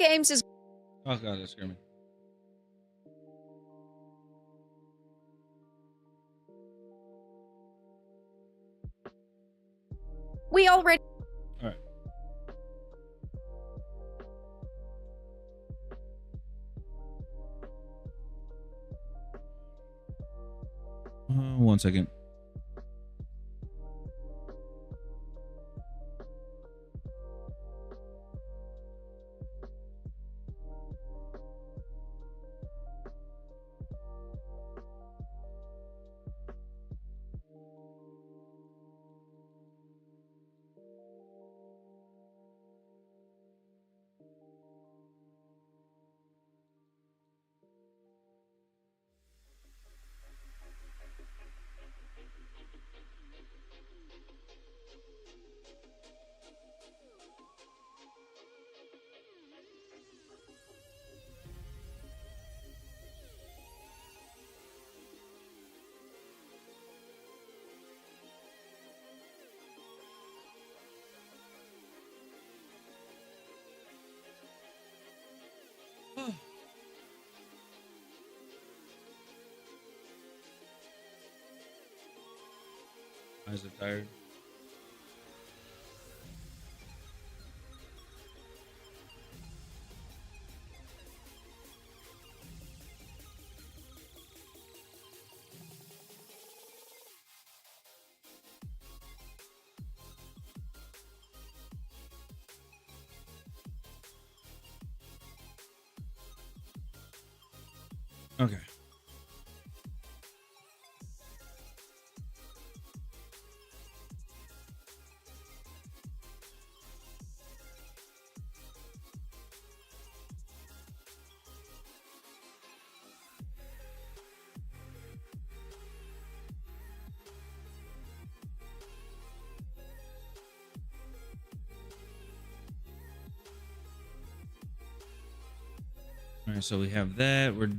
games is. Oh god, that's screaming. We already. All right. One second. Eyes are tired. Okay. All right, so we have that. We're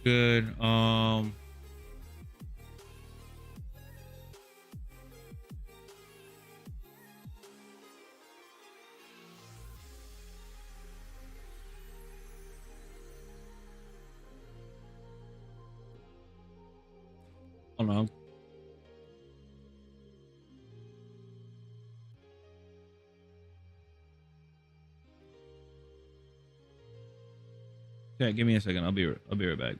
good. Hold on. Okay, give me a second. I'll be right back.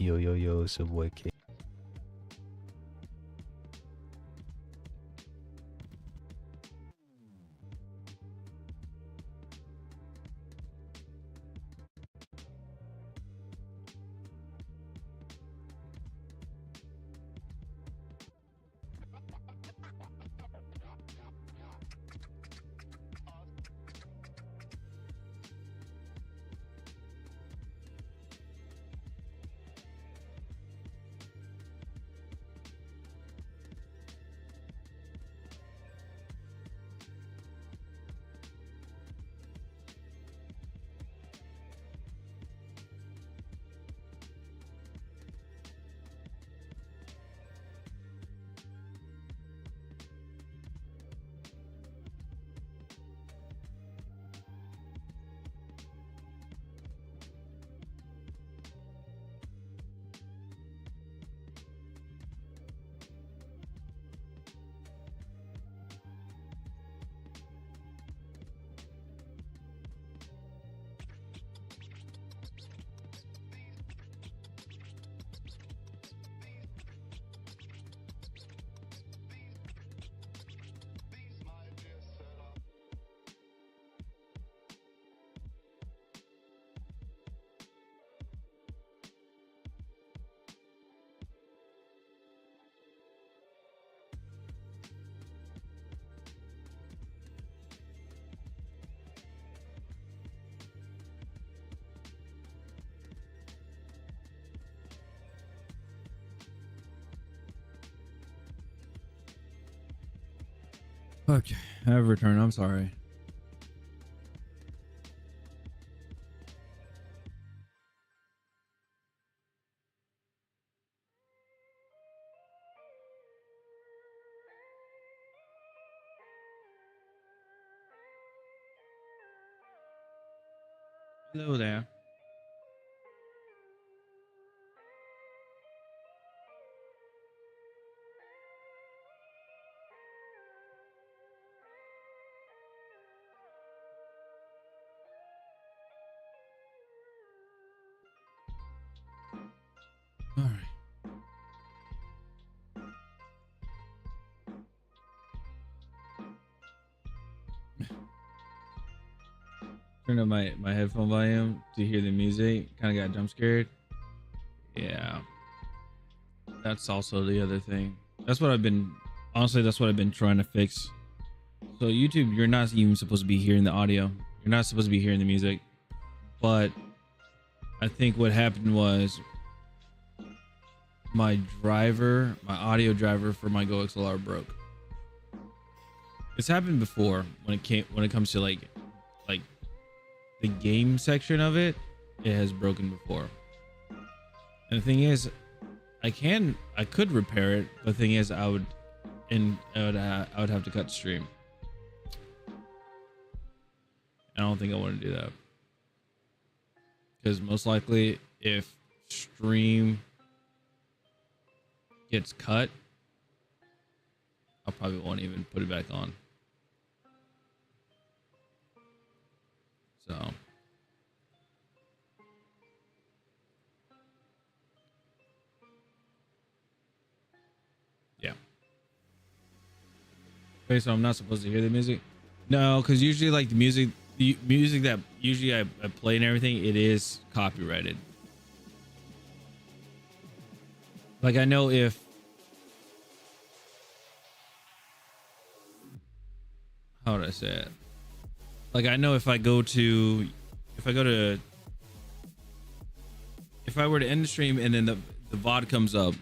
Yo, yo, yo, Subway K. Okay, I've returned. I'm sorry. Hello there. All right. Turn up my headphone volume to hear the music. Kind of got jump scared. Yeah, that's also the other thing. That's what I've been. Honestly, that's what I've been trying to fix. So YouTube, you're not even supposed to be hearing the audio. You're not supposed to be hearing the music. But I think what happened was my audio driver for my Go XLR broke. It's happened before when it comes to like the game section of it. It has broken before. And the thing is, I could repair it, but the thing is, I would have to cut stream. I don't think I want to do that, because most likely if stream gets cut, I probably won't even put it back on. So yeah. Okay, so I'm not supposed to hear the music? No, because usually like the music that usually I play and everything, it is copyrighted. Like I know if how would I say it? Like I know if I were to end the stream and then the VOD comes up,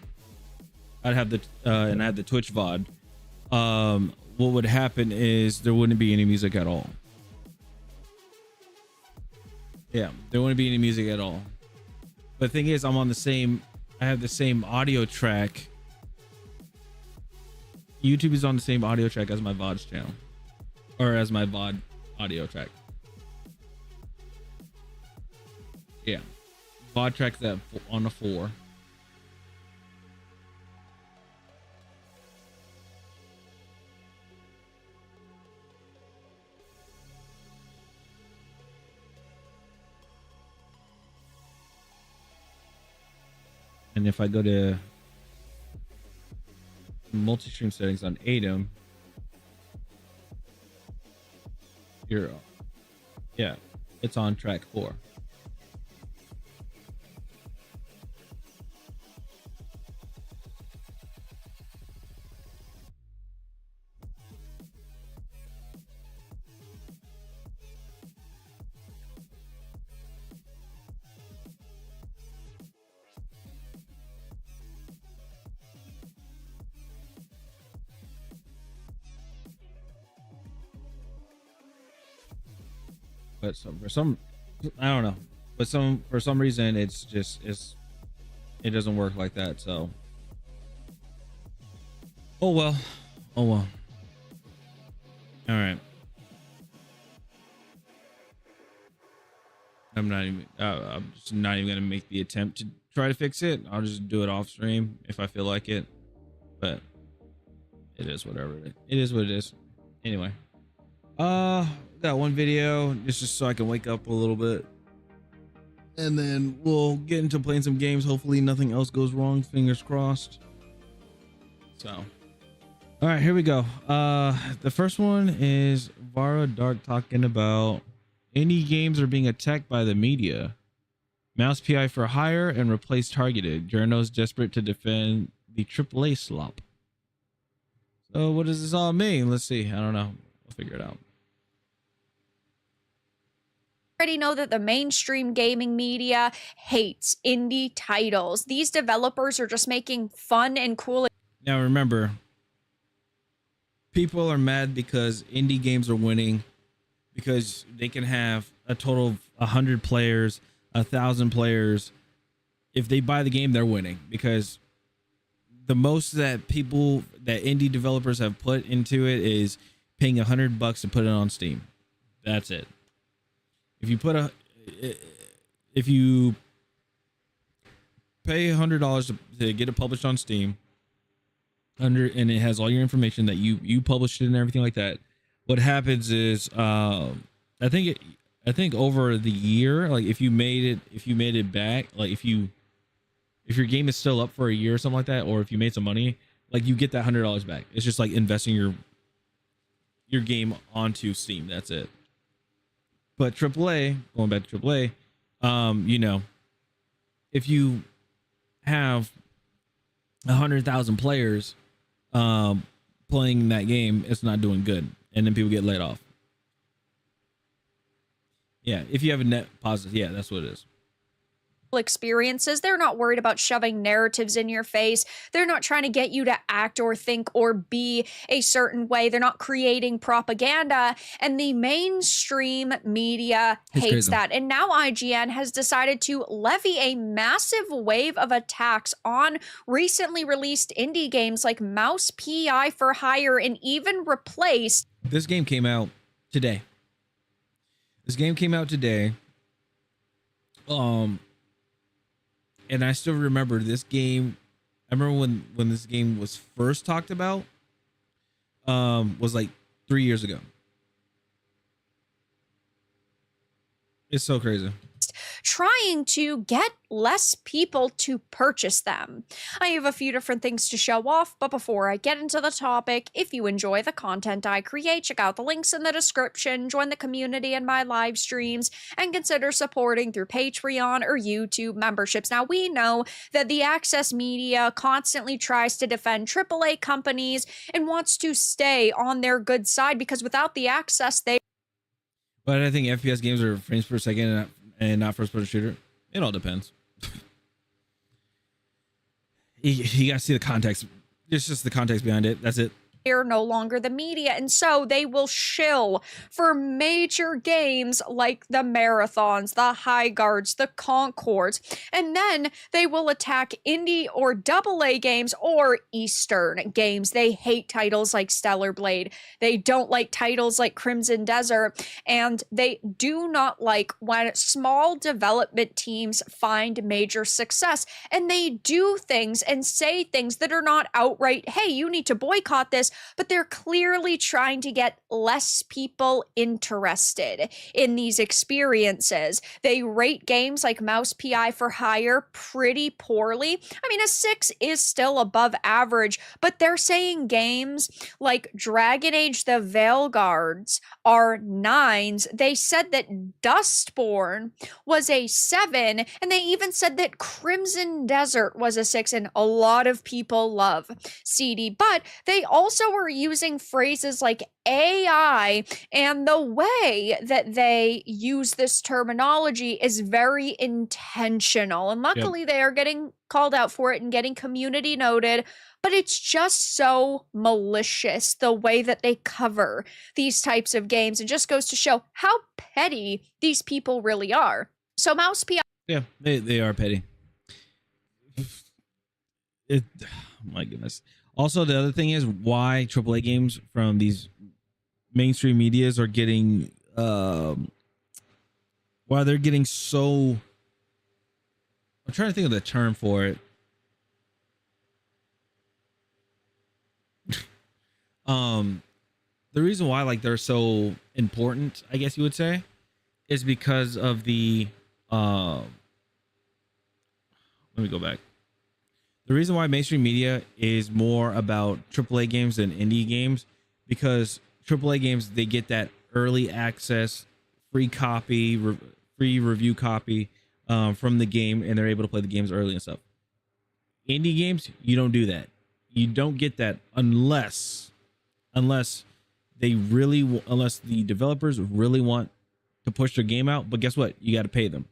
I'd have the and I had the Twitch VOD. What would happen is there wouldn't be any music at all. Yeah, there wouldn't be any music at all. But the thing is, I have the same audio track. YouTube is on the same audio track as my VOD's channel, or as my VOD audio track. Yeah, VOD track's that on a 4. And if I go to multi-stream settings on ATEM, yeah, it's on track 4. But for some, I don't know, but for some reason it doesn't work like that. So, oh well. All right. I'm just not even gonna make the attempt to try to fix it. I'll just do it off stream if I feel like it. But it is whatever it is what it is. Anyway, that one video is just so I can wake up a little bit, and then we'll get into playing some games. Hopefully nothing else goes wrong, fingers crossed. So all right, here we go. The first one is Vara Dark talking about indie games are being attacked by the media. Mouse PI for hire and replace targeted. Journos desperate to defend the AAA slop. So what does this all mean? Let's see. I don't know. We'll figure it out. Already know that the mainstream gaming media hates indie titles. These developers are just making fun and cool. Now remember, people are mad because indie games are winning, because they can have a total of 100 players, 1,000 players. If they buy the game, they're winning, because the most that indie developers have put into it is paying $100 to put it on Steam. That's it. If you pay $100 to get it published on Steam, and it has all your information that you published it and everything like that, what happens is I think over the year, like if you made it back, like if your game is still up for a year or something like that, or if you made some money, like you get that $100 back. It's just like investing your game onto Steam. That's it. But AAA, going back to AAA, if you have 100,000 players playing that game, it's not doing good, and then people get laid off. Yeah, if you have a net positive, yeah, that's what it is. Experiences. They're not worried about shoving narratives in your face. They're not trying to get you to act or think or be a certain way. They're not creating propaganda, and the mainstream media hates that. And now IGN has decided to levy a massive wave of attacks on recently released indie games like Mouse PI for Hire, and even replace. This game came out today. And I still remember this game. I remember when this game was first talked about, was like 3 years ago. It's so crazy. Trying to get less people to purchase them. I have a few different things to show off, but before I get into the topic, if you enjoy the content I create, check out the links in the description, join the community in my live streams, and consider supporting through Patreon or YouTube memberships. Now, we know that the Access media constantly tries to defend AAA companies and wants to stay on their good side, because without the access, they... But I think FPS games are frames per second and not first-person shooter. It all depends. You gotta see the context. It's just the context behind it. That's it. They're no longer the media, and so they will shill for major games like the Marathons, the High Guards, the Concords, and then they will attack indie or AA games or Eastern games. They hate titles like Stellar Blade. They don't like titles like Crimson Desert, and they do not like when small development teams find major success, and they do things and say things that are not outright, hey, you need to boycott this. but they're clearly trying to get less people interested in these experiences. They rate games like Mouse PI for Hire pretty poorly. I mean, a 6 is still above average, but they're saying games like Dragon Age the Veil Guards are 9s. They said that Dustborn was a 7, and they even said that Crimson Desert was a 6, and a lot of people love CD. But they also were using phrases like AI, and the way that they use this terminology is very intentional. And Yep. luckily, they are getting called out for it and getting community noted. But it's just so malicious the way that they cover these types of games. It just goes to show how petty these people really are. So, Mouse PI. Yeah, they are petty. It, oh my goodness. Also, the other thing is why AAA games from these mainstream medias are getting why they're getting so, I'm trying to think of the term for it. The reason why like they're so important, I guess you would say, is because of the let me go back. The reason why mainstream media is more about AAA games than indie games, because AAA games, they get that early access, free copy, free review copy from the game, and they're able to play the games early and stuff. Indie games, you don't do that. You don't get that unless they really, unless the developers really want to push their game out. But guess what? You got to pay them.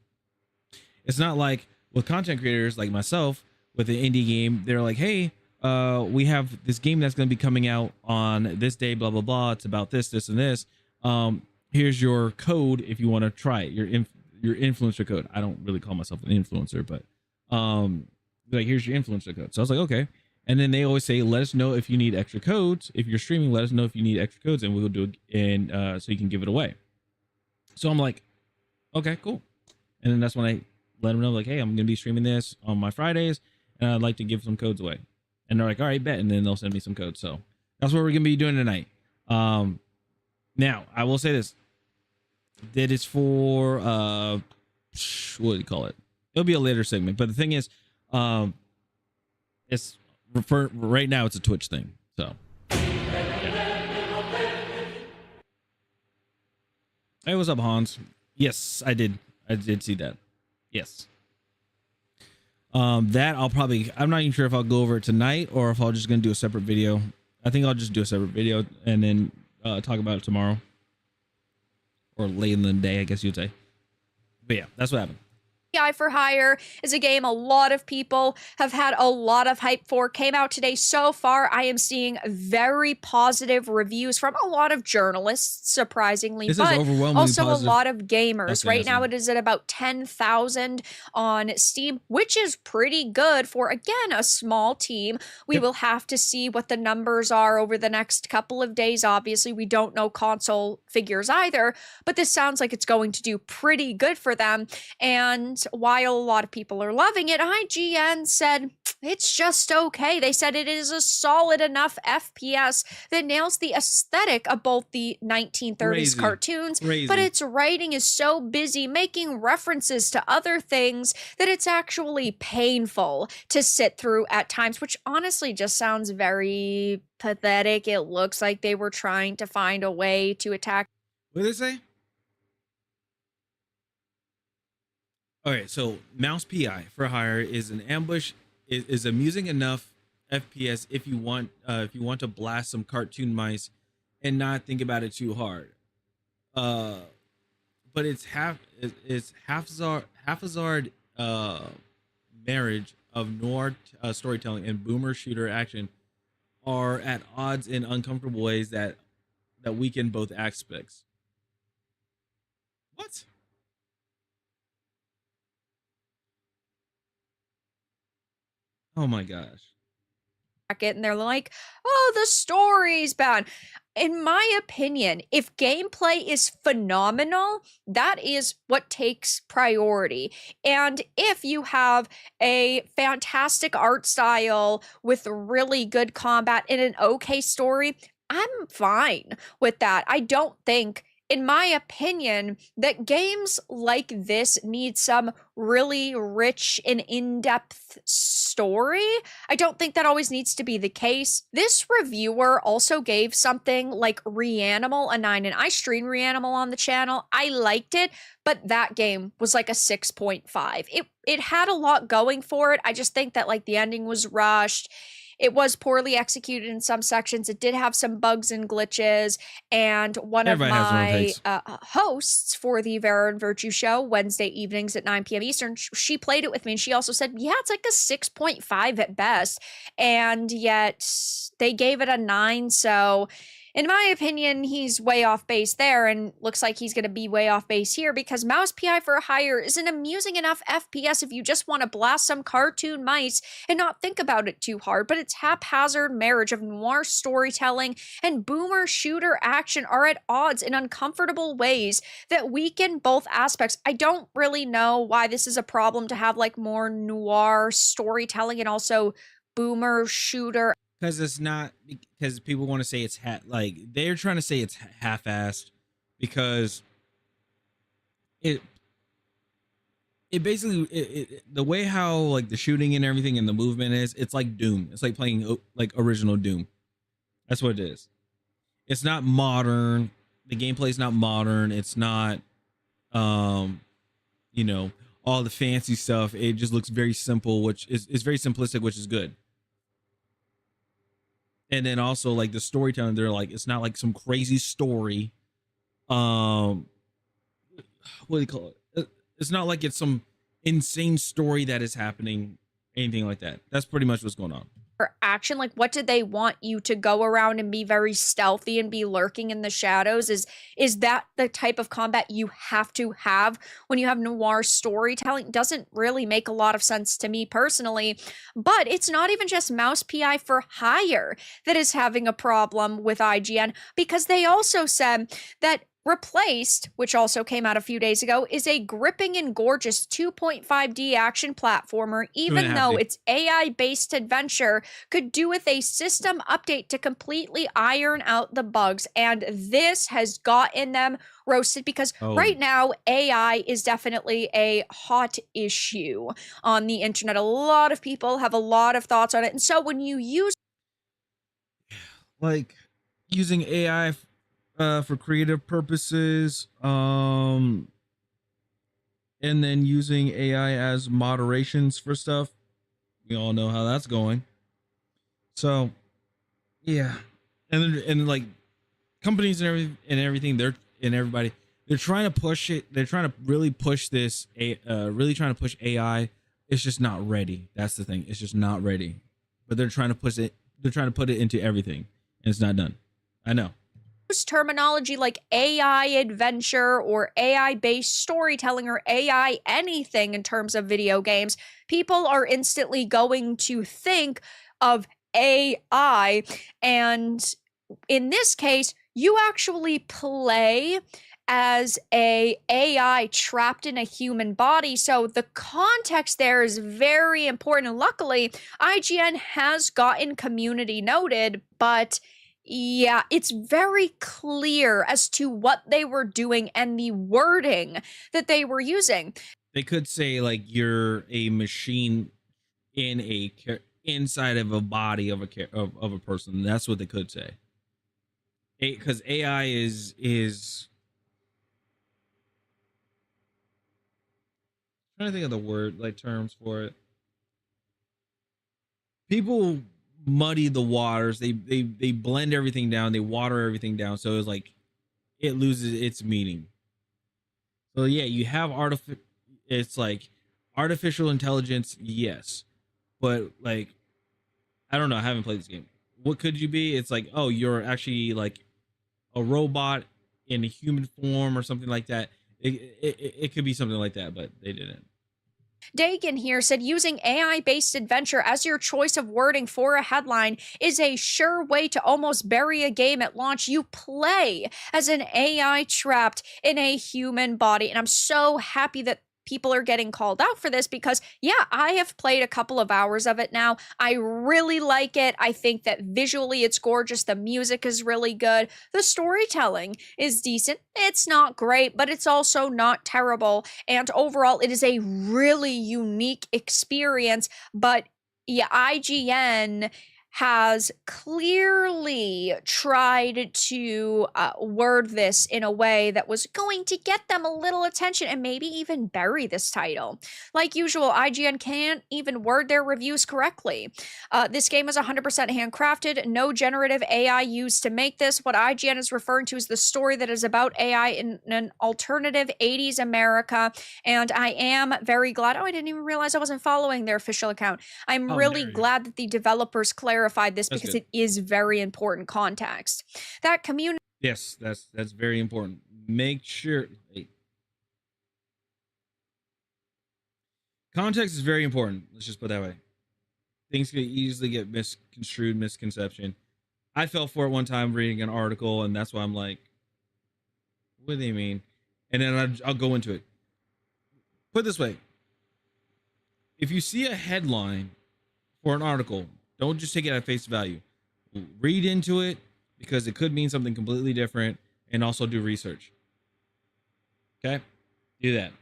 It's not like with content creators like myself with an indie game. They're like, hey, we have this game that's going to be coming out on this day, blah, blah, blah. It's about this, this, and this. Here's your code if you want to try it. Your influencer code. I don't really call myself an influencer, but like, here's your influencer code. So I was like, okay. And then they always say, let us know if you need extra codes. If you're streaming, let us know if you need extra codes, and we'll do it. And so you can give it away. So I'm like, okay, cool. And then that's when I let them know, like, hey, I'm going to be streaming this on my Fridays, and I'd like to give some codes away. And they're like, all right, bet. And then they'll send me some codes. So that's what we're going to be doing tonight. Now, I will say this. That is for, what do you call it? It'll be a later segment. But the thing is, it's for right now, it's a Twitch thing. So. Hey, what's up, Hans? Yes, I did see that. Yes. That I'll probably, I'm not even sure if I'll go over it tonight or if I'll just gonna do a separate video. I think I'll just do a separate video and then talk about it tomorrow or late in the day, I guess you'd say. But yeah, that's what happened. PI for Hire is a game a lot of people have had a lot of hype for. Came out today. So far, I am seeing very positive reviews from a lot of journalists, surprisingly, This but is overwhelmingly also positive. a lot of gamers. Okay, right now, it is at about 10,000 on Steam, which is pretty good for, again, a small team. We will have to see what the numbers are over the next couple of days. Obviously, we don't know console figures either, but this sounds like it's going to do pretty good for them. And while a lot of people are loving it, IGN said it's just okay. They said it is a solid enough FPS that nails the aesthetic of both the 1930s cartoons, but its writing is so busy making references to other things that it's actually painful to sit through at times, which honestly just sounds very pathetic. It looks like they were trying to find a way to attack. What did they say? Okay, so Mouse PI for Hire is an ambush, is amusing enough FPS if you want to blast some cartoon mice and not think about it too hard. But it's haphazard marriage of noir storytelling and boomer shooter action are at odds in uncomfortable ways that weaken both aspects. What? Oh my gosh. It, and they're like, oh, the story's bad. In my opinion, if gameplay is phenomenal, that is what takes priority. And if you have a fantastic art style with really good combat and an okay story, I'm fine with that. I don't think, in my opinion, that games like this need some really rich and in-depth story. I don't think that always needs to be the case. This reviewer also gave something like Reanimal a 9, and I streamed Reanimal on the channel. I liked it, but that game was like a 6.5. It had a lot going for it. I just think that like the ending was rushed. It was poorly executed in some sections. It did have some bugs and glitches. And one of Everybody has their own my taste. hosts for the Vera and Virtue show, Wednesday evenings at 9 p.m. Eastern, she played it with me and she also said, yeah, it's like a 6.5 at best. And yet they gave it a 9. So in my opinion, he's way off base there, and looks like he's going to be way off base here because Mouse PI for Hire is an amusing enough FPS if you just want to blast some cartoon mice and not think about it too hard. But its haphazard marriage of noir storytelling and boomer shooter action are at odds in uncomfortable ways that weaken both aspects. I don't really know why this is a problem to have like more noir storytelling and also boomer shooter. Because it's not, because people want to say it's like they're trying to say it's half-assed, because it basically the way how like the shooting and everything and the movement is, it's like Doom. It's like playing like original Doom. That's what it is. It's not modern. The gameplay is not modern. It's not you know, all the fancy stuff. It just looks very simple, which is very simplistic, which is good. And then also like the storytelling, they're like, it's not like some crazy story. What do you call it? It's not like it's some insane story that is happening, anything like that. That's pretty much what's going on. Action, like what did they want you to go around and be very stealthy and be lurking in the shadows? Is that the type of combat you have to have when you have noir storytelling? Doesn't really make a lot of sense to me personally. But it's not even just Mouse PI for Hire that is having a problem with IGN, because they also said that Replaced, which also came out a few days ago, is a gripping and gorgeous 2.5D action platformer, even though its AI-based adventure could do with a system update to completely iron out the bugs. And this has gotten them roasted because right now AI is definitely a hot issue on the internet. A lot of people have a lot of thoughts on it. And so when you use like using AI for creative purposes, and then using AI as moderations for stuff, we all know how that's going. So yeah, and like companies and everything, they're trying to push it. They're trying to really push this, really trying to push AI. It's just not ready. That's the thing. It's just not ready. But they're trying to push it. They're trying to put it into everything, and it's not done. I know. Terminology like AI adventure or AI based storytelling or AI anything in terms of video games, people are instantly going to think of AI. And in this case, you actually play as a AI trapped in a human body. So the context there is very important. And luckily, IGN has gotten community noted, but yeah, it's very clear as to what they were doing and the wording that they were using. They could say like you're a machine in a inside of a body of a person. That's what they could say. Because AI is I'm trying to think of the word, like terms for it. People muddy the waters. They blend everything down. They water everything down. So it's like it loses its meaning. So yeah, you have it's like artificial intelligence, yes, but like I don't know. I haven't played this game. What could you be? It's like, oh, you're actually like a robot in a human form or something like that. It could be something like that, but they didn't. Dagan here said using AI based adventure as your choice of wording for a headline is a sure way to almost bury a game at launch. You play as an AI trapped in a human body. And I'm so happy that people are getting called out for this because, yeah, I have played a couple of hours of it now. I really like it. I think that visually it's gorgeous. The music is really good. The storytelling is decent. It's not great, but it's also not terrible. And overall, it is a really unique experience. But yeah, IGN has clearly tried to word this in a way that was going to get them a little attention and maybe even bury this title. Like usual, IGN can't even word their reviews correctly. This game is 100% handcrafted, no generative AI used to make this. What IGN is referring to is the story that is about AI in an alternative 80s America. And I am very glad. Oh, I didn't even realize I wasn't following their official account. I'm really glad that the developers clarified this because it is very important context. That community. Yes, that's very important. Make sure. Context is very important. Let's just put it that way. Things can easily get misconstrued, misconception. I fell for it one time reading an article, and that's why I'm like, what do they mean? And then I'll go into it. Put it this way. If you see a headline for an article, don't just take it at face value. Read into it because it could mean something completely different, and also do research. Okay? Do that.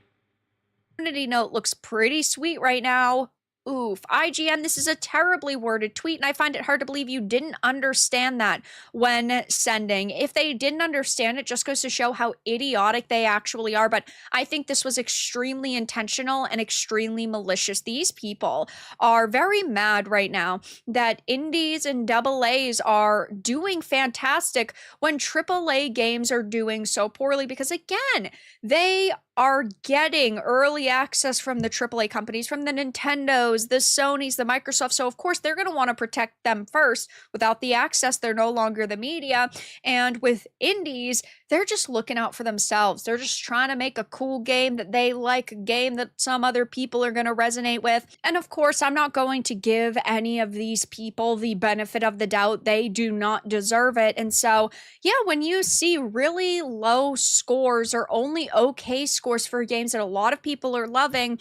Community note looks pretty sweet right now. Oof. IGN, this is a terribly worded tweet, and I find it hard to believe you didn't understand that when sending. If they didn't understand it, just goes to show how idiotic they actually are. But I think this was extremely intentional and extremely malicious. These people are very mad right now that indies and double A's are doing fantastic when triple A games are doing so poorly because, again, they are getting early access from the AAA companies, from the Nintendos, the Sonys, the Microsoft. So, of course, they're going to want to protect them first. Without the access, they're no longer the media. And with indies, they're just looking out for themselves. They're just trying to make a cool game that they like, a game that some other people are going to resonate with. And of course, I'm not going to give any of these people the benefit of the doubt. They do not deserve it. And so, yeah, when you see really low scores or only okay scores for games that a lot of people are loving,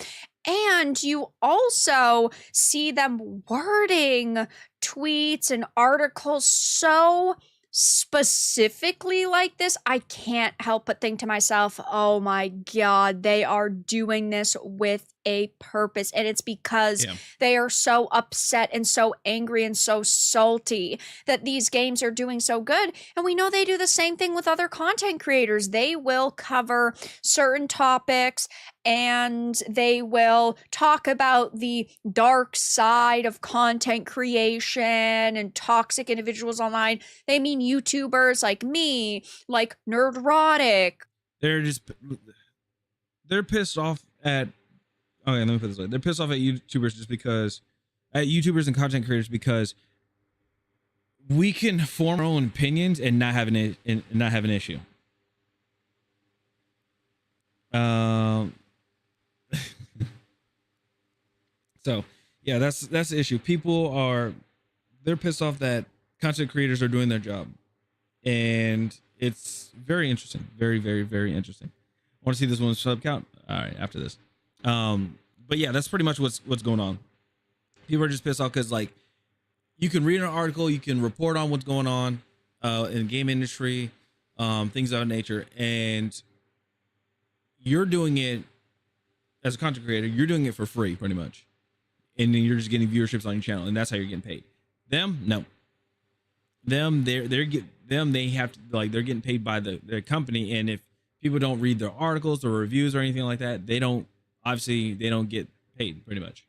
and you also see them wording tweets and articles so specifically like this, I can't help but think to myself, oh my God, they are doing this with a purpose. And it's because they are so upset and so angry and so salty that these games are doing so good. And we know they do the same thing with other content creators. They will cover certain topics and they will talk about the dark side of content creation and toxic individuals online. They mean YouTubers like me, like Nerdrotic. They're pissed off at, okay, let me put it this way. They're pissed off at YouTubers just because, at YouTubers and content creators, because we can form our own opinions and not have an issue. So yeah, that's the issue. They're pissed off that content creators are doing their job, and it's very interesting, very, very, very interesting. I want to see this one's sub count. All right, after this. But yeah, that's pretty much what's going on. People are just pissed off because, like, you can read an article, you can report on what's going on in the game industry, things of that nature, and you're doing it as a content creator. You're doing it for free, pretty much, and then you're just getting viewerships on your channel, and that's how you're getting paid. Them, no. Them, they have to, like, they're getting paid by their company, and if people don't read their articles or reviews or anything like that, they don't get paid, pretty much.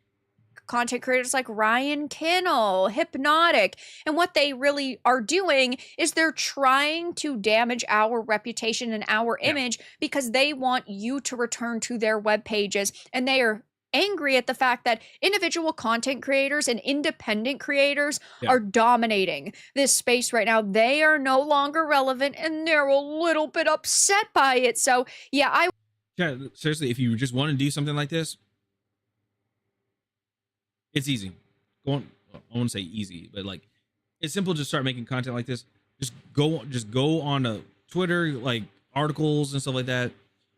Content creators like Ryan Kinnell, Hypnotic, and what they really are doing is they're trying to damage our reputation and our image because they want you to return to their web pages, and they are angry at the fact that individual content creators and independent creators are dominating this space right now. They are no longer relevant, and they're a little bit upset by it. So yeah, seriously, if you just want to do something like this, It's easy. I won't say easy, but like it's simple to start making content like this. Just go on a Twitter, like articles and stuff like that.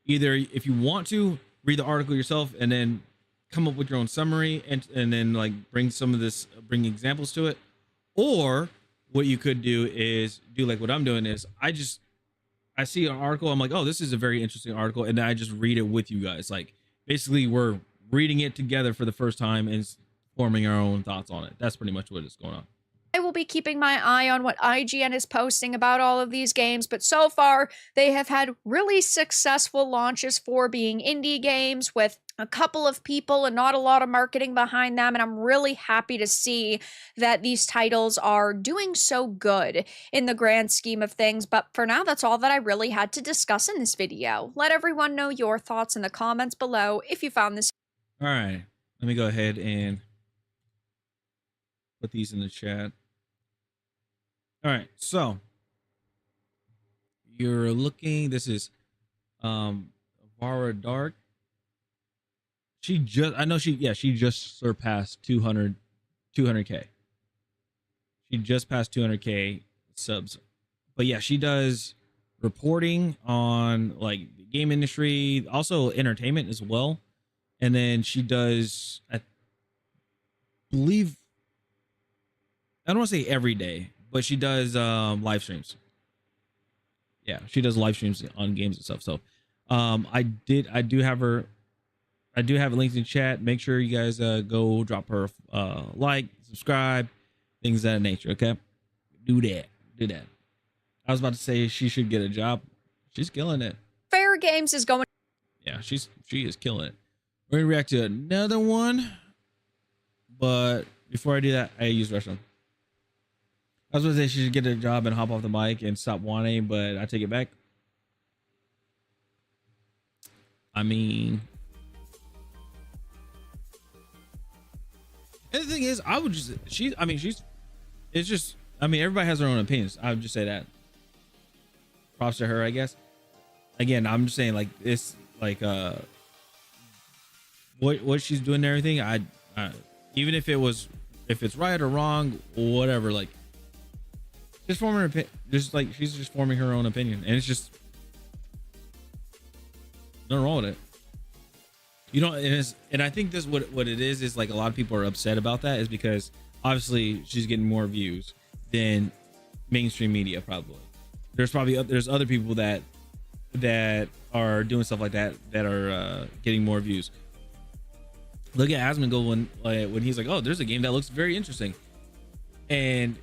Either if you want to read the article yourself and then come up with your own summary and then like bring examples to it, or what you could do is do like what I'm doing is I see an article, I'm like, oh, this is a very interesting article, and then I just read it with you guys. Like basically we're reading it together for the first time and forming our own thoughts on it. That's pretty much what is going on. I will be keeping my eye on what IGN is posting about all of these games, but so far they have had really successful launches for being indie games with a couple of people and not a lot of marketing behind them. And I'm really happy to see that these titles are doing so good in the grand scheme of things. But for now, that's all that I really had to discuss in this video. Let everyone know your thoughts in the comments below if you found this. All right, let me go ahead and put these in the chat. All right, so you're looking, this is Vara Dark. She just surpassed 200k. She just passed 200k subs. But yeah, she does reporting on like the game industry, also entertainment as well. And then she does, I believe, I don't want to say every day, but she does live streams. Yeah, she does live streams on games and stuff. So I do have links in chat. Make sure you guys go drop her like, subscribe, things of that nature. Okay, do that. I was about to say she should get a job. She's killing it. Fair Games is going. Yeah, she is killing it. We're gonna react to another one, but before I do that, I use restroom. I was gonna say she should get a job and hop off the mic and stop whining, but I take it back. I mean, and the thing is, everybody has their own opinions. I would just say that. Props to her, I guess. Again, I'm just saying, like, it's like what she's doing and everything. I even if it's right or wrong, whatever, like, just forming her opinion. Just like she's just forming her own opinion, and it's just nothing wrong with it. You know, and I think this what it is like a lot of people are upset about that is because obviously she's getting more views than mainstream media. There's other people that are doing stuff like that are getting more views. Look at Asmongold when he's like, oh, there's a game that looks very interesting, and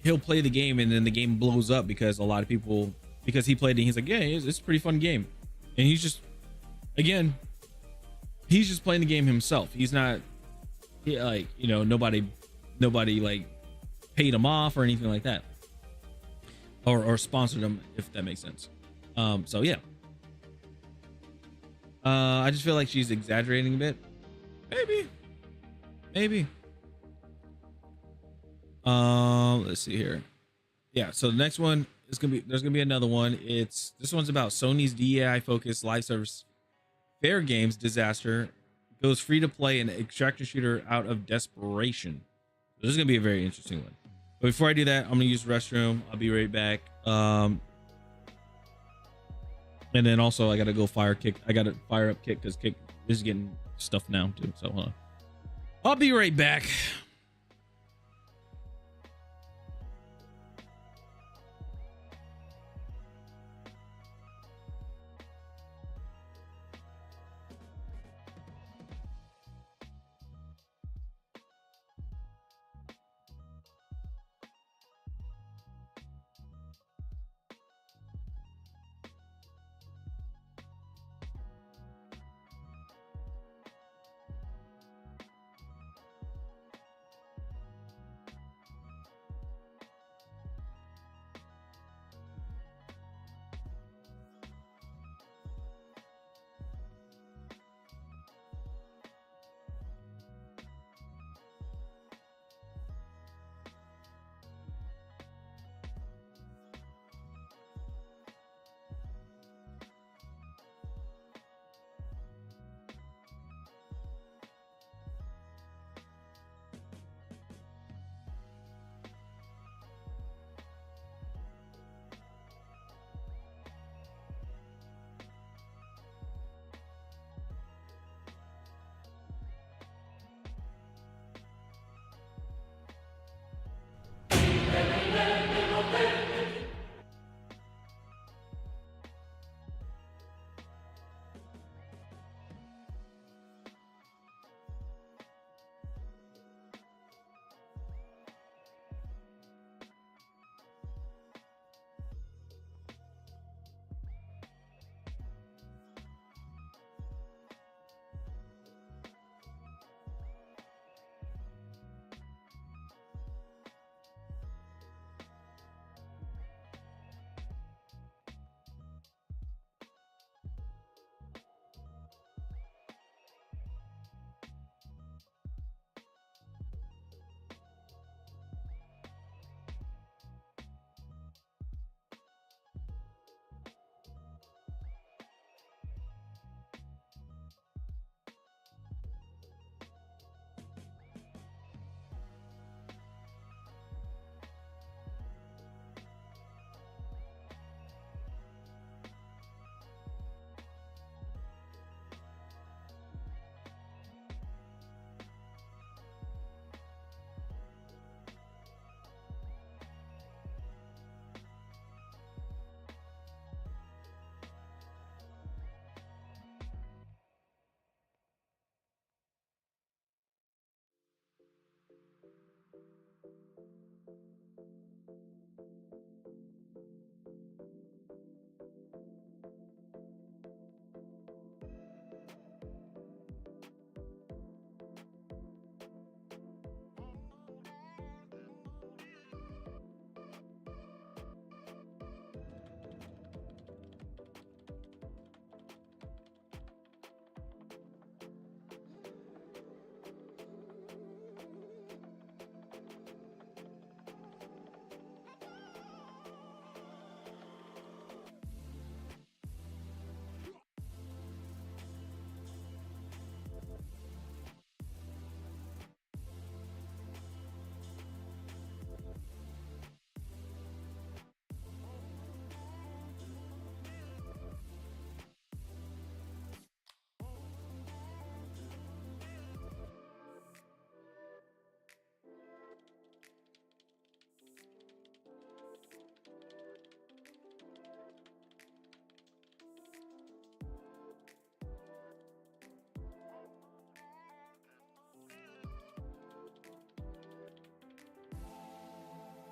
he'll play the game and then the game blows up because a lot of people, because he played it, he's like, yeah, it's a pretty fun game, and he's just playing the game himself. He's not nobody like paid him off or anything like that, or sponsored him, if that makes sense. So yeah, I just feel like she's exaggerating a bit. Maybe. Let's see here. Yeah, so the next one is there's gonna be another one. This one's about Sony's DEI focused live service Fair Games disaster goes free to play and extract a shooter out of desperation. So this is gonna be a very interesting one. But before I do that, I'm gonna use the restroom. I'll be right back. And then also I gotta go fire up Kick because Kick is getting stuff now too. So hold on. I'll be right back.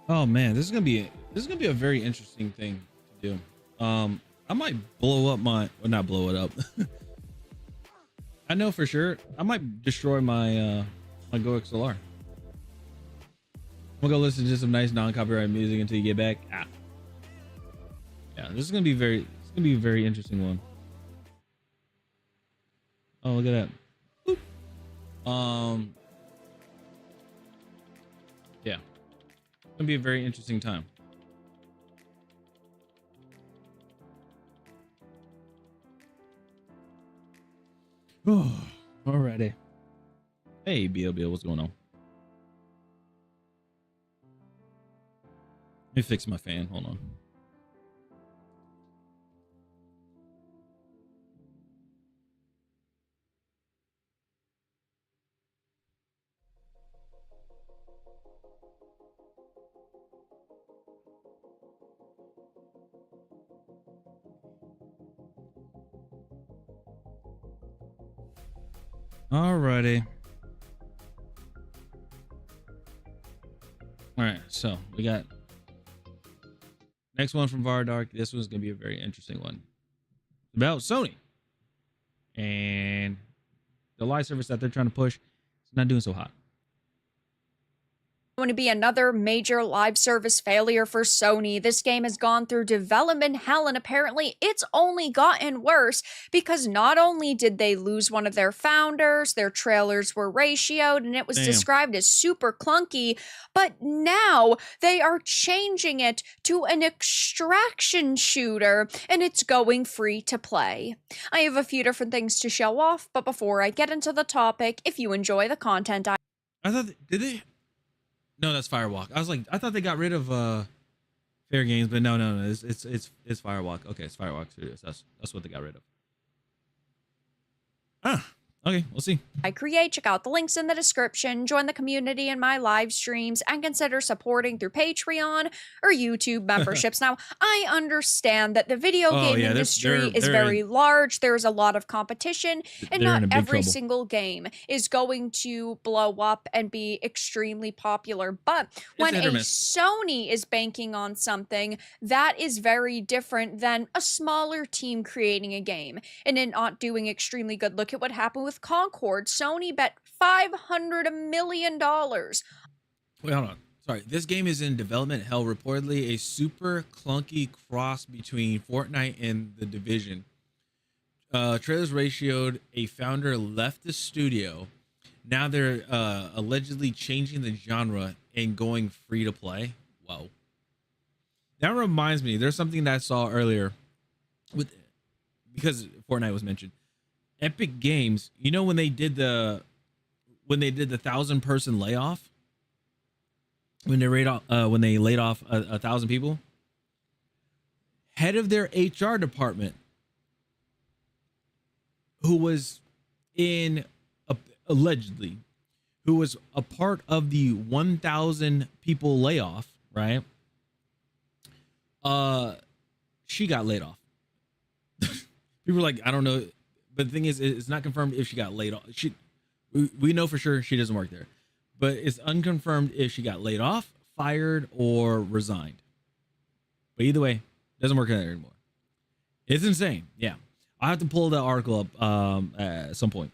Oh man, this is gonna be a very interesting thing to do. I might blow up my, well, not blow it up. I know for sure I might destroy my Go XLR. We'll go listen to some nice non-copyright music until you get back. Yeah, this is gonna be a very interesting one. Oh, look at that. Boop. Yeah, it's gonna be a very interesting time. Oh, alrighty. Hey, BLB, what's going on? Let me fix my fan. Hold on. Alrighty. All right, so we got next one from Vardark. This one's gonna be a very interesting one about Sony and the live service that they're trying to push. It's not doing so hot. Going to be another major live service failure for Sony. This game has gone through development hell, and apparently it's only gotten worse because not only did they lose one of their founders, their trailers were ratioed and it was described as super clunky, but now they are changing it to an extraction shooter and it's going free to play. I have a few different things to show off, but before I get into the topic, if you enjoy the content, I thought, did they? No, that's Firewalk. I was like, I thought they got rid of Fair Games, but no. It's Firewalk. Okay, it's Firewalk Studios. That's what they got rid of. Okay, we'll see. I create. Check out the links in the description, join the community in my live streams, and consider supporting through Patreon or YouTube memberships. Now, I understand that the video game industry is very large. There's a lot of competition, and not every single game is going to blow up and be extremely popular. But when a Sony is banking on something, that is very different than a smaller team creating a game and it not doing extremely good. Look at what happened with Concord. Sony bet $500 million. Wait, hold on. Sorry, this game is in development hell. Reportedly, a super clunky cross between Fortnite and The Division. Trailers ratioed. A founder left the studio. Now they're allegedly changing the genre and going free to play. Whoa. That reminds me. There's something that I saw earlier because Fortnite was mentioned. Epic Games, you know, when they did the 1,000-person layoff, when they laid off 1,000 people, head of their HR department, who was allegedly a part of the 1,000 people layoff, right? She got laid off. People were like, I don't know. But the thing is, it's not confirmed if she got laid off. We know for sure she doesn't work there, but it's unconfirmed if she got laid off, fired, or resigned. But either way, doesn't work there anymore. It's insane. Yeah, I'll have to pull the article up at some point.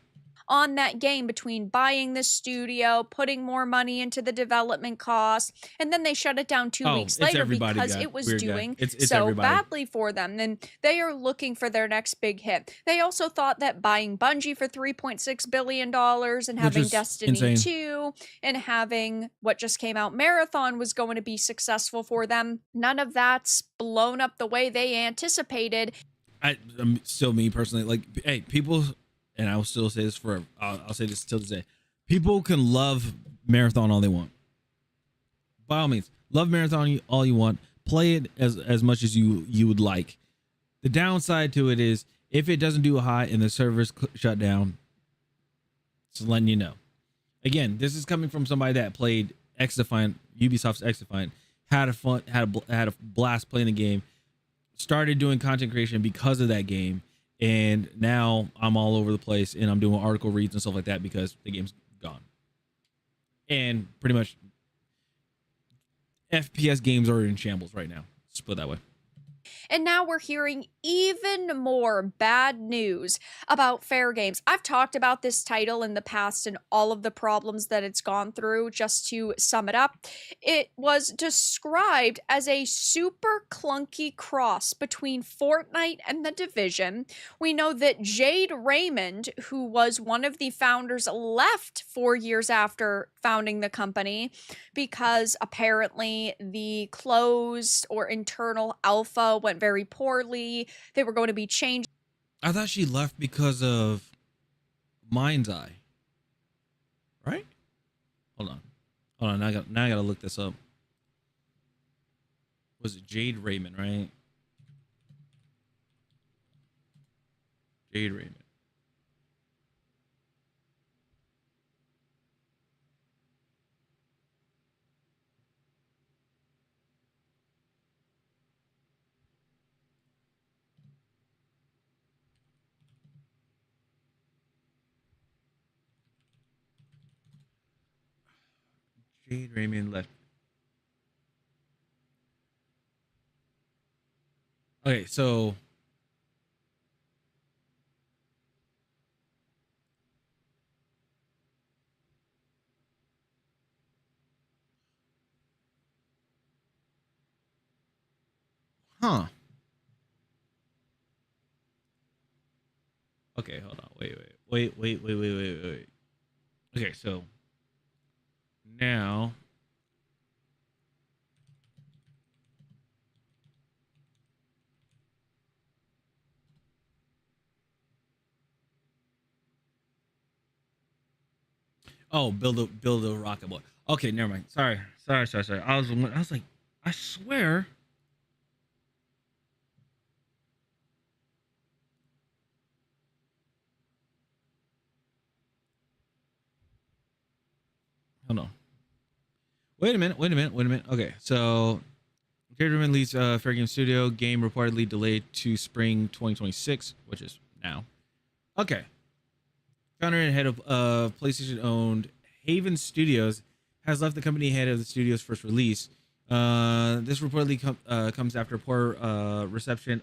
On that game between buying the studio, putting more money into the development costs, and then they shut it down 2 weeks later because it was doing so badly for them. And they are looking for their next big hit. They also thought that buying Bungie for $3.6 billion and having Destiny 2 and having what just came out, Marathon, was going to be successful for them. None of that's blown up the way they anticipated. Still, me personally, like, hey, people. And I will still say this forever. I'll say this till today. People can love Marathon all they want. By all means, love Marathon all you want. Play it as much as you would like. The downside to it is if it doesn't do hot and the servers shut down, just letting you know. Again, this is coming from somebody that played X-Defiant, Ubisoft's X-Defiant, had a blast playing the game, started doing content creation because of that game. And now I'm all over the place and I'm doing article reads and stuff like that because the game's gone. And pretty much FPS games are in shambles right now. Let's put it that way. And now we're hearing even more bad news about Fair Games. I've talked about this title in the past and all of the problems that it's gone through. Just to sum it up, it was described as a super clunky cross between Fortnite and The Division. We know that Jade Raymond, who was one of the founders, left 4 years after founding the company because apparently the closed or internal alpha went very poorly. They were going to be changed. I thought she left because of Mind's Eye. Right? Hold on. Hold on. Now I gotta look this up. Was it Jade Raymond, right? Jade Raymond. Jade Raymond left. Okay, so huh. Okay, hold on. Wait. Okay, so now oh, build a rocket boy. Okay, never mind. Sorry. I was like, I swear. Hold on. Wait a minute. Okay, so Jade Raymond leads Fair Game Studio. Game reportedly delayed to spring 2026, which is now. Okay. Founder and head of PlayStation owned Haven Studios has left the company ahead of the studio's first release. This reportedly comes after poor reception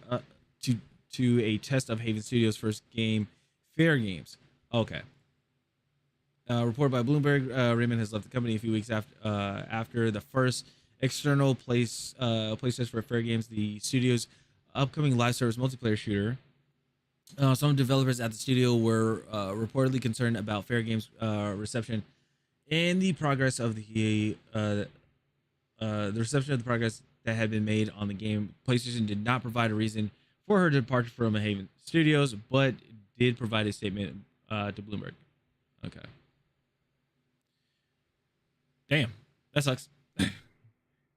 to a test of Haven Studios' first game, Fair Games. Okay. Reported by Bloomberg, Raymond has left the company a few weeks after the first external play test for Fair Games, the studio's upcoming live service multiplayer shooter. Some developers at the studio were reportedly concerned about Fair Games' reception and the progress of the reception of the progress that had been made on the game. PlayStation did not provide a reason for her departure from Haven Studios, but did provide a statement to Bloomberg. Okay. Damn, that sucks.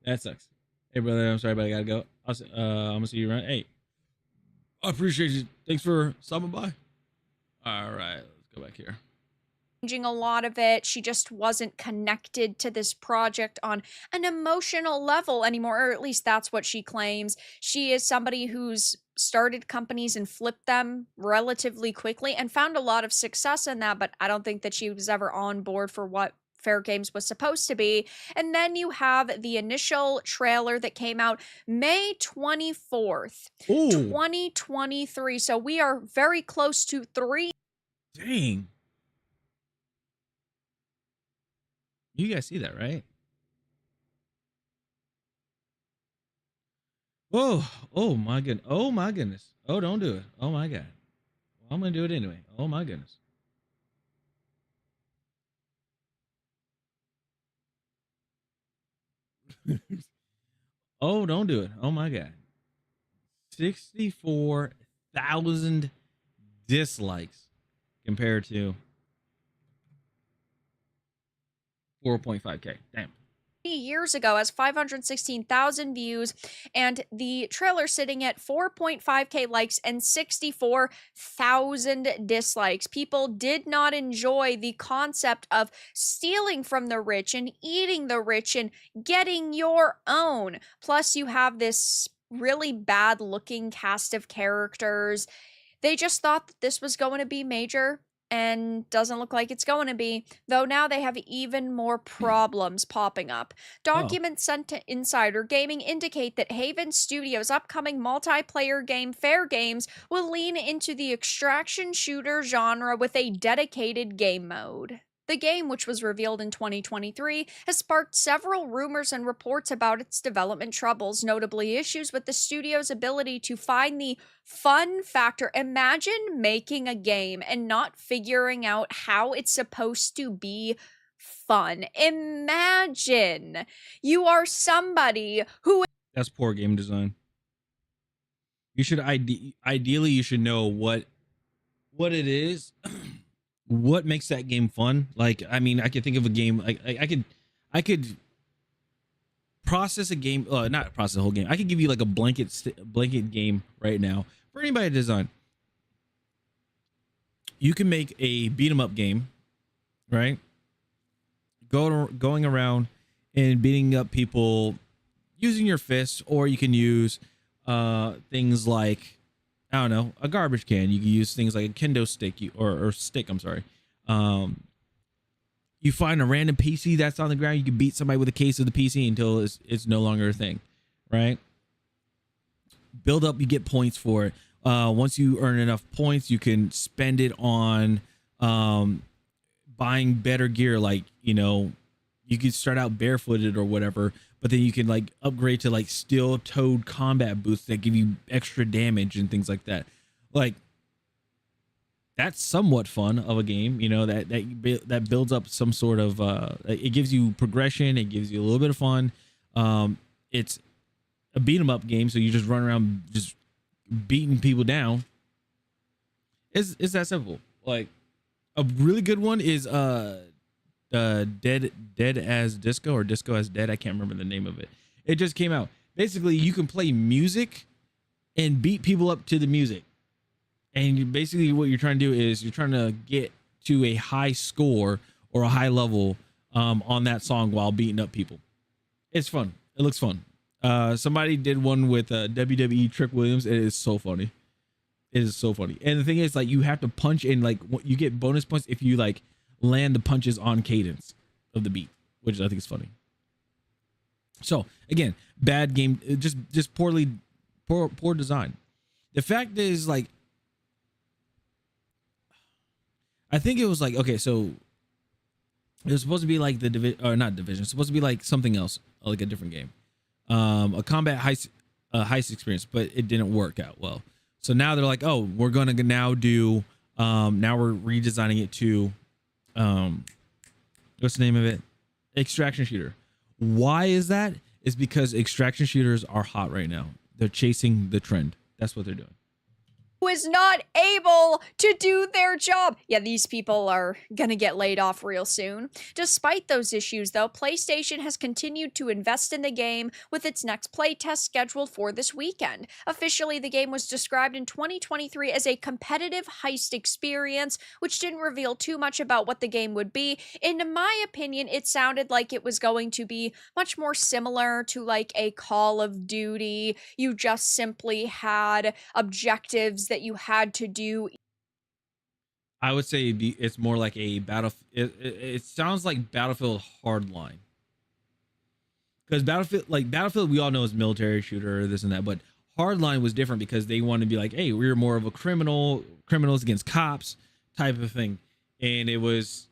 That sucks. Hey, brother, I'm sorry, but I gotta go. I'm gonna see you around. Hey, I appreciate you. Thanks for stopping by. All right, let's go back here. Changing a lot of it. She just wasn't connected to this project on an emotional level anymore, or at least that's what she claims. She is somebody who's started companies and flipped them relatively quickly and found a lot of success in that, but I don't think that she was ever on board for what Fair Games was supposed to be. And then you have the initial trailer that came out May 24th, Ooh, 2023. So we are very close to 3. Dang. You guys see that, right? Whoa. Oh my goodness. Oh my goodness. Oh, don't do it. Oh my god. Well, I'm gonna do it anyway. Oh my goodness. Oh, don't do it. Oh my god. 64,000 dislikes compared to 4.5k. Damn. Years ago has 516,000 views, and the trailer sitting at 4.5k likes and 64,000 dislikes. People did not enjoy the concept of stealing from the rich and eating the rich and getting your own. Plus, you have this really bad looking cast of characters. They just thought that this was going to be major, and doesn't look like it's going to be, though now they have even more problems popping up. Oh, Documents sent to Insider Gaming indicate that Haven Studios' upcoming multiplayer game Fair Games will lean into the extraction shooter genre with a dedicated game mode. The game, which was revealed in 2023, has sparked several rumors and reports about its development troubles, notably issues with the studio's ability to find the fun factor. Imagine making a game and not figuring out how it's supposed to be fun. Imagine you are somebody who that's poor game design. You should ideally you should know what it is, what makes that game fun. Like, I mean, I could think of a game like I could process a game, not process the whole game. I could give you like a blanket game right now for anybody to design. You can make a beat 'em up game, right? Going around and beating up people using your fists, or you can use things like, I don't know, a garbage can. You can use things like a kendo stick, or stick. I'm sorry. You find a random PC that's on the ground. You can beat somebody with a case of the PC until it's no longer a thing, right? Build up, you get points for it. Once you earn enough points, you can spend it on buying better gear. Like, you know, you could start out barefooted or whatever, but then you can like upgrade to like steel-toed combat boots that give you extra damage and things like that. Like, that's somewhat fun of a game, you know, that builds up some sort of it gives you progression, it gives you a little bit of fun. It's a beat 'em up game, so you just run around just beating people down. It's that simple. Like, a really good one is Dead as Disco, or Disco as Dead. I can't remember the name of it. It just came out. Basically, you can play music and beat people up to the music. And basically what you're trying to do is you're trying to get to a high score or a high level on that song while beating up people. It's fun. It looks fun. Somebody did one with WWE Trick Williams. It is so funny. It is so funny. And the thing is, like, you have to punch in, like, you get bonus points if you like land the punches on cadence of the beat, which I think is funny. So again, bad game, just poor design. The fact is, like, I think it was like, okay, so it was supposed to be like the division, or not division. It's supposed to be like something else, like a different game, a combat heist experience, but it didn't work out well. So now they're like, oh, we're gonna now do, now we're redesigning it to, what's the name of it? Extraction shooter. Why is that? It's because extraction shooters are hot right now. They're chasing the trend. That's what they're doing. who is not able to do their job. Yeah, these people are gonna get laid off real soon. Despite those issues, though, PlayStation has continued to invest in the game with its next playtest scheduled for this weekend. Officially, the game was described in 2023 as a competitive heist experience, which didn't reveal too much about what the game would be. In my opinion, it sounded like it was going to be much more similar to like a Call of Duty. You just simply had objectives that you had to do. I would say it's more like a battle. It sounds like Battlefield Hardline, because Battlefield, we all know is military shooter, this and that, but Hardline was different because they wanted to be like, hey, we're more of a criminals against cops type of thing, and it was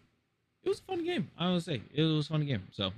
a fun game. I would say it was a fun game. So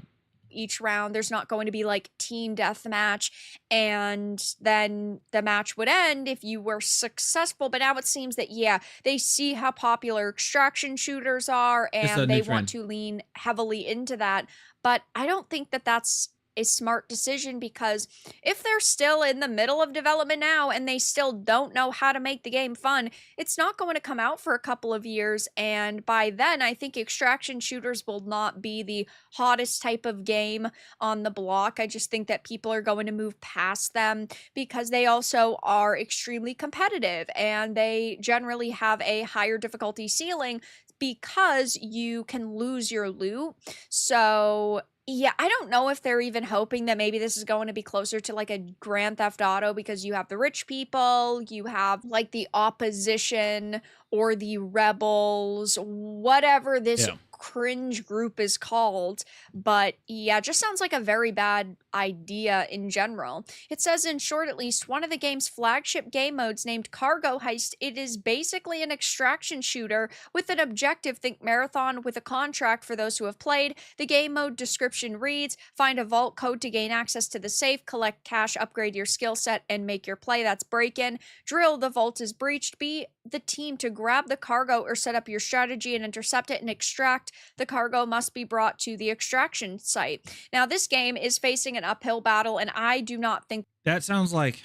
Each round, there's not going to be like team deathmatch, and then the match would end if you were successful. But now it seems that, yeah, they see how popular extraction shooters are and they want to lean heavily into that. But I don't think that that's a smart decision, because if they're still in the middle of development now and they still don't know how to make the game fun, it's not going to come out for a couple of years. And by then, I think extraction shooters will not be the hottest type of game on the block. I just think that people are going to move past them because they also are extremely competitive and they generally have a higher difficulty ceiling because you can lose your loot. So yeah, I don't know if they're even hoping that maybe this is going to be closer to like a Grand Theft Auto, because you have the rich people, you have like the opposition or the rebels, whatever this Yeah. cringe group is called. But yeah, it just sounds like a very bad idea in general. It says, in short, at least, one of the game's flagship game modes, named Cargo Heist, it is basically an extraction shooter with an objective. Think Marathon with a contract for those who have played. The game mode description reads: find a vault code to gain access to the safe, collect cash, upgrade your skill set, and make your play. That's break in. Drill: the vault is breached. Be the team to grab the cargo or set up your strategy and intercept it and extract. The cargo must be brought to the extraction site. Now, this game is facing an uphill battle, and I do not think That sounds like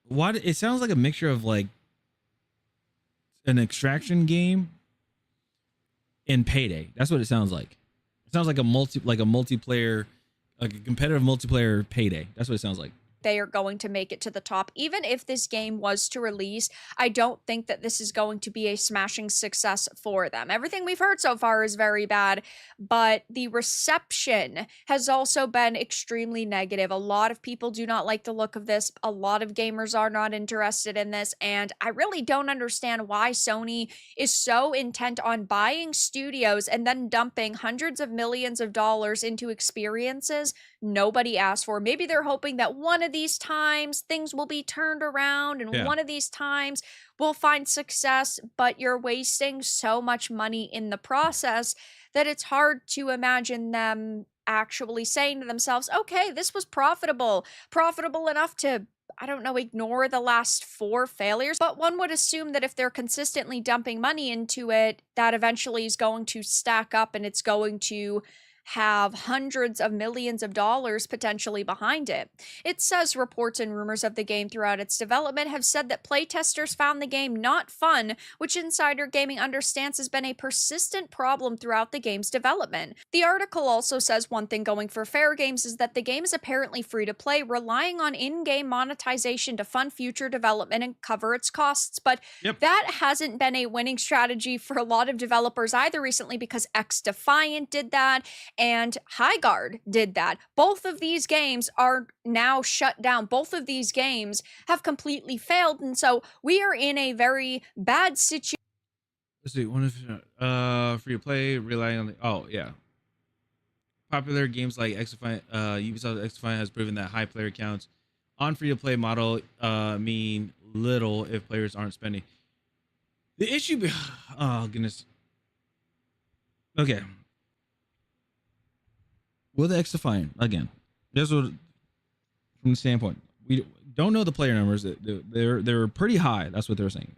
what it sounds like a mixture of like an extraction game and Payday. That's what it sounds like. It sounds like a multiplayer, like a competitive multiplayer Payday. That's what it sounds like. they are going to make it to the top. Even if this game was to release, I don't think that this is going to be a smashing success for them. Everything we've heard so far is very bad, but the reception has also been extremely negative. A lot of people do not like the look of this. A lot of gamers are not interested in this, and I really don't understand why Sony is so intent on buying studios and then dumping hundreds of millions of dollars into experiences nobody asked for. Maybe they're hoping that one of these times things will be turned around and one of these times we'll find success, but you're wasting so much money in the process that it's hard to imagine them actually saying to themselves, okay, this was profitable enough to, I don't know, ignore the last 4 failures. But one would assume that if they're consistently dumping money into it, that eventually is going to stack up and it's going to have hundreds of millions of dollars potentially behind it. It says reports and rumors of the game throughout its development have said that playtesters found the game not fun, which Insider Gaming understands has been a persistent problem throughout the game's development. The article also says one thing going for Fair Games is that the game is apparently free to play, relying on in-game monetization to fund future development and cover its costs. But that hasn't been a winning strategy for a lot of developers either recently, because X Defiant did that and Highguard did that. Both of these games are now shut down. Both of these games have completely failed, and so we are in a very bad situation. Let's see. One of free to play, relying on the popular games like X Defiant, Ubisoft X Defiant has proven that high player counts on free to play model mean little if players aren't spending. The issue, oh goodness. Okay. With X Defiant, again, this was from the standpoint, we don't know the player numbers. They're pretty high. That's what they're saying.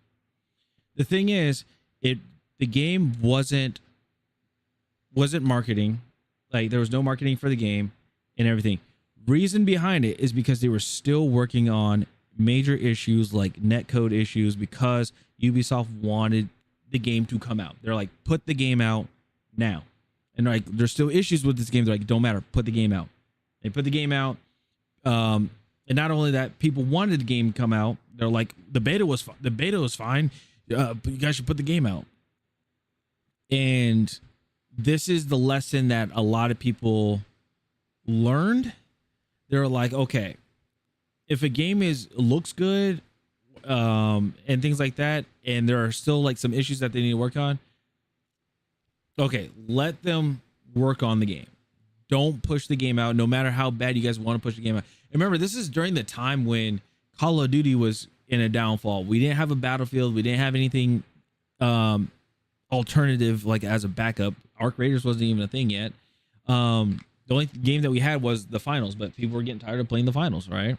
The thing is, the game wasn't marketing. Like, there was no marketing for the game and everything. Reason behind it is because they were still working on major issues like netcode issues, because Ubisoft wanted the game to come out. They're like, put the game out now. And like, there's still issues with this game. They're like, don't matter, put the game out. They put the game out. And not only that, people wanted the game to come out. They're like, the beta was fine. But you guys should put the game out. And this is the lesson that a lot of people learned. They're like, okay, if a game looks good, and things like that, and there are still like some issues that they need to work on, okay, let them work on the game. Don't push the game out, no matter how bad you guys want to push the game out. And remember, this is during the time when Call of Duty was in a downfall. We didn't have a Battlefield. We didn't have anything alternative, like as a backup. Arc Raiders wasn't even a thing yet. The only game that we had was the finals, but people were getting tired of playing the finals, right?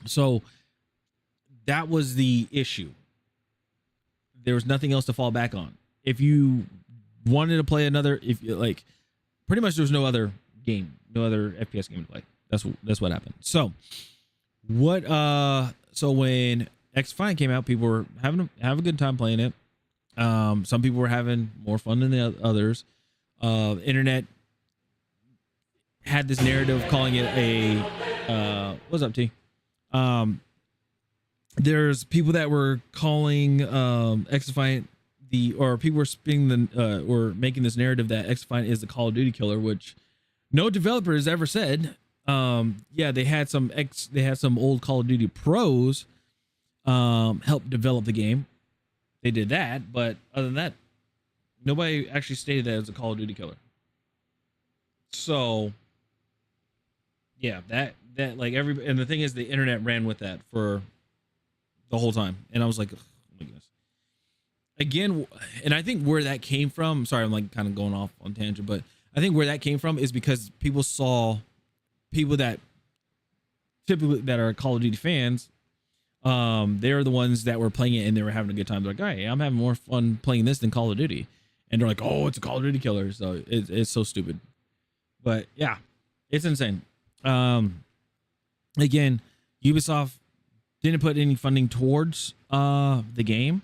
So that was the issue. There was nothing else to fall back on. If you wanted to play another, like, pretty much there's no other game, no other FPS game to play. That's what happened. So when X Defiant came out, people were having a good time playing it. Some people were having more fun than the others. Internet had this narrative calling it a what's up, T? There's people that were calling X Defiant or people were spinning the or making this narrative that X-Defiant is the Call of Duty killer, which no developer has ever said. Yeah, they had some old Call of Duty pros help develop the game. They did that, but other than that, nobody actually stated that as a Call of Duty killer. So yeah, that like and the thing is, the internet ran with that for the whole time, and I was like, oh my goodness. Again, and I think where that came from, sorry, I'm like kind of going off on tangent, but I think where that came from is because people saw people that typically that are Call of Duty fans, they're the ones that were playing it and they were having a good time. They're like, hey, I'm having more fun playing this than Call of Duty. And they're like, oh, it's a Call of Duty killer. So it's so stupid. But yeah, it's insane. Again, Ubisoft didn't put any funding towards the game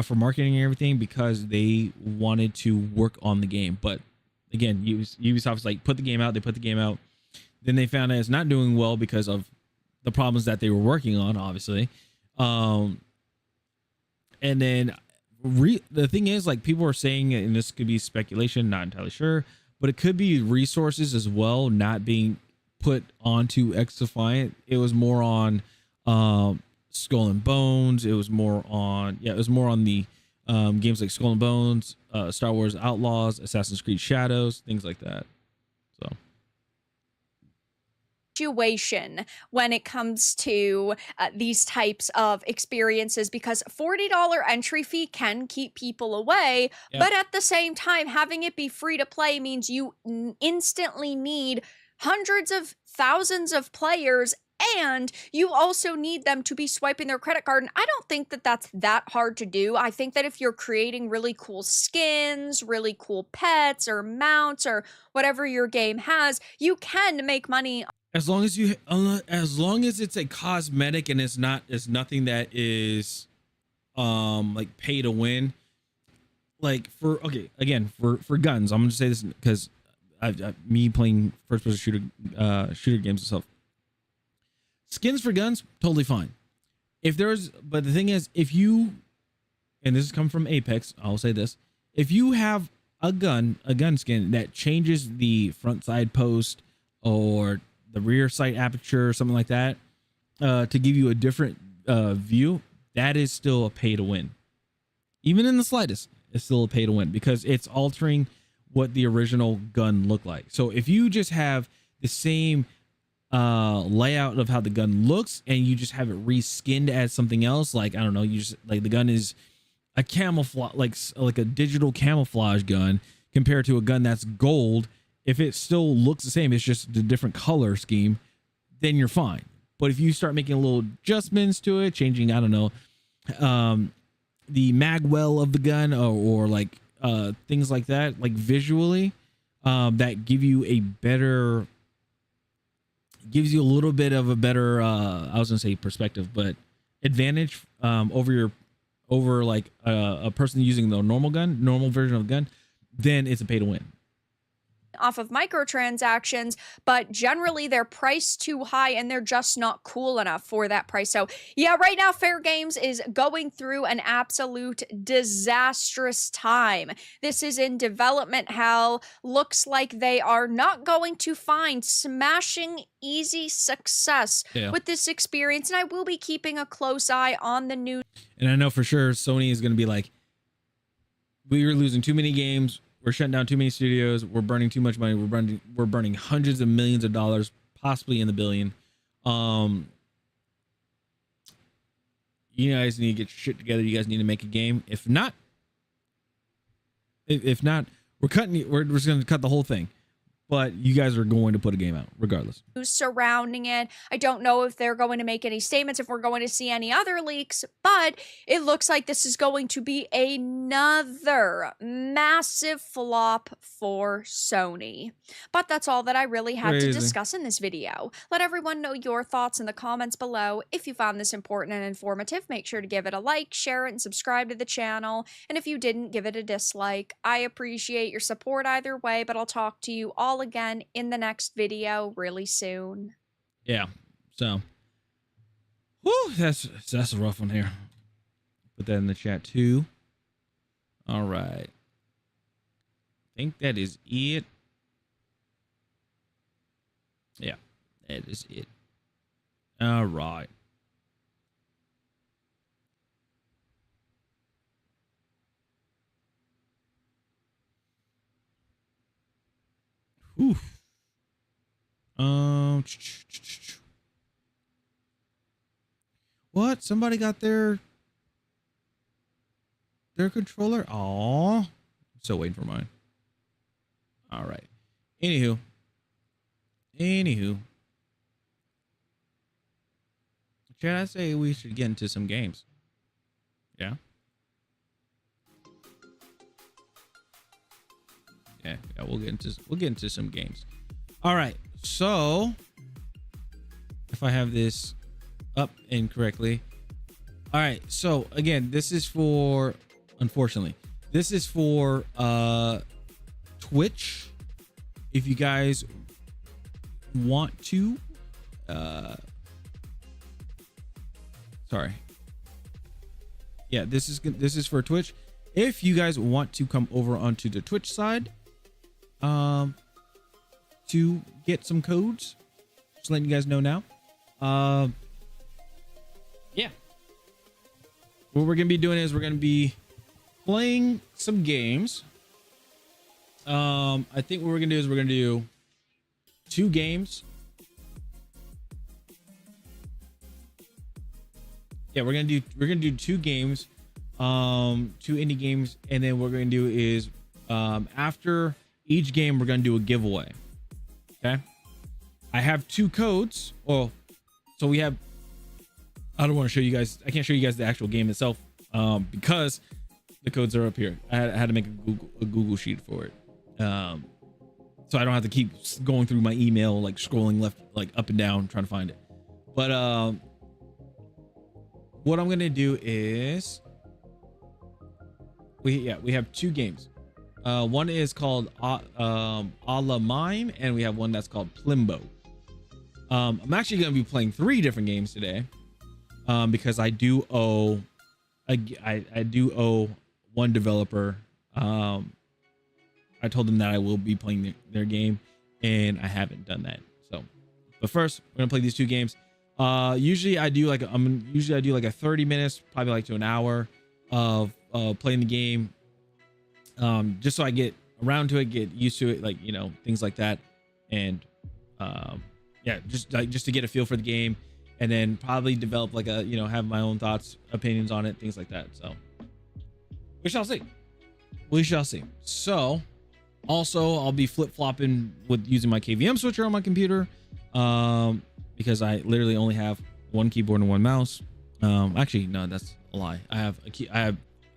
for marketing and everything because they wanted to work on the game. But again, Ubisoft's like, put the game out. They put the game out. Then they found out it's not doing well because of the problems that they were working on, obviously. And then the thing is, like, people are saying, and this could be speculation, not entirely sure, but it could be resources as well not being put onto X-Defiant. It was more on Skull and Bones. It was more on the games like Skull and Bones, Star Wars Outlaws, Assassin's Creed Shadows, things like that. So situation when it comes to these types of experiences, because $40 entry fee can keep people away, but at the same time, having it be free to play means you instantly need hundreds of thousands of players, and you also need them to be swiping their credit card. And I don't think that that's that hard to do. I think that if you're creating really cool skins, really cool pets or mounts or whatever your game has, you can make money. As long as it's a cosmetic and it's nothing that is like pay to win. Like for guns, I'm gonna say this because me playing first person shooter games and stuff. Skins for guns, totally fine. But the thing is, if you, and this is coming from Apex, I'll say this: if you have a gun skin that changes the front side post or the rear sight aperture or something like that, to give you a different view, that is still a pay to win. Even in the slightest, it's still a pay to win because it's altering what the original gun looked like. So if you just have the same layout of how the gun looks and you just have it reskinned as something else, like, I don't know, you just like the gun is a camouflage, like a digital camouflage gun compared to a gun that's gold. If it still looks the same, it's just the different color scheme, then you're fine. But if you start making little adjustments to it, changing, I don't know, the magwell of the gun or like things like that, like visually, that gives you a little bit of a better, I was gonna say perspective, but advantage over like a person using the normal version of the gun, then it's a pay to win. Off of microtransactions, but generally they're priced too high and they're just not cool enough for that price. So yeah, right now Fair Games is going through an absolute disastrous time. This is in development hell. Looks like they are not going to find smashing easy success with this experience, and I will be keeping a close eye on the news. And I know for sure Sony is going to be like, we are losing too many games. We're shutting down too many studios. We're burning too much money. We're burning hundreds of millions of dollars, possibly in the billion. You guys need to get your shit together. You guys need to make a game. If not, we're just going to cut the whole thing. But you guys are going to put a game out regardless. Surrounding it. I don't know if they're going to make any statements, if we're going to see any other leaks, but it looks like this is going to be another massive flop for Sony. But that's all that I really had to discuss in this video. Let everyone know your thoughts in the comments below. If you found this important and informative, make sure to give it a like, share it, and subscribe to the channel. And if you didn't, give it a dislike. I appreciate your support either way, but I'll talk to you all again in the next video really soon. Yeah, so that's a rough one here. Put that in the chat too. All right. I think that is it. Yeah, that is it. All right. Oof. What? Somebody got their controller? Aw. Still waiting for mine. All right. Anywho. Chad, I say we should get into some games. Yeah. Yeah, we'll get into some games. All right. So if I have this up incorrectly. All right. So again, this is for, unfortunately, this is for Twitch. If you guys want to, sorry. Yeah, this is for Twitch. If you guys want to come over onto the Twitch side, to get some codes, just letting you guys know now. Yeah. What we're gonna be doing is we're gonna be playing some games. I think what we're gonna do is we're gonna do 2 games. Yeah, we're gonna do 2 games, 2 indie games, and then what we're gonna do is after each game we're gonna do a giveaway. Okay. I have 2 codes. Oh, so we have. I don't want to show you guys. I can't show you guys the actual game itself, because the codes are up here. I had to make a Google sheet for it, so I don't have to keep going through my email, like scrolling left, like up and down, trying to find it. But what I'm gonna do is we have 2 games. One is called A La Mime, and we have one that's called Plimbo. I'm actually going to be playing 3 different games today, because I do owe one developer. I told them that I will be playing their game, and I haven't done that. So, but first we're gonna play these 2 games. Usually I do like a 30 minutes, probably like to an hour of playing the game. Just so I get around to it, get used to it, like, you know, things like that. And yeah, just to get a feel for the game, and then probably develop like a, you know, have my own thoughts, opinions on it, things like that. So we shall see. So also I'll be flip-flopping with using my KVM switcher on my computer, because I literally only have 1 keyboard and 1 mouse. Actually, no, that's a lie. I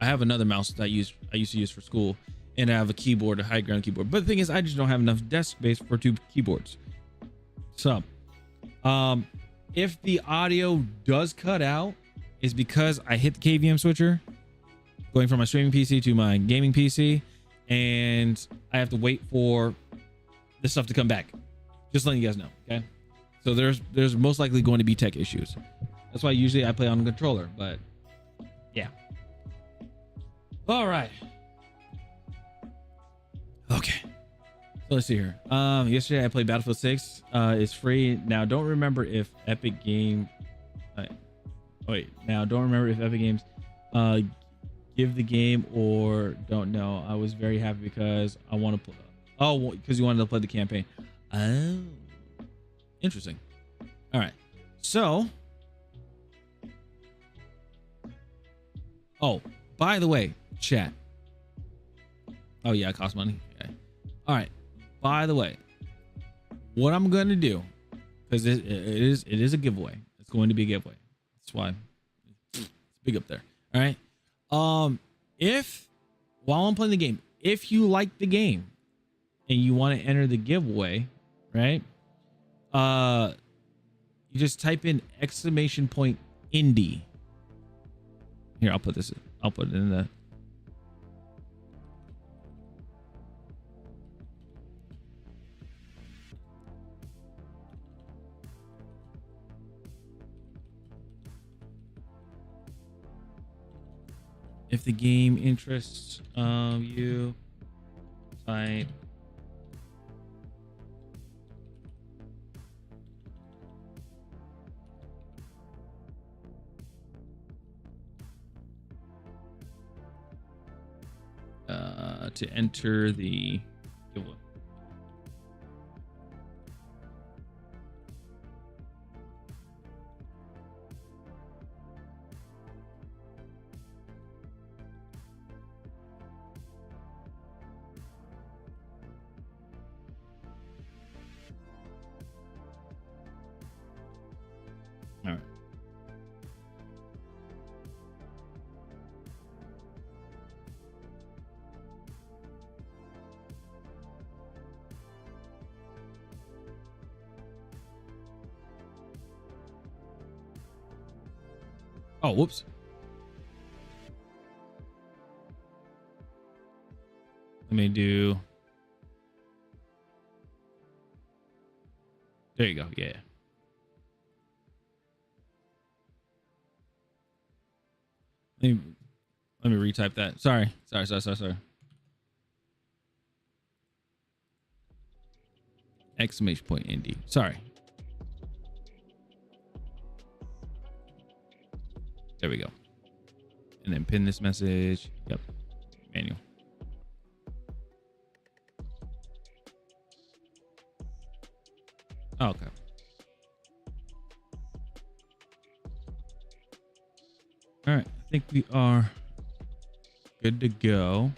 have another mouse that I used to use for school, and I have a keyboard, a high ground keyboard. But the thing is, I just don't have enough desk space for 2 keyboards. So, if the audio does cut out, is because I hit the KVM switcher going from my streaming PC to my gaming PC, and I have to wait for this stuff to come back. Just letting you guys know, okay? So there's most likely going to be tech issues. That's why usually I play on a controller, but yeah. All right. Okay. So let's see here. Yesterday I played Battlefield 6. It's free. Now don't remember if Epic Games give the game or don't know. I was very happy because I want to play. Oh, because you wanted to play the campaign. Oh, interesting. All right. So, oh, by the way, chat. Oh yeah, it costs money. Okay. All right. By the way, what I'm going to do, because it is a giveaway. It's going to be a giveaway. That's why it's big up there. All right. If while I'm playing the game, if you like the game and you want to enter the giveaway, right? You just type in !indie. Here, I'll put it in the. If the game interests you, type to enter the giveaway. All right. Oh, whoops. Let me do. There you go. Yeah. Let me retype that. Sorry. Exclamation point ND. Sorry. There we go. And then pin this message. Yep. Manual. Oh, okay. All right. I think we are good to go.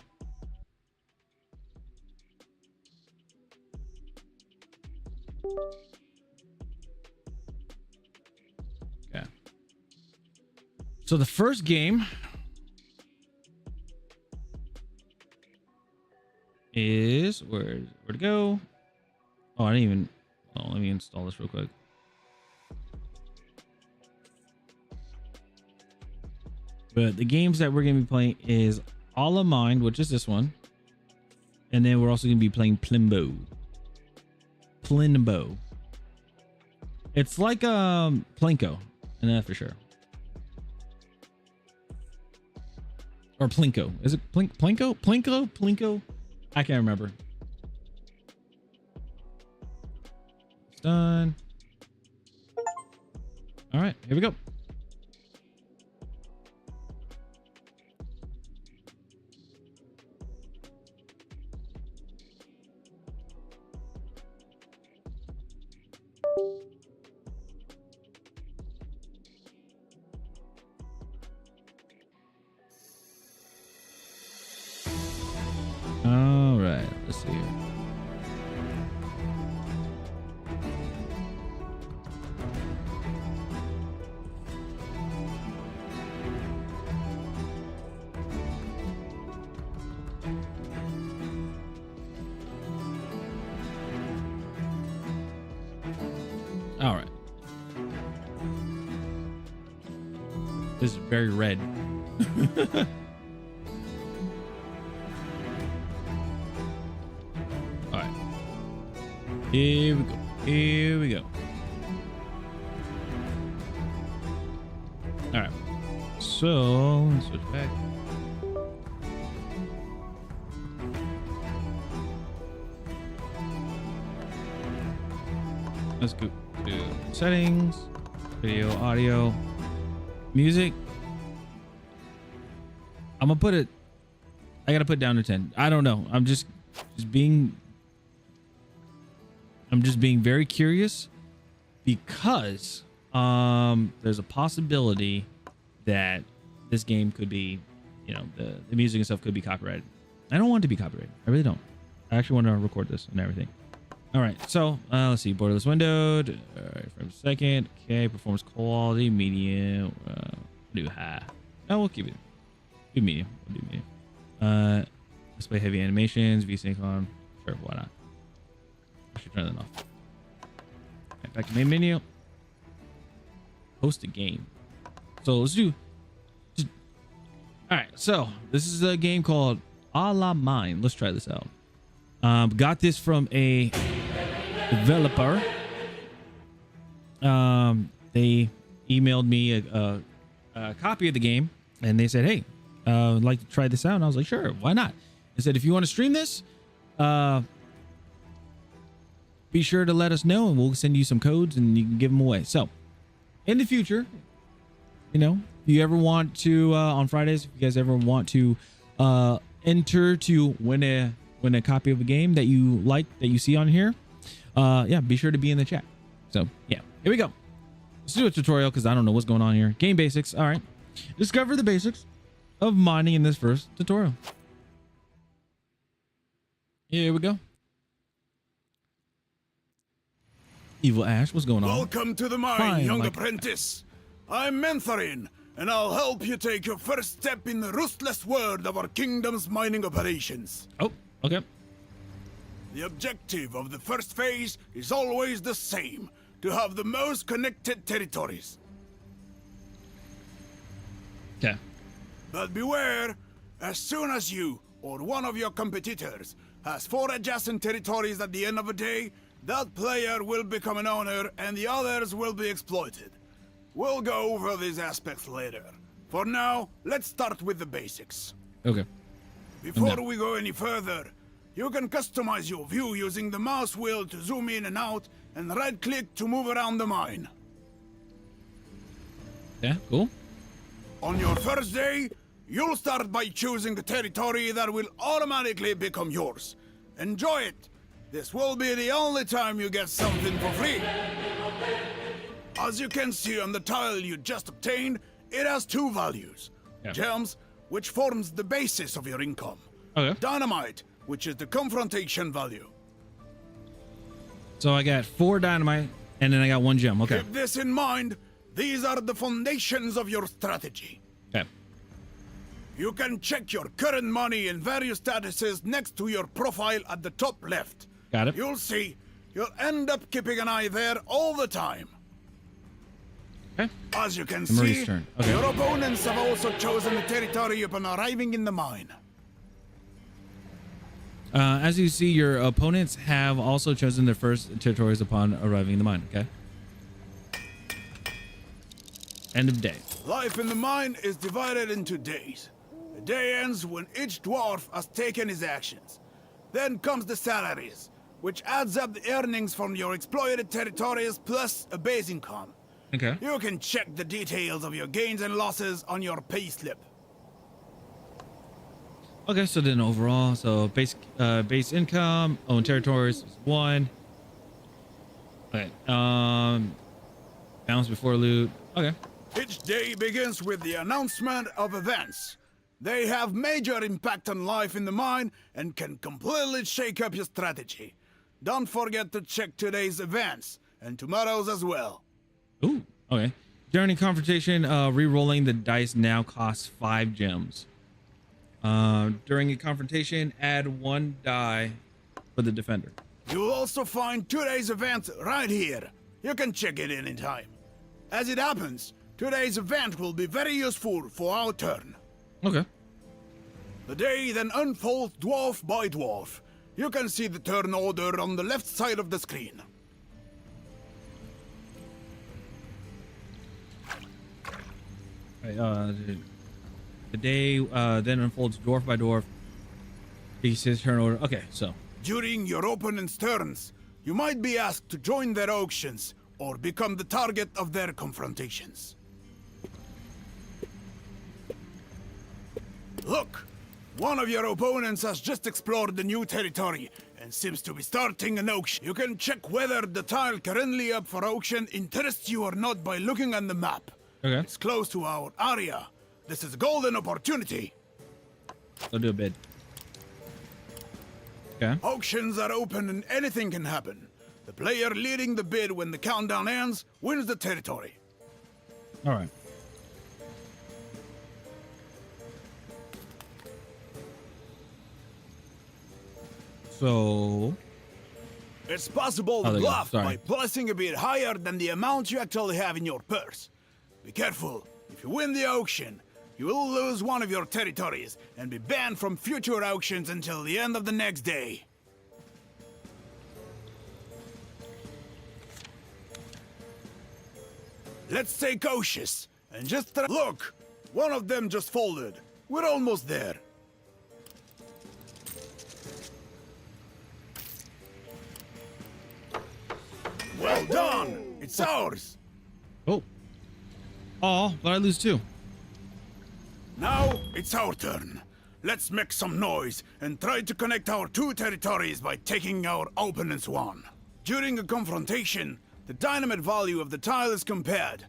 Okay. So the first game is where to go? Oh, I didn't even. Oh, let me install this real quick. But the games that we're going to be playing is All of Mine, which is this one. And then we're also going to be playing Plimbo. It's like Plinko, and that for sure. Or Plinko. Is it Plinko? I can't remember. It's done. All right, here we go. All right, let's see here. All right. This is very red. All right. Here we go. All right. So let's switch back. Let's go to settings, video, audio, music. I'm gonna put it. I gotta put it down to 10. I don't know. I'm just being very curious because there's a possibility that this game could be, you know, the music and stuff could be copyrighted. I don't want it to be copyrighted. I really don't. I actually want to record this and everything. All right, so let's see. Borderless windowed. All right, frames per second. Okay, performance quality, medium. Do high. No, we'll keep it. Do medium. We'll do medium. Display heavy animations. VSync on. Sure, why not? I should turn that off. Right, back to main menu. Host a game. So let's do. All right, so this is a game called A La Mine. Let's try this out. Got this from a developer. They emailed me a copy of the game, and they said, "Hey, like to try this out. And I was like, sure, why not? I said, if you want to stream this, be sure to let us know and we'll send you some codes and you can give them away. So in the future, you know, if you ever want to, on Fridays, if you guys ever want to enter to win a copy of a game that you like, that you see on here, yeah, be sure to be in the chat. So yeah, here we go. Let's do a tutorial because I don't know what's going on here. Game basics. All right. Discover the basics of mining in this first tutorial. Here we go. Evil Ash, what's going on? Welcome to the mine, Fine, young like- apprentice. I'm Mentharin, and I'll help you take your first step in the ruthless world of our kingdom's mining operations. Oh, okay. The objective of the first phase is always the same, to have the most connected territories. Okay. But beware, as soon as you or one of your competitors has 4 adjacent territories at the end of a day, that player will become an owner and the others will be exploited. We'll go over these aspects later. For now, let's start with the basics. Okay. Before we go any further, you can customize your view using the mouse wheel to zoom in and out and right-click to move around the mine. Yeah, cool. On your first day, you'll start by choosing a territory that will automatically become yours. Enjoy it! This will be the only time you get something for free. As you can see on the tile you just obtained, it has 2 values. Yeah. Gems, which forms the basis of your income. Okay. Dynamite, which is the confrontation value. So I got 4 dynamite and then I got 1 gem. Okay. Keep this in mind. These are the foundations of your strategy. Okay. You can check your current money and various statuses next to your profile at the top left. Got it. You'll see, you'll end up keeping an eye there all the time. Okay. As you can Marie's see, turn. Okay. your opponents have also chosen a territory upon arriving in the mine. As you see, your opponents have also chosen their first territories upon arriving in the mine. Okay. End of day. Life in the mine is divided into days. A day ends when each dwarf has taken his actions. Then comes the salaries, which adds up the earnings from your exploited territories plus a base income. Okay. You can check the details of your gains and losses on your payslip. Okay. So then overall, so base income, own territories is 1. Okay. Balance before loot. Okay. Each day begins with the announcement of events. They have major impact on life in the mine and can completely shake up your strategy. Don't forget to check today's events and tomorrow's as well. Ooh. Okay. During a confrontation, re-rolling the dice now costs 5 gems. During a confrontation, add 1 die for the defender. You will also find today's event right here. You can check it anytime. As it happens, today's event will be very useful for our turn. Okay. The day then unfolds dwarf by dwarf. You can see the turn order on the left side of the screen. Right, the day then unfolds dwarf by dwarf. He says turn order. Okay, so During your opponent's turns, you might be asked to join their auctions or become the target of their confrontations. Look! One of your opponents has just explored the new territory and seems to be starting an auction. You can check whether the tile currently up for auction interests you or not by looking on the map. okay, It's close to our area. This is a golden opportunity. I'll do a bid. Okay. Auctions are open and anything can happen. The player leading the bid when the countdown ends wins the territory. All right. So It's possible Oh, to there you go. bluff Sorry. by placing a bid higher than the amount you actually have in your purse. Be careful. If you win the auction, you will lose one of your territories and be banned from future auctions until the end of the next day. Let's stay cautious and just look. One of them just folded. We're almost there. Well done! It's ours! Oh. Oh, but I lose too. Now it's our turn. Let's make some noise and try to connect our two territories by taking our opponent's one. During a confrontation, the dynamite value of the tile is compared.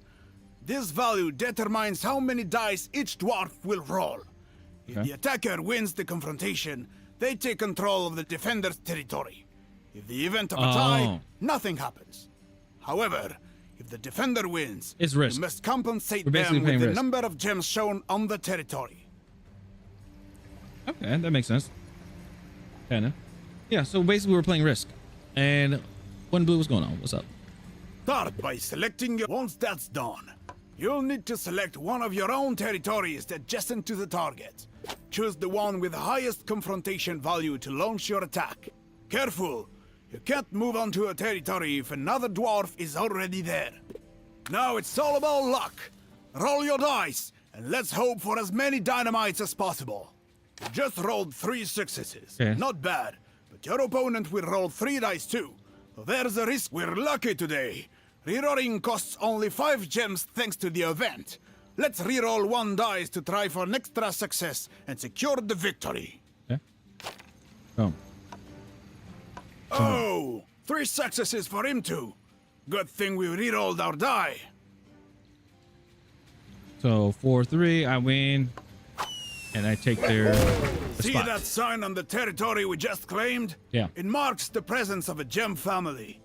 This value determines how many dice each dwarf will roll. If the attacker wins the confrontation, they take control of the defender's territory. In the event of a tie, nothing happens. However, if the defender wins, it's risk. you must compensate We're basically them with paying the risk. number of gems shown on the territory. Okay, that makes sense. Kinda. Yeah, so basically we're playing Risk. And when Blue, what's going on? What's up? Start by selecting your... Once that's done, you'll need to select one of your own territories adjacent to the target. Choose the one with the highest confrontation value to launch your attack. Careful! You can't move onto a territory if another dwarf is already there. Now it's all about luck. Roll your dice, and let's hope for as many dynamites as possible. You just rolled 3 successes. Okay. Not bad, but your opponent will roll 3 dice too. So there's a risk. We're lucky today. Rerolling costs only 5 gems thanks to the event. Let's reroll 1 dice to try for an extra success and secure the victory. Okay. Boom. Oh, 3 successes for him too. Good thing we rerolled our die. So 4-3, I win. And I take their See spot. that sign on the territory we just claimed? Yeah. It marks the presence of a gem family.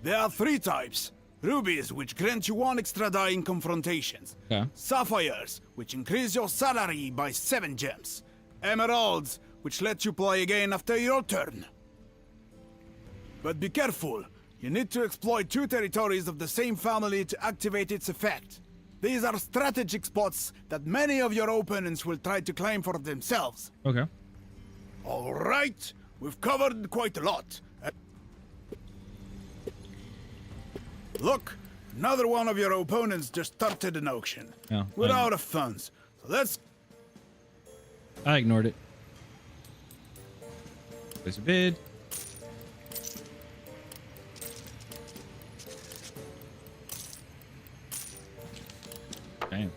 There are 3 types. Rubies, which grant you 1 extra die in confrontations. Okay. Sapphires, which increase your salary by 7 gems. Emeralds, which let you play again after your turn. But be careful. You need to exploit 2 territories of the same family to activate its effect. These are strategic spots that many of your opponents will try to claim for themselves. Okay. All right, we've covered quite a lot. Look, another one of your opponents just started an auction. Yeah, We're I- out of funds, so let's... I ignored it. Place a bid. Damn.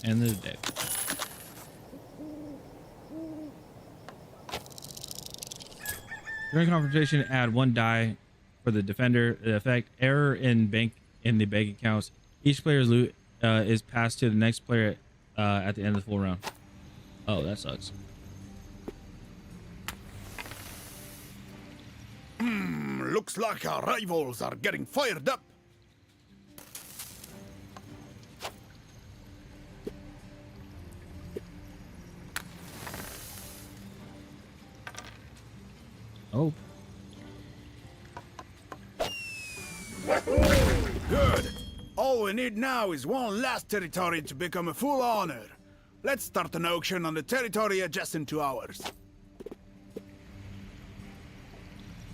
End of the day. During confrontation, add 1 die for the defender. The effect error in the bank accounts. Each player's loot is passed to the next player at the end of the full round. Oh, that sucks. Looks like our rivals are getting fired up. Oh, Good. All we need now is 1 last territory to become a full honor. Let's start an auction on the territory adjacent to ours.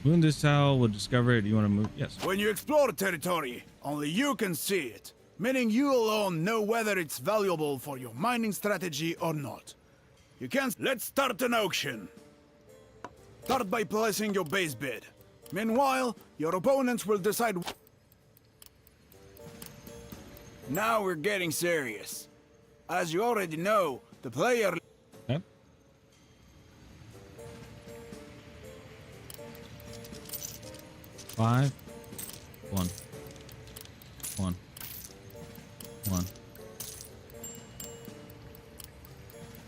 Moon this tile will discover it. Do you want to move? Yes. When you explore a territory, only you can see it, meaning you alone know whether it's valuable for your mining strategy or not. You can... Let's start an auction. Start by placing your base bid. Meanwhile, your opponents will decide... Now we're getting serious. As you already know, the player... Okay. Five. 1. 1. 1.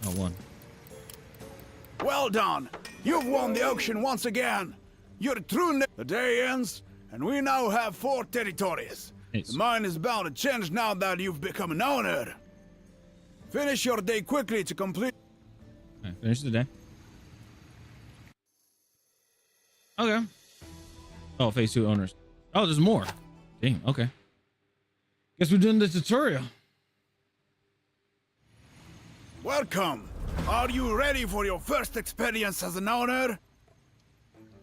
Oh, 1. Well done! You've won the auction once again! You're a true... The day ends, and we now have 4 territories. Nice. The mine is bound to change now that you've become an owner. Finish your day quickly to complete... Okay, finish the day. Okay. Oh, phase 2 owners. Oh, there's more. Damn, okay. Guess we're doing the tutorial. Welcome! Are you ready for your first experience as an owner?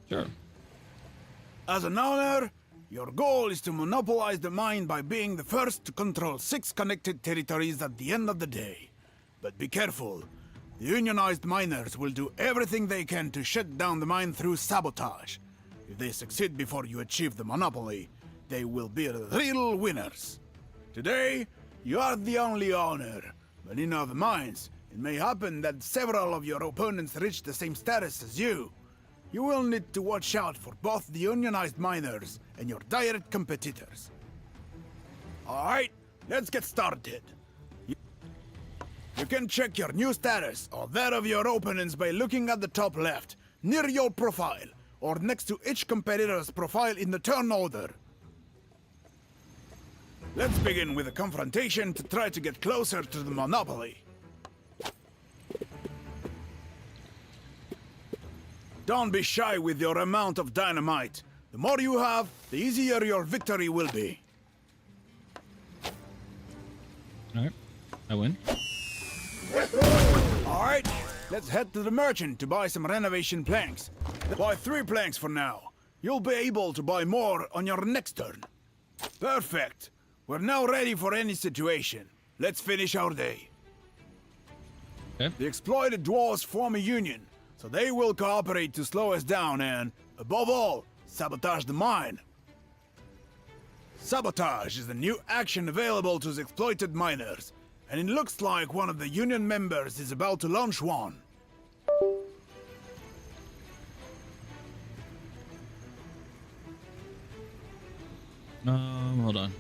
Sure. As an owner, Your goal is to monopolize the mine by being the first to control 6 connected territories at the end of the day. But be careful. The unionized miners will do everything they can to shut down the mine through sabotage. If they succeed before you achieve the monopoly, they will be the real winners. Today, you are the only owner, but in other mines, it may happen that several of your opponents reach the same status as you. You will need to watch out for both the unionized miners and your direct competitors. Alright, let's get started. You can check your new status or that of your opponents by looking at the top left, near your profile, or next to each competitor's profile in the turn order. Let's begin with a confrontation to try to get closer to the monopoly. Don't be shy with your amount of dynamite. The more you have, the easier your victory will be. Alright, I win. Alright, let's head to the merchant to buy some renovation planks. Buy 3 planks for now. You'll be able to buy more on your next turn. Perfect. We're now ready for any situation. Let's finish our day. Okay. The exploited dwarves form a union, so they will cooperate to slow us down and, above all, sabotage the mine. Sabotage is the new action available to the exploited miners, and it looks like one of the union members is about to launch one. Hold on.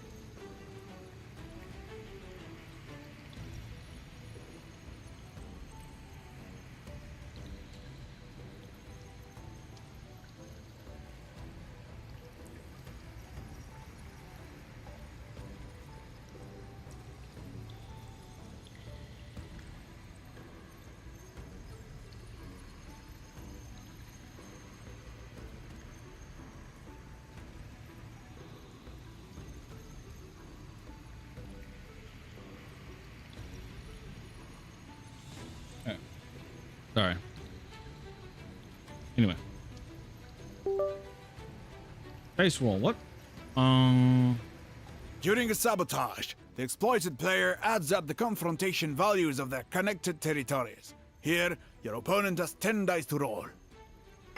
Sorry. Anyway. Face roll. What? During a sabotage, the exploited player adds up the confrontation values of their connected territories. Here, your opponent has 10 dice to roll.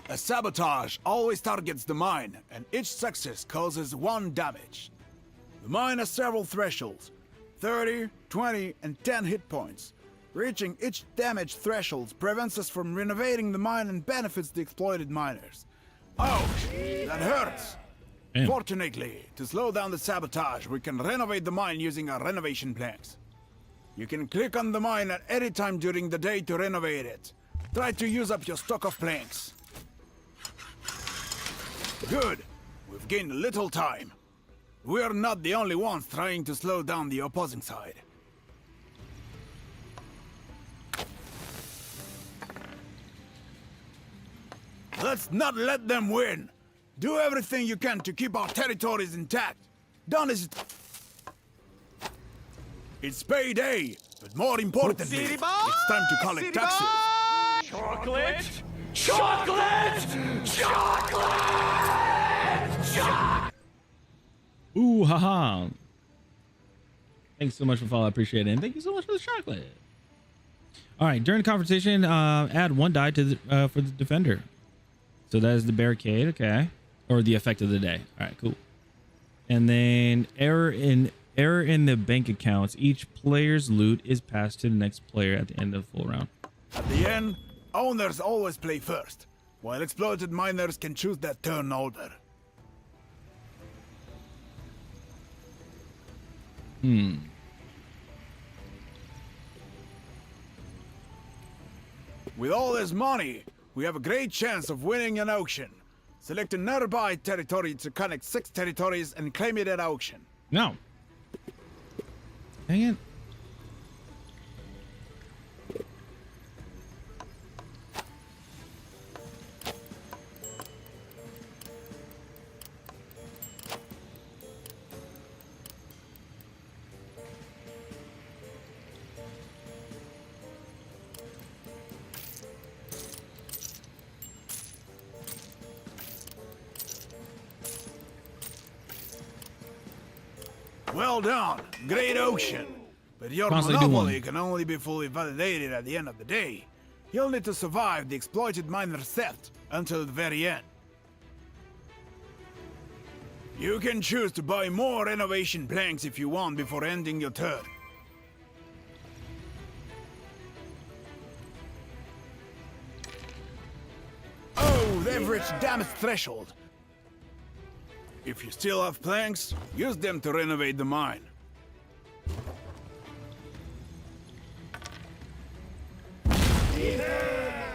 A sabotage always targets the mine, and each success causes 1 damage. The mine has several thresholds, 30, 20, and 10 hit points. Reaching each damage threshold prevents us from renovating the mine and benefits the exploited miners. Ouch! That hurts! Damn. Fortunately, to slow down the sabotage, we can renovate the mine using our renovation planks. You can click on the mine at any time during the day to renovate it. Try to use up your stock of planks. Good. We've gained a little time. We're not the only ones trying to slow down the opposing side. Let's not let them win. Do everything you can to keep our territories intact. Don't hesitate. It's payday, but more importantly, it's time to collect taxes. Chocolate! Chocolate! Chocolate! Chocolate! Ooh, haha. Thanks so much for following. I appreciate it. And thank you so much for the chocolate. All right. During the confrontation, add 1 die to the, for the defender. So that is the barricade. Okay. Or the effect of the day. All right, cool. And then error in the bank accounts. Each player's loot is passed to the next player at the end of the full round. At the end, owners always play first, while exploited miners can choose their turn order. With all this money, we have a great chance of winning an auction. Select a nearby territory to connect 6 territories and claim it at auction. No. Dang it. Well done. Great ocean. But your Constantly do monopoly one. can only be fully validated at the end of the day. You'll need to survive the exploited miner theft until the very end. You can choose to buy more renovation planks if you want before ending your turn. Oh, they've reached damage threshold. If you still have planks, use them to renovate the mine.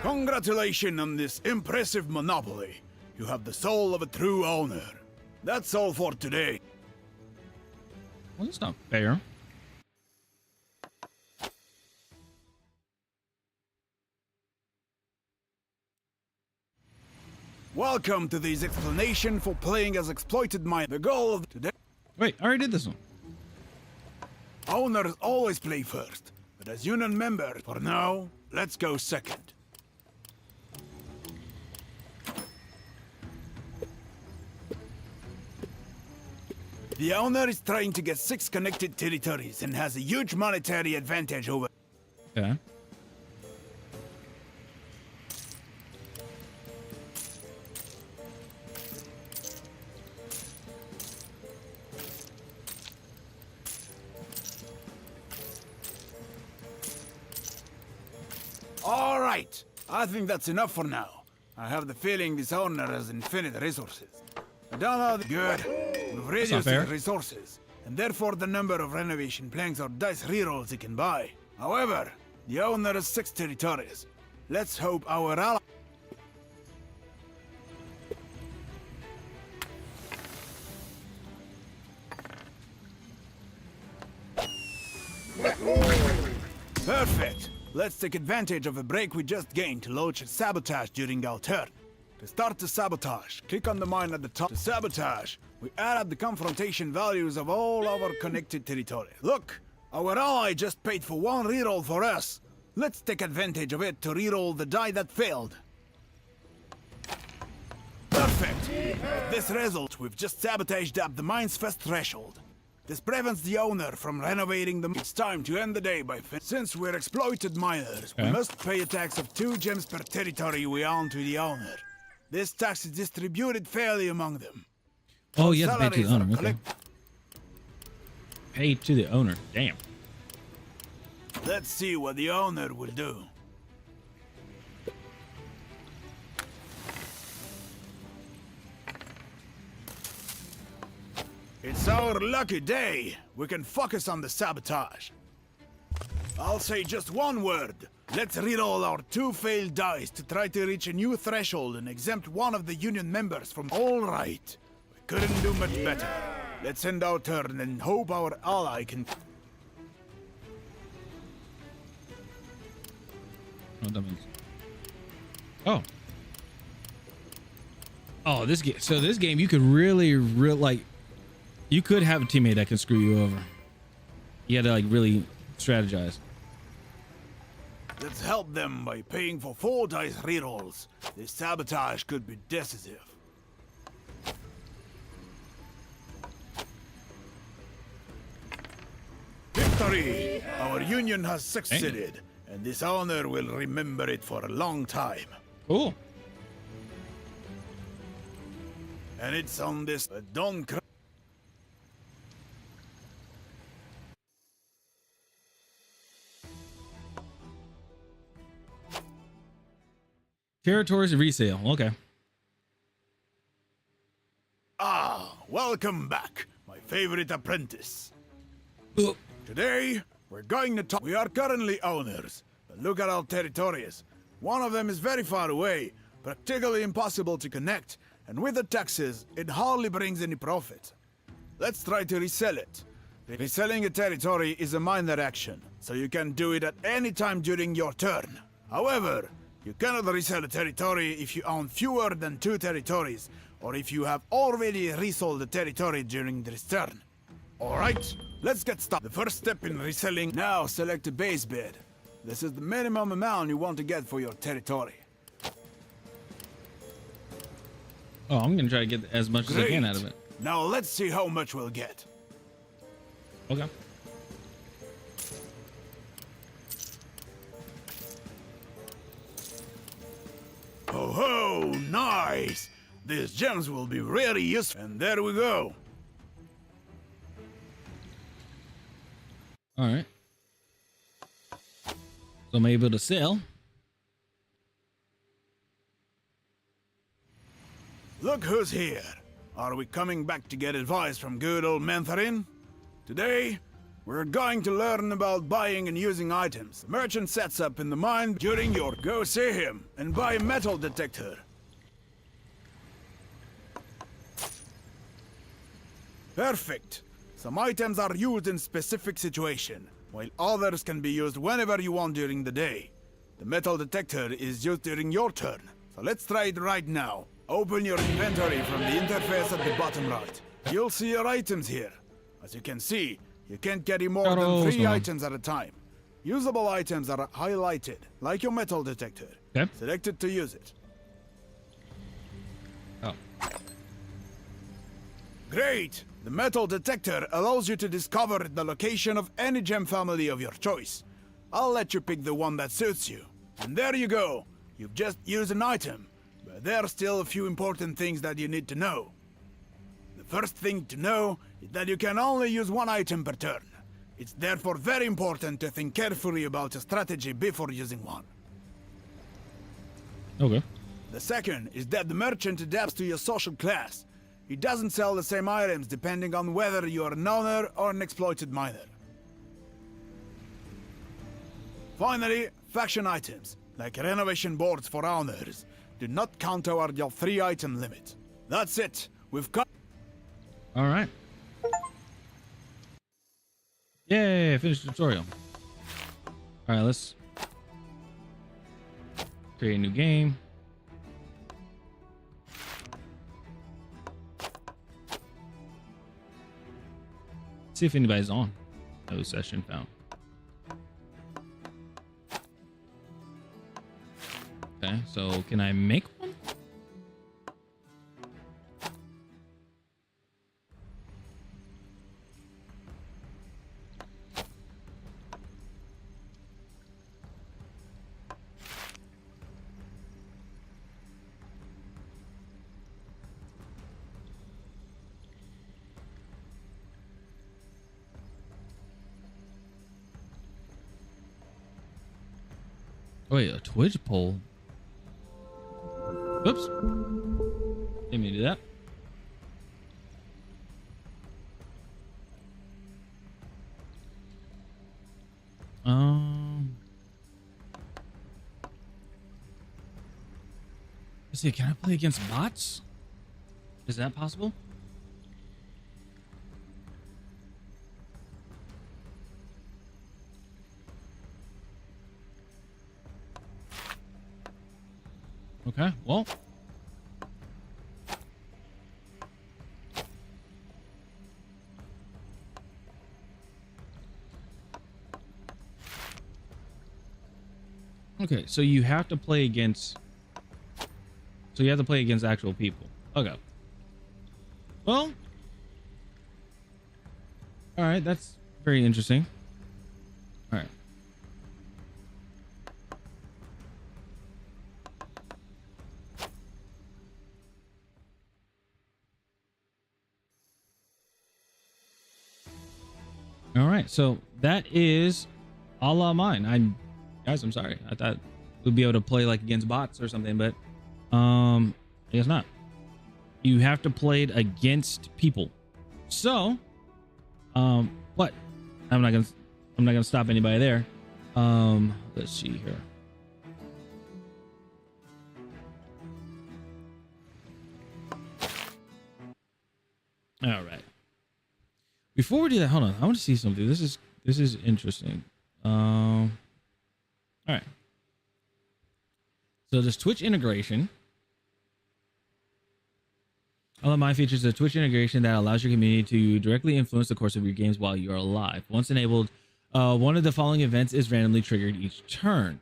Congratulations on this impressive monopoly. You have the soul of a true owner. That's all for today. Well, that's not fair. Welcome to this explanation for playing as exploited mine. The goal of today. Wait, I already did this one. Owners always play first, but as union members, for now, let's go second. The owner is trying to get 6 connected territories and has a huge monetary advantage over. Okay. All right, I think that's enough for now. I have the feeling this owner has infinite resources. I don't know. Good. We've reduced fair. his resources, and therefore the number of renovation planks or dice rerolls he can buy. However, the owner has 6 territories. Let's hope our ally. Perfect. Let's take advantage of a break we just gained to launch a sabotage during our turn. To start the sabotage, click on the mine at the top. To sabotage, we add up the confrontation values of all our connected territories. Look, our ally just paid for 1 reroll for us. Let's take advantage of it to reroll the die that failed. Perfect. With this result, we've just sabotaged up the mine's first threshold. This prevents the owner from renovating them. It's time to end the day by since we're exploited miners, we Okay. must pay a tax of 2 gems per territory we own to the owner. This tax is distributed fairly among them. Oh, you have to pay to the Salaries owner. are Okay. collect- Pay to the owner. Damn. Let's see what the owner will do. It's our lucky day. We can focus on the sabotage. I'll say just one word. Let's reroll our 2 failed dice to try to reach a new threshold and exempt one of the union members from. All right. We couldn't do much better. Let's end our turn and hope our ally can. What that means. Oh. Oh, this game. So this game, you could really like. You could have a teammate that can screw you over. You had to like really strategize. Let's help them by paying for 4 dice rerolls. This sabotage could be decisive. Victory! Our union has succeeded, and this owner will remember it for a long time. Cool. And it's on this. But don't cry. Territories resale. Okay. Ah, welcome back, my favorite apprentice. Today, we're going to talk. We are currently owners, but look at our territories. One of them is very far away, practically impossible to connect, and with the taxes, it hardly brings any profit. Let's try to resell it. Reselling a territory is a minor action, so you can do it at any time during your turn. However, you cannot resell a territory if you own fewer than 2 territories, or if you have already resold a territory during this turn. Alright, let's get started. The first step in reselling. Now select a base bid. This is the minimum amount you want to get for your territory. Oh, I'm gonna try to get as much as I can out of it. Now let's see how much we'll get. Okay. Oh ho, nice! These gems will be really useful. And there we go. All right. So I'm able to sell. Look who's here. Are we coming back to get advice from good old Mentharin? Today, we're going to learn about buying and using items. Merchant sets up in the mine during your go see him and buy a metal detector. Perfect. Some items are used in specific situation, while others can be used whenever you want during the day. The metal detector is used during your turn, so let's try it right now. Open your inventory from the interface at the bottom right. You'll see your items here. As you can see, you can't carry more than 3 items at a time. Usable items are highlighted, like your metal detector. Okay. Select it to use it. Oh. Great! The metal detector allows you to discover the location of any gem family of your choice. I'll let you pick the one that suits you. And there you go. You've just used an item. But there are still a few important things that you need to know. The first thing to know is that you can only use 1 item per turn. It's therefore very important to think carefully about a strategy before using one. Okay. The second is that the merchant adapts to your social class. He doesn't sell the same items depending on whether you are an owner or an exploited miner. Finally, faction items, like renovation boards for owners, do not count toward your 3 item limit. That's it. We've got. All right. Yay, finished the tutorial. All right, let's create a new game. See if anybody's on. No session found. Okay, so can I make one? Oh, wait, a Twitch poll. Oops. Didn't mean to do that. Let's see, can I play against bots? Is that possible? Okay, well. Okay, so you have to play against. So you have to play against actual people. Okay. Well. All right, that's very interesting. All right. All right, so that is a la mine. Guys, I'm sorry. I thought we'd be able to play like against bots or something, but I guess not. You have to play it against people. So, what? I'm not gonna stop anybody there. Let's see here. All right. Before we do that, hold on. I want to see something. This is interesting. All right. So there's Twitch integration. LMI features a Twitch integration that allows your community to directly influence the course of your games while you are alive. Once enabled, one of the following events is randomly triggered each turn.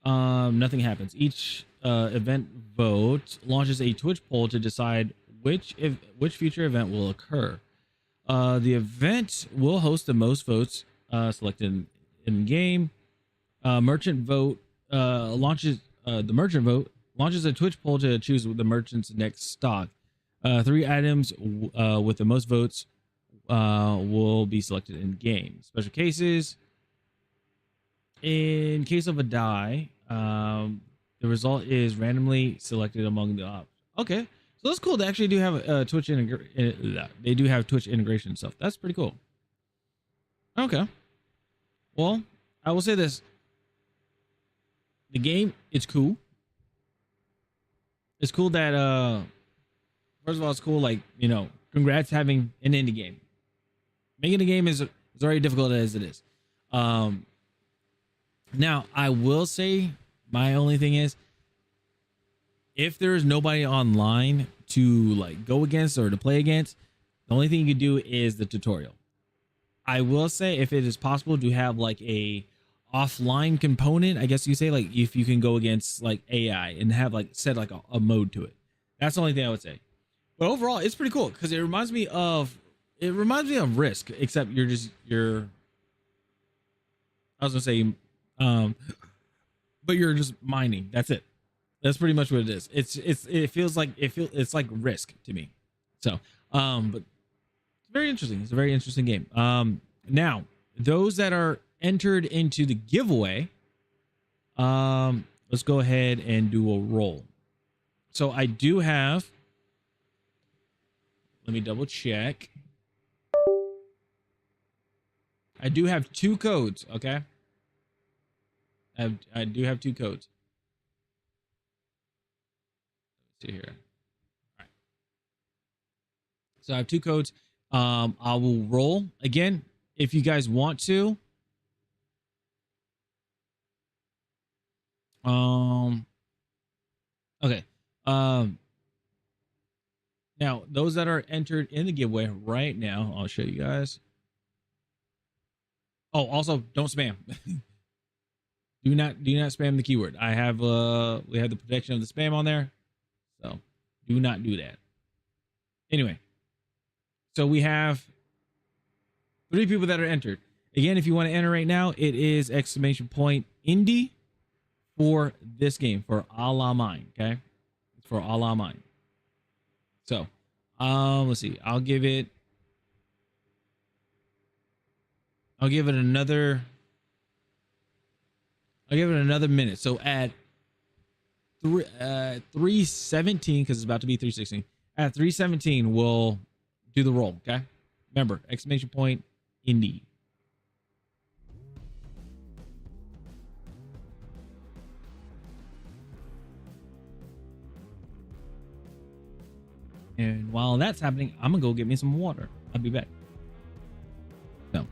Nothing happens. Each event vote launches a Twitch poll to decide which future event will occur. The event will host the most votes selected in game. Merchant vote launches the merchant vote launches a Twitch poll to choose the merchant's next stock. 3 items with the most votes will be selected in game. Special cases. In case of a die, the result is randomly selected among the options. Okay, so that's cool. They actually do have Twitch they do have Twitch integration stuff. That's pretty cool. Okay. Well, I will say this. The game, it's cool. It's cool that first of all, it's cool, like, you know, congrats having an indie game. Making a game is already difficult as it is. Now I will say my only thing is, if there's nobody online to like go against or to play against, the only thing you can do is the tutorial. I will say, if it is possible to have like a offline component, I guess you say, like if you can go against like AI and have like set like a mode to it. That's the only thing I would say. But overall, it's pretty cool because it reminds me of Risk, except you're I was gonna say but you're just mining. That's it. That's pretty much what it is. It's like Risk to me. So but it's very interesting. It's a very interesting game. Now those that are entered into the giveaway, let's go ahead and do a roll. So I do have, let me double check. I do have 2 codes. Okay, I do have 2 codes. Let's see here. All right, so I have 2 codes. I will roll again if you guys want to. Okay. Now those that are entered in the giveaway right now, I'll show you guys. Oh, also don't spam. do not spam the keyword. I have we have the protection of the spam on there, so do not do that. Anyway, so we have 3 people that are entered. Again, if you want to enter right now, it is !indie for this game, for A La Mine. Okay, it's for A La Mine. So let's see, I'll give it another minute. So at 3:17, because it's about to be 3:16, at 3:17 we'll do the roll. Okay, remember, !indie. And while that's happening, I'm gonna go get me some water. I'll be back. So.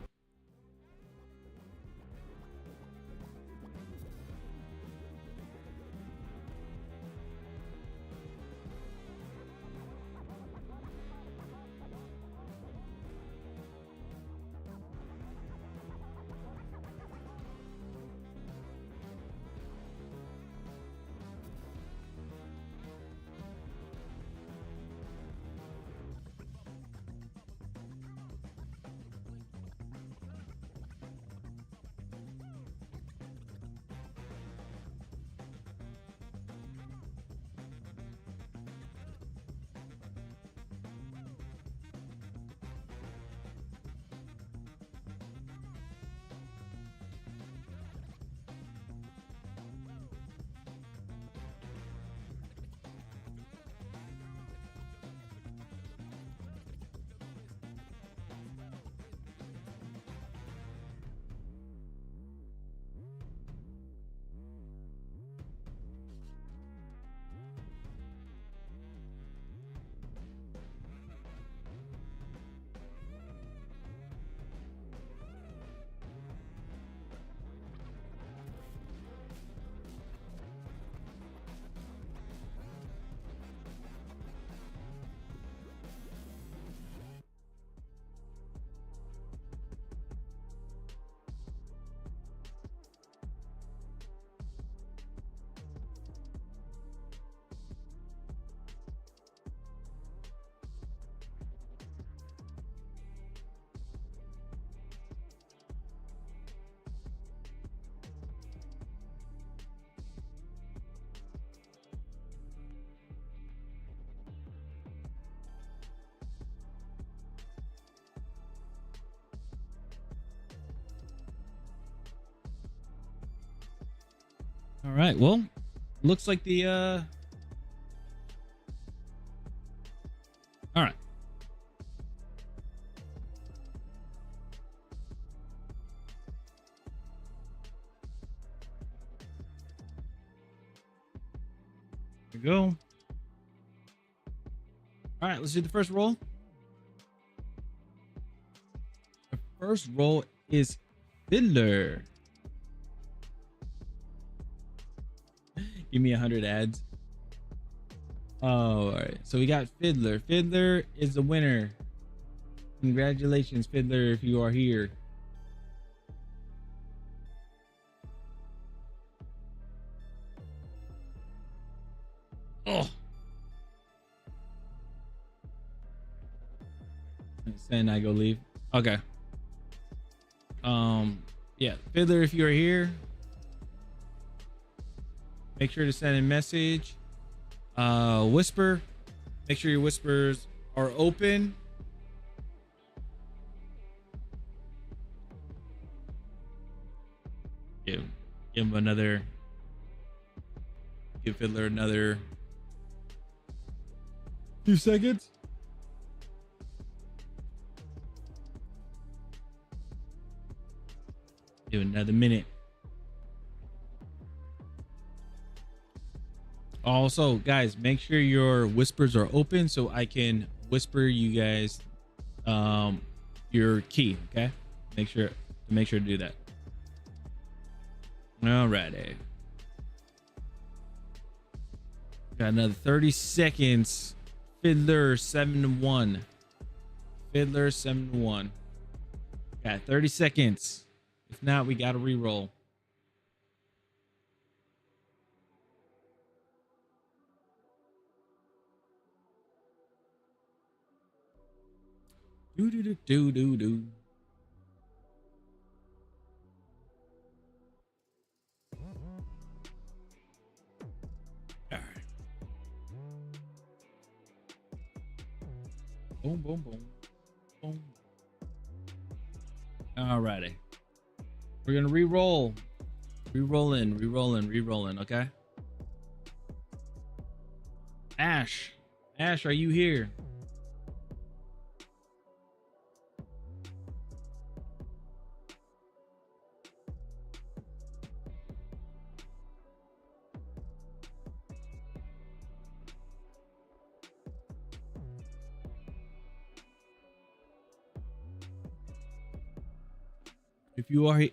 All right. Well, looks like the all right. There we go. All right, let's do the first roll. The first roll is Fiddler. Give me 100 ads. Oh, all right. So we got Fiddler. Fiddler is the winner. Congratulations, Fiddler, if you are here. Oh. Saying I go leave. Okay. Yeah, Fiddler, if you are here, make sure to send a message. Whisper. Make sure your whispers are open. Give him another. Give Fiddler another few seconds. Give it another minute. Also, guys, make sure your whispers are open so I can whisper you guys your key. Okay, make sure to do that. Alrighty, got another 30 seconds. Fiddler 7-1. Fiddler 7-1. Got 30 seconds. If not, we got to re-roll. Do do do do do do. All right. Boom boom boom boom. All righty. We're gonna re-roll. Re-rolling. Okay. Ash, are you here?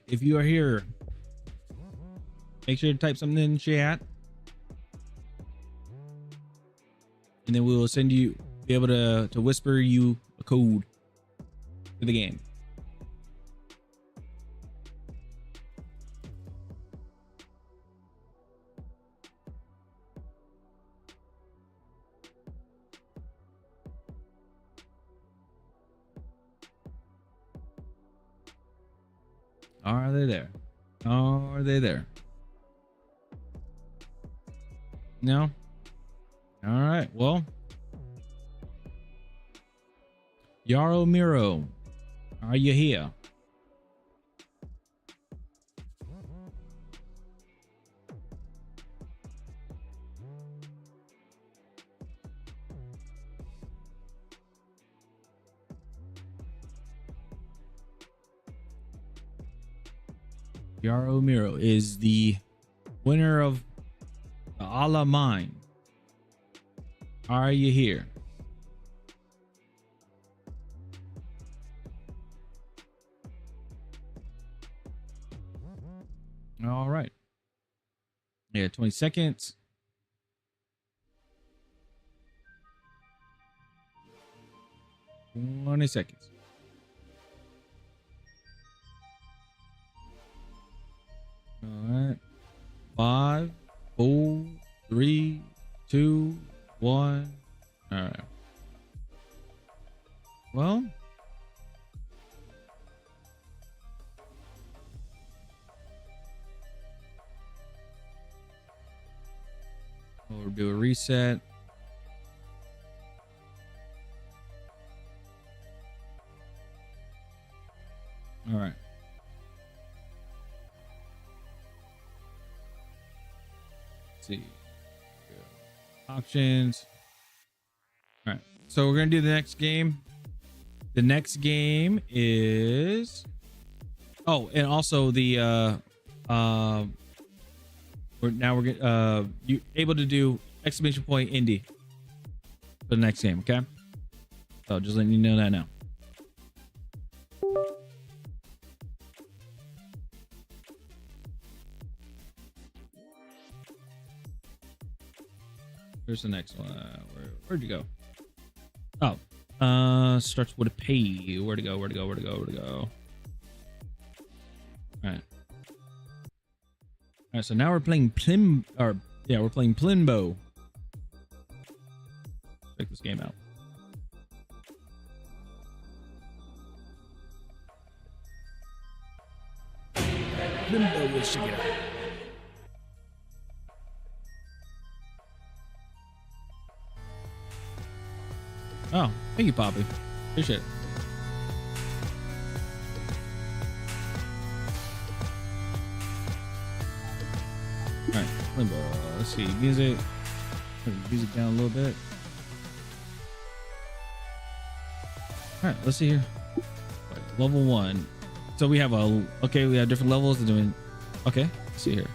If you are here, make sure to type something in chat, and then we will send you be able to whisper you a code to the game. Are they there? Are they there? No? All right. Well, Yaro Miro, are you here? Yaro Miro is the winner of the A La Mine. Are you here? All right. Yeah, 20 seconds. Twenty seconds. All right. 5, 4, 3, 2, 1. All right. Well, we'll do a reset. All right. see. Options. All right. So we're gonna do the next game. The next game is. Oh, and also the we're you able to do exclamation point indie for the next game. Okay. So just letting you know that now. Here's the next one. Where'd you go? Oh, starts with a P. Where'd it go? Where'd it go? Where'd it go? Where'd it go? All right. All right. So now we're playing we're playing Plimbo. Check this game out. Plimbo, we'll check it out. Oh, thank you, Poppy. Appreciate it. All right, Limbo. Let's see. Music. Turn the music down a little bit. All right, let's see here. Right, level 1. So we have we have different levels of doing. Okay, let's see here.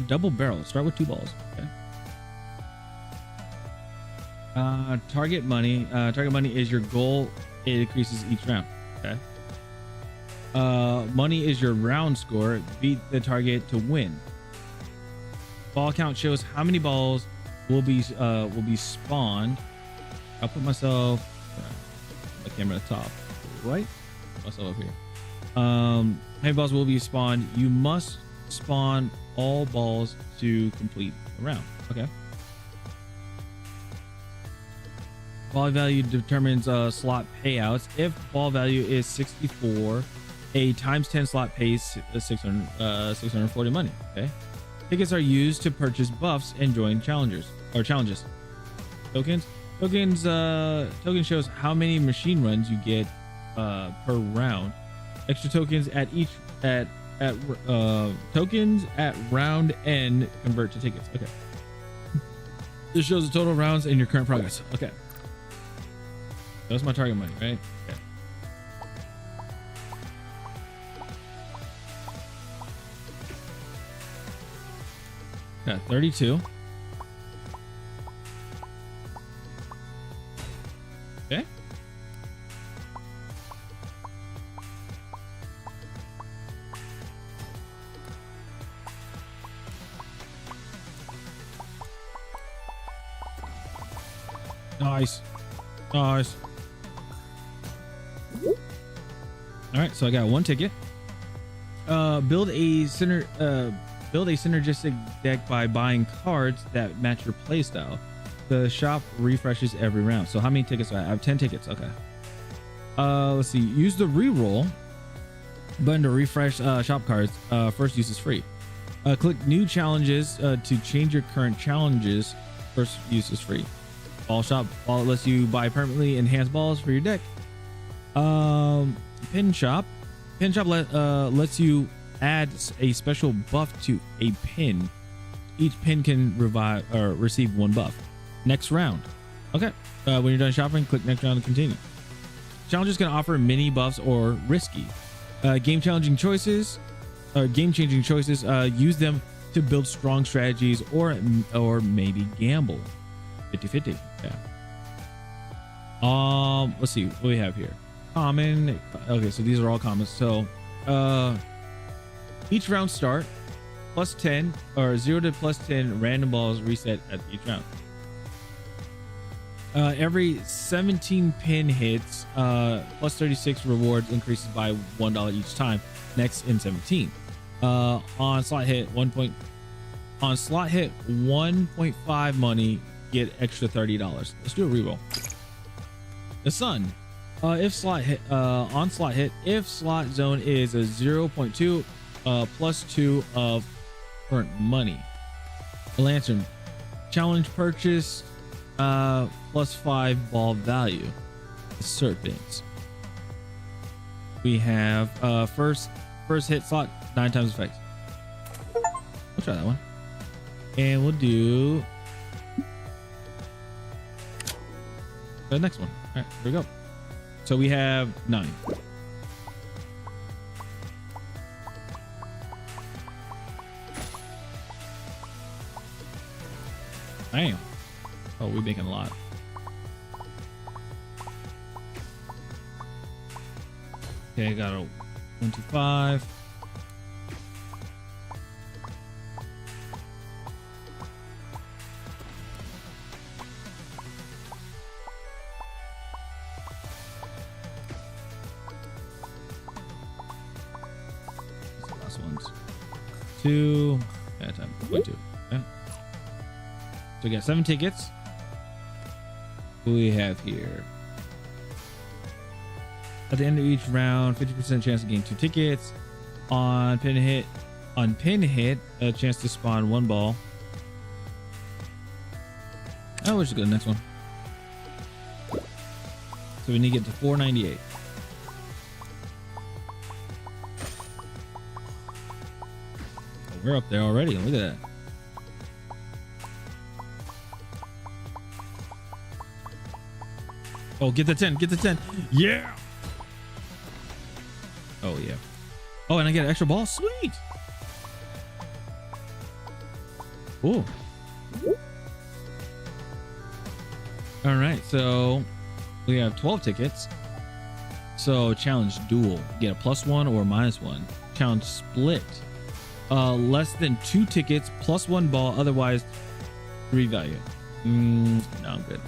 Double barrel. Start with 2 balls. Okay. Target money. Target money is your goal. It increases each round. Okay. Money is your round score. Beat the target to win. Ball count shows how many balls will be spawned. I'll put myself the camera at the top, right? Myself up here. How many balls will be spawned? You must spawn all balls to complete the round. Okay. Ball value determines slot payouts. If ball value is 64, a times 10 slot pays 640 money. Okay. Tickets are used to purchase buffs and join challenges. Tokens. Token shows how many machine runs you get per round. Extra tokens tokens at round end convert to tickets. Okay. This shows the total rounds and your current progress. Okay. That's my target money, right? Okay. Got 32. Okay. Nice. Nice. All right, so I got 1 ticket. Build a synergistic deck by buying cards that match your playstyle. The shop refreshes every round. So how many tickets do I have? I have 10 tickets. Okay. Let's see. Use the reroll button to refresh shop cards. First use is free. Click new challenges to change your current challenges. First use is free. Ball shop lets you buy permanently enhanced balls for your deck. Pin shop lets you add a special buff to a pin. Each pin can receive 1 buff. Next round. Okay. When you're done shopping, click next round to continue. Challenges can offer mini buffs or risky. Game-changing choices. Use them to build strong strategies or maybe gamble. 50-50. Yeah. Let's see what we have here. Common. Okay, so these are all common. So each round start +10 or 0 to +10 random balls reset at each round. Every 17 pin hits, +36 rewards increases by $1 each time. Next in 17. On slot hit 1.5 money, get extra $30. Let's do a reroll. The sun. If slot hit if slot zone is a 0.2 +2 of current money. A lantern. Challenge purchase +5 ball value. The serpents. We have first hit slot 9 times effects. We'll try that one. And we'll do the next one. All right, here we go. So we have 9. Damn. Oh, we're making a lot. Okay, I got a 125. Last ones. 2. Yeah, time. 2. Okay. So we got 7 tickets. What do we have here? At the end of each round, 50% chance to gain 2 tickets. On pin hit, a chance to spawn 1 ball. Oh, we'll just go to the next one. So we need to get to 498. Oh, we're up there already. Look at that. Oh, get the 10. Get the 10. Yeah. Oh, yeah. Oh, and I get an extra ball. Sweet. Cool. All right. So we have 12 tickets. So challenge duel. Get a +1 or -1. Challenge split. Less than 2 tickets plus 1 ball. Otherwise, 3 value. No, I'm good.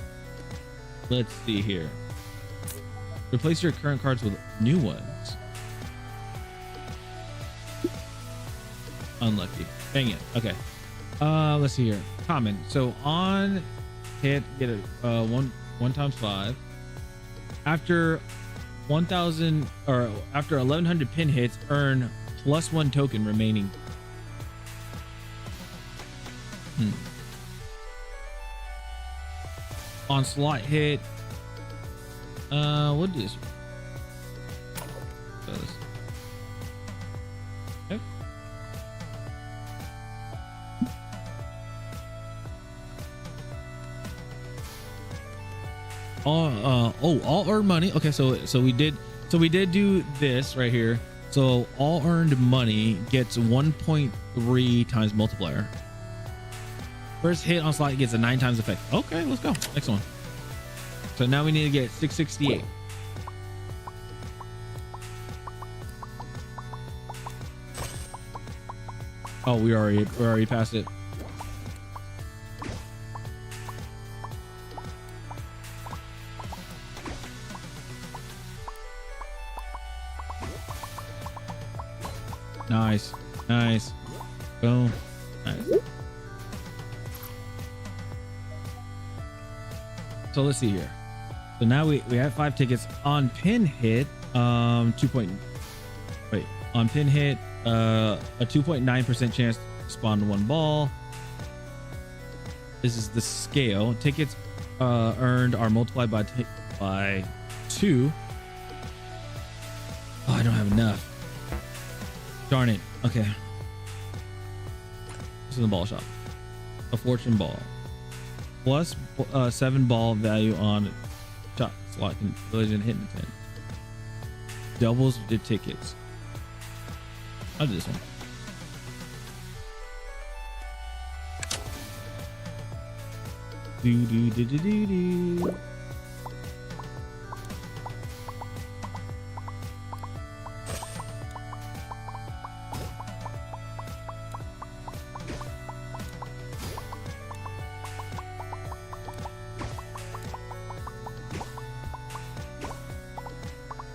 Let's see here. Replace your current cards with new ones. Unlucky. Dang it. Okay. Let's see here. Common. So on hit, get a 1 times 5. After 1,000 or after 1,100 pin hits, earn +1 token remaining. On slot hit, we'll do this. Okay. All earned money. Okay, so we did do this right here. So all earned money gets 1.3 times multiplier. First hit on slot gets a 9 times effect. Okay, let's go. Next one. So now we need to get 668. Oh, we're already past it. Nice. Nice. Boom. Nice. So let's see here. So now we have 5 tickets on pin hit. On pin hit, a 2.9% chance to spawn 1 ball. This is the scale. Tickets earned are multiplied by 2. Oh, I don't have enough. Darn it. Okay. This is the ball shop. A fortune ball. Plus 7 ball value on shot slot collision hit intent. Doubles the tickets. I'll do this one. Do.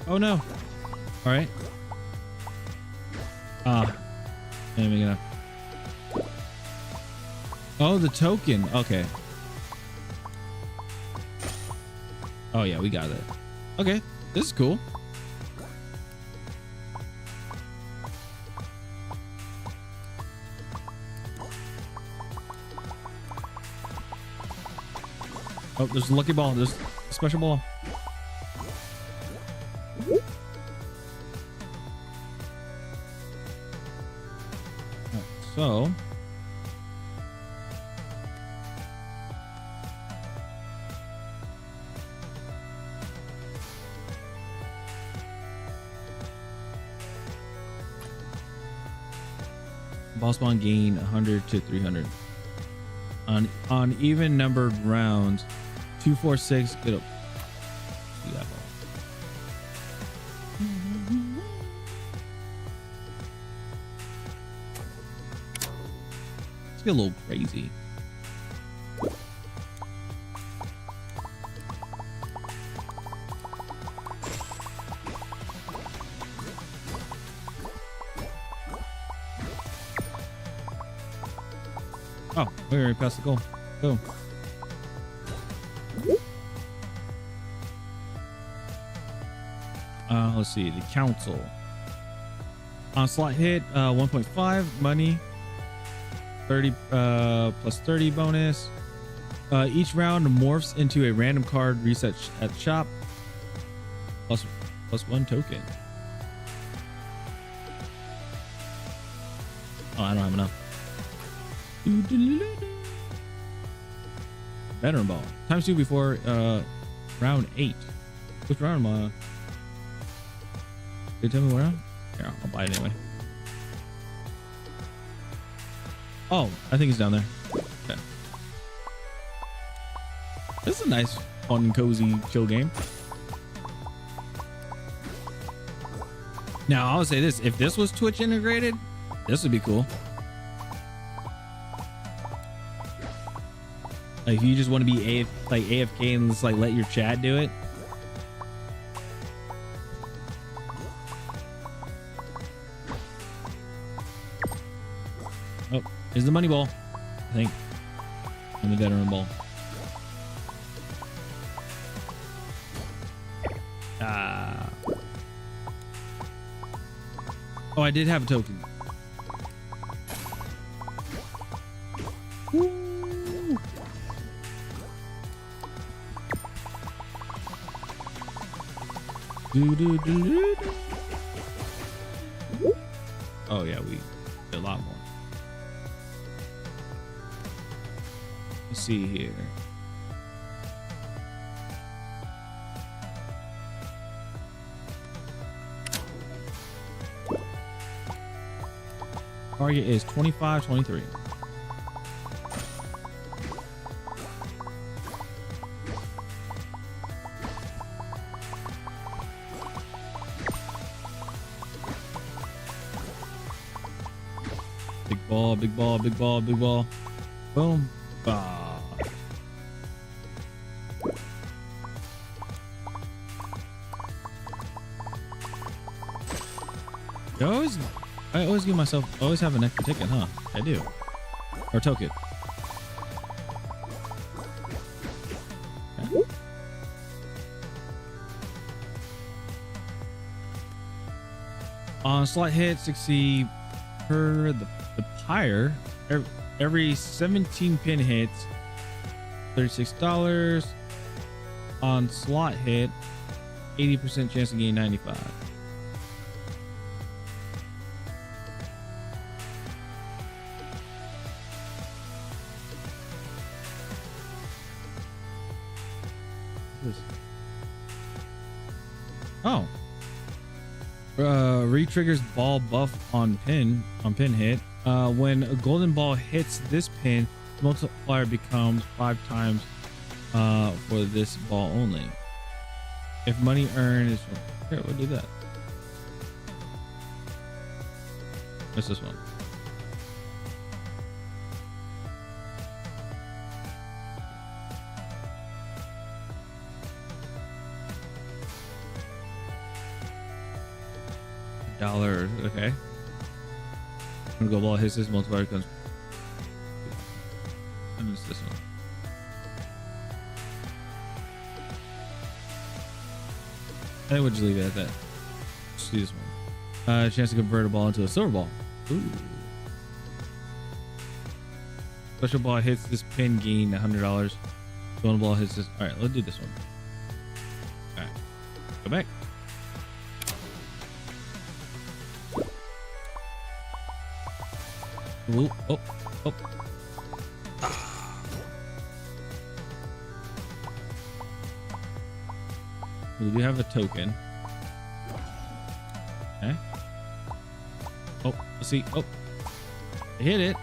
Oh no. All right. And we're gonna. Oh, the token. Okay. Oh yeah, we got it. Okay, this is cool. Oh, there's a lucky ball. There's a special ball. So Ball spawn gain 100 to 300. On even numbered rounds, 2, 4, 6. Get up. Do that ball. Let's get a little crazy. Oh, we already passed the goal. Boom. Let's see. The council. On slot hit, 1.5 money. 30 plus 30 bonus. Each round morphs into a random card reset at shop. Plus 1 token. Oh, I don't have enough. Veteran ball. Times 2 before round 8. Which round am I on? Did you tell me what round? Here, I'll buy it anyway. Oh, I think it's down there. Okay. This is a nice, fun, cozy, chill game. Now, I'll say this. If this was Twitch integrated, this would be cool. Like, if you just want to be AFK and just like let your chat do it. Oh, here's the money ball, I think, and the veteran ball. Oh, I did have a token. Woo. Oh yeah, we did a lot more. Let's see here. Target is 25-23. Big ball, big ball, big ball, big ball. Boom. Bah. I always give myself, always have an extra ticket, huh? I do. Or token. Okay. On slot hit, 60 per the pyre. Every 17 pin hits, $36. On slot hit, 80% chance to gain 95. Oh. Re-triggers ball buff on pin hit. When a golden ball hits this pin, the multiplier becomes 5 times for this ball only. If money earned is here, we'll do that. What's this one? $1, okay. I'm gonna go ball hits this multiplier comes. I missed this one. I think we'll just leave it at that. Just do this one. Chance to convert a ball into a silver ball. Ooh. Special ball hits this pin, gain $100. Golden ball hits this. All right, let's do this one. All right, go back. Ooh, oh, oh. We do have a token. Okay. Oh, let's see. Oh. I hit it,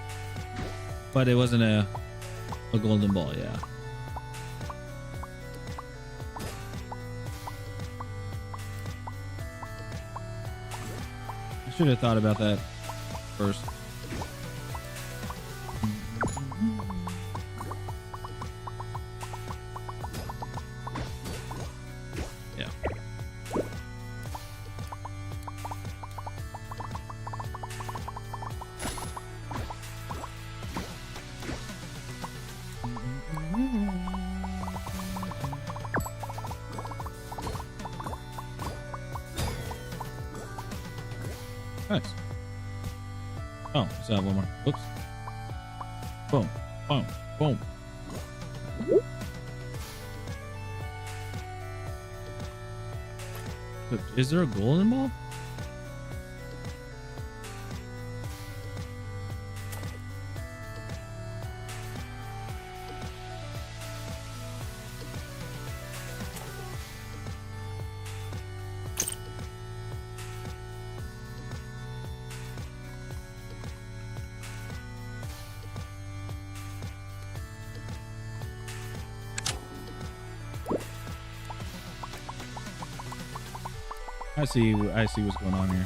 but it wasn't a golden ball. Yeah. I should have thought about that first. Yeah. Nice. Oh, so I have one more. Oops. Boom. Boom. Boom. Is there a golden ball? I see what's going on here.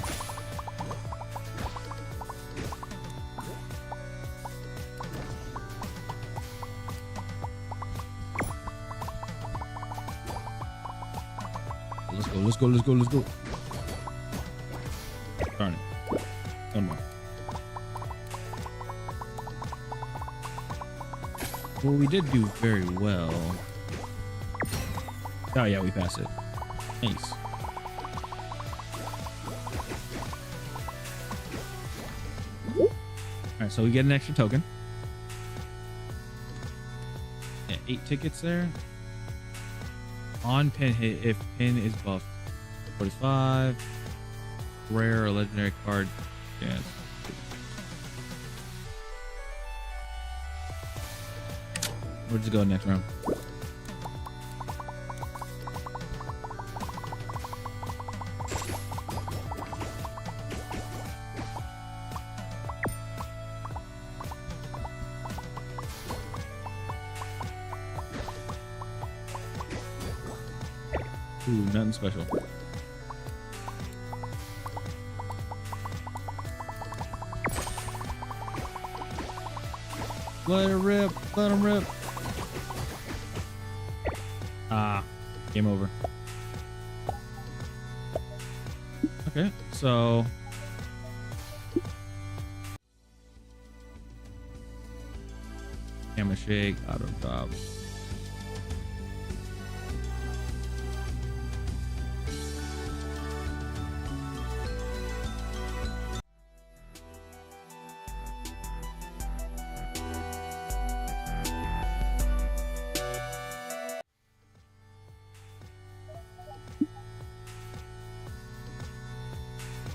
Let's go. Darn it. One more. Well, we did do very well. Oh yeah, we passed it. Nice. All right, so we get an extra token. Yeah, 8 tickets there. On pin hit if pin is buffed. 45. Rare or legendary card. Yes. We'll just go next round. Ooh, nothing special. Let it rip. Let him rip. Ah, game over. Okay, so camera shake, auto drop.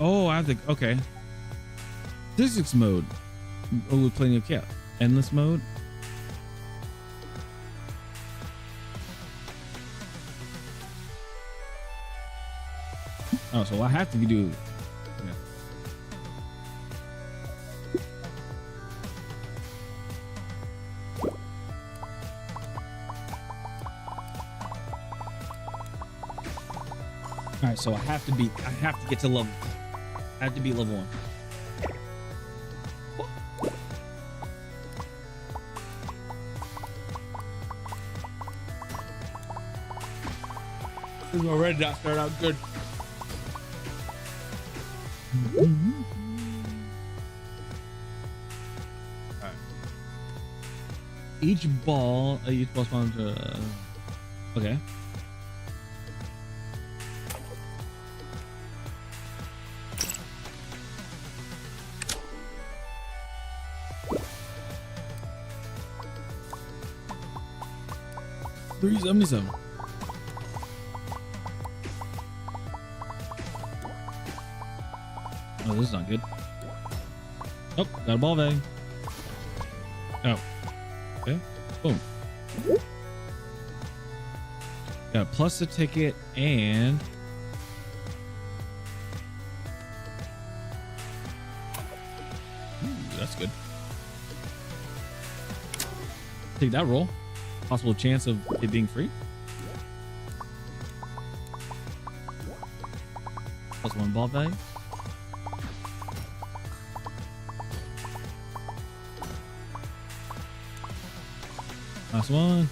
Oh, I have to. Okay. Physics mode. Oh, we're playing a cat. Endless mode. Oh, so I have to do. Yeah. All right, so I have to get to level. I have to be level 1. This is already not started out good. Alright. Each ball spawns to. Okay. $377. Oh, this is not good. Oh, got a ball bag. Oh. Okay. Boom. Got a plus the ticket and ooh, that's good. Take that roll. Possible chance of it being free. +1 ball value. Last one.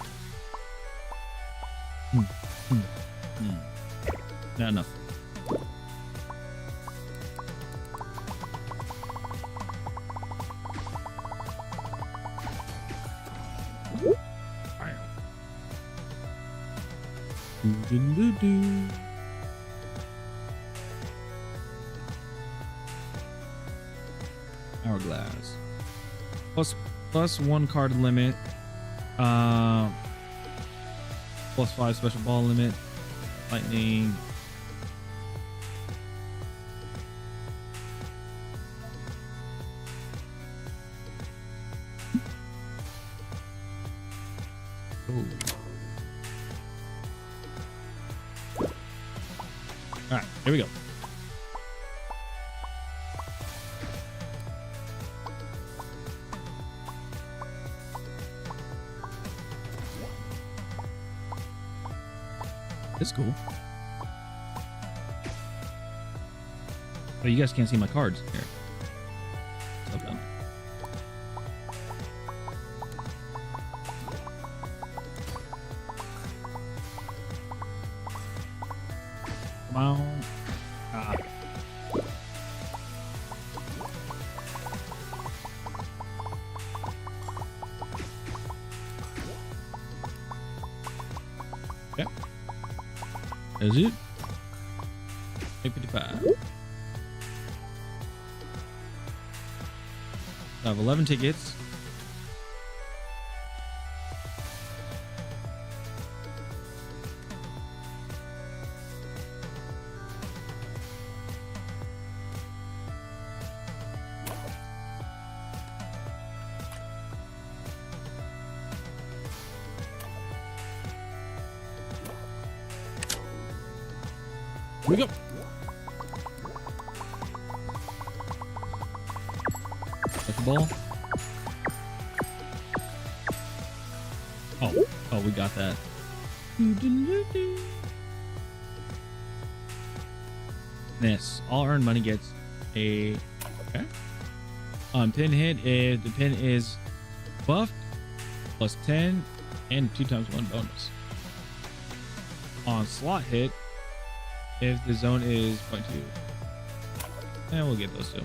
Not enough. Hourglass. Plus 1 card limit. +5 special ball limit. Lightning. Ooh. All right, here we go. It's cool. Oh, you guys can't see my cards here. What's up, come on. Ah. Okay. That's it. 855. I have 11 tickets. Here we go. Touch the ball. Oh, we got that. This all earned money gets a okay. On pin hit, if the pin is buffed, +10 and 2x1 bonus. On slot hit, if the zone is 0.2, and we'll get those two.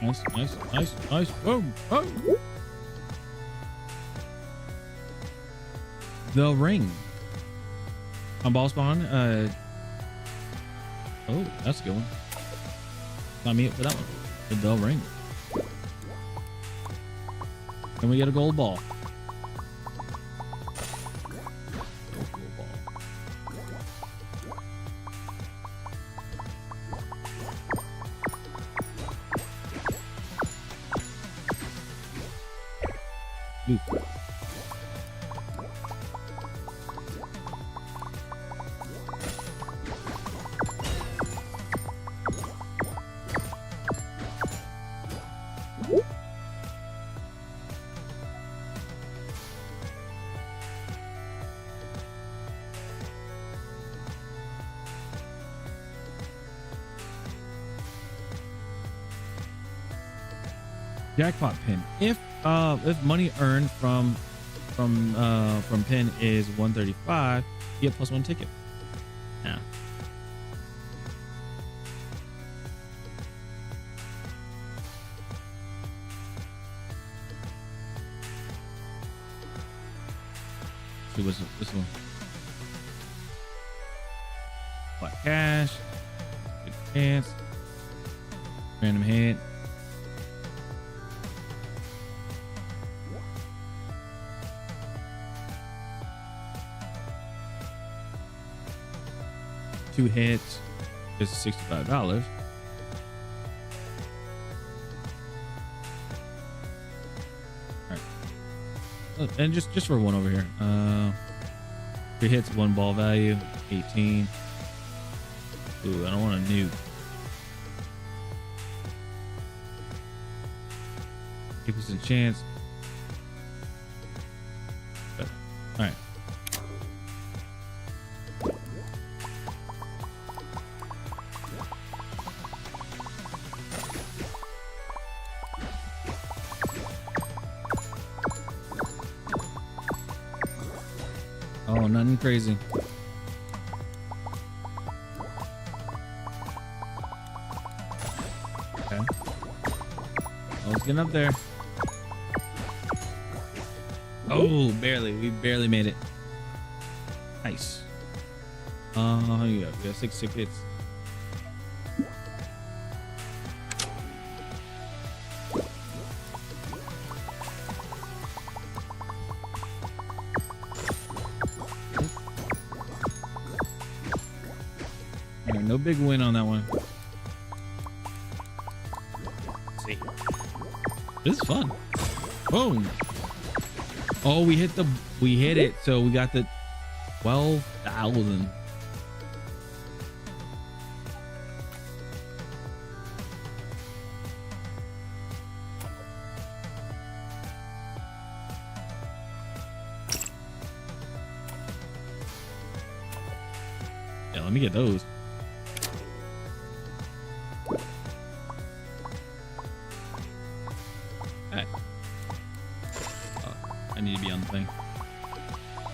Nice, nice, nice, nice. Boom, boom. The ring. On ball spawn. Oh, that's a good one. Sign me up for that one. The ring. Can we get a gold ball? Gold ball. Ooh. Jackpot pin. If money earned from pin is 135, you get +1 ticket. Yeah. See what's this one? Black cash. Good chance. Random hit. Two hits is $65. All right, and just for one over here. 3 hits, 1 ball value, 18. Ooh, I don't want to nuke. 8% chance. All right. Oh, nothing crazy. Okay. I was getting up there. Oh, barely. We barely made it. Nice. How you got? We got 6 hits. Alright, no big win on that one. Let's see. This is fun. Boom. Oh, we hit it. So we got the 12,000. Yeah, let me get those. Alright. I need to be on the thing.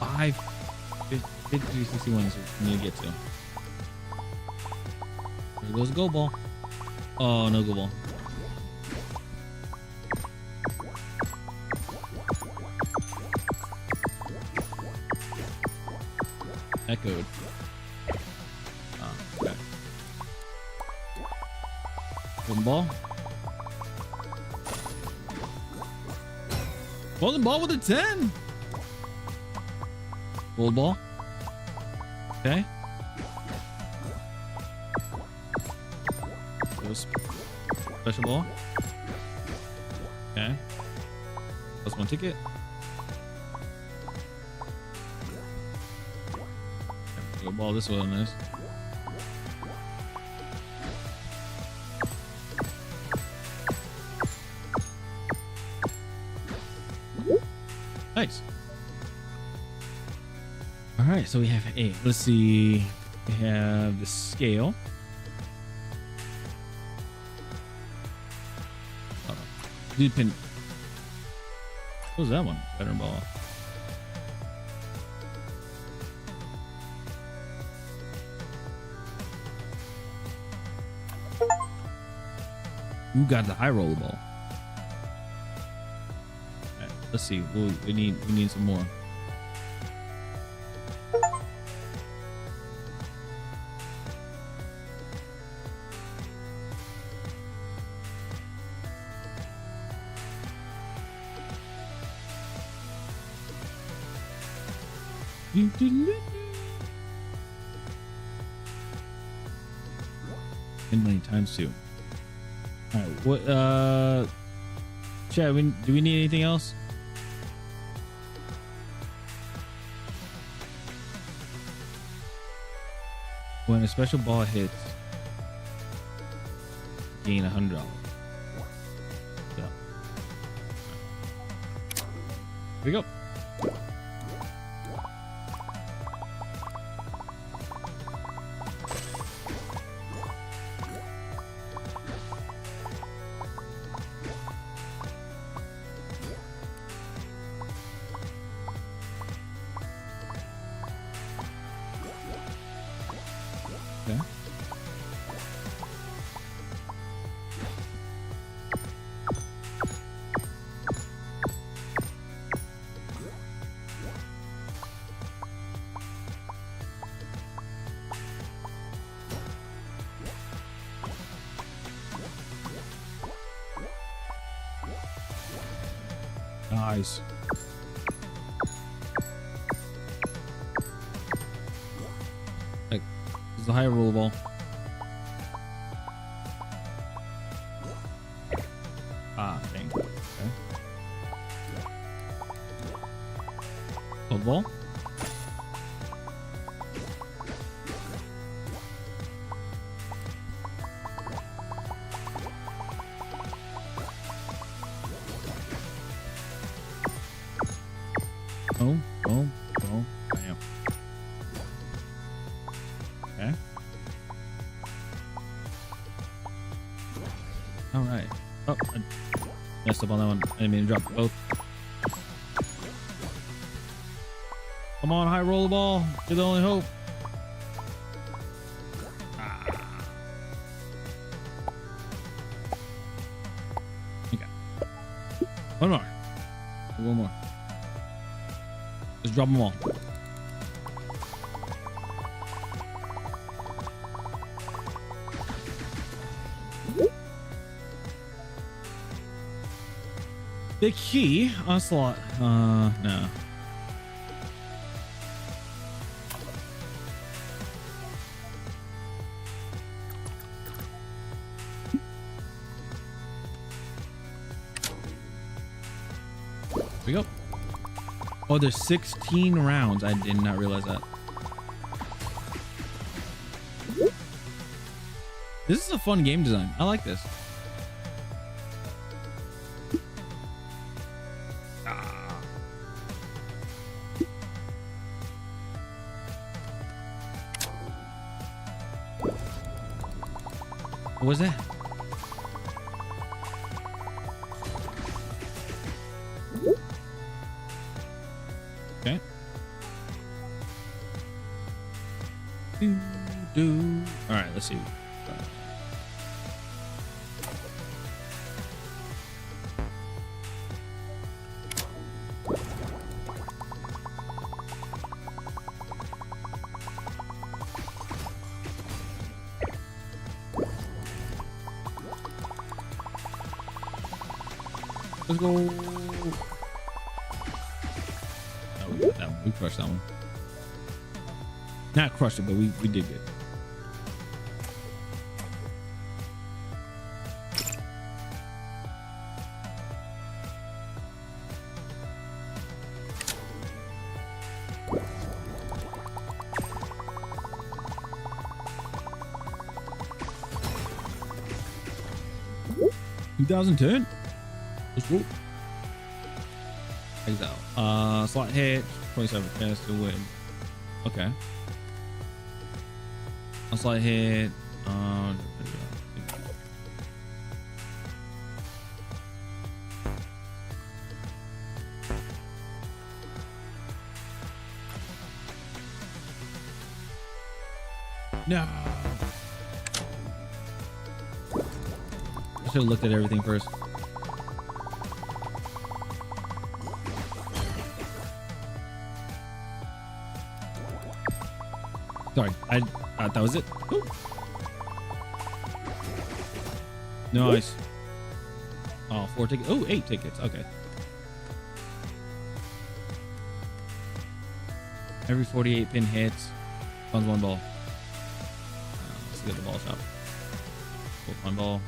5, 50, 61 is what we need to get to. There goes the gold ball. Oh, no gold ball. Echoed. Oh, okay. Golden ball. Golden ball with a 10. Gold ball. Okay. Special ball. Okay. Plus 1 ticket. Gold ball this way on this. Nice. All right, so we have 8. Let's see. We have the scale. Oh, dude, pin. What was that one? Better ball. Who got the high roller ball? Let's see. We need some more. And money times 2. All right. What? Chad, do we need anything else? When a special ball hits, gain $100. So, here we go. Okay. Nice. Like, this is a higher roll ball. Ah, dang. Okay. Gold ball. Boom, boom, boom, bam. Okay. All right. Oh, I messed up on that one. I didn't mean to drop both. Come on, high roll the ball. You're the only hope. Okay. One more. One more. Just drop them all. The key onslaught. No. Here we go. Oh, there's 16 rounds. I did not realize that. This is a fun game design. I like this. What was that? Okay. All right, let's see. Let's go. Oh, we got that one. We crushed that one. Not crushed it, but we did good. $2,010. Let's go. Exile. Slot hit. 27 chance to win. Okay. A slot hit. No. I should have looked at everything first. Sorry, I thought that was it. Ooh. Nice. Oh, 4 tickets. Oh, 8 tickets. Okay. Every 48 pin hits, funds 1 ball. Let's get the ball shop. 1 ball.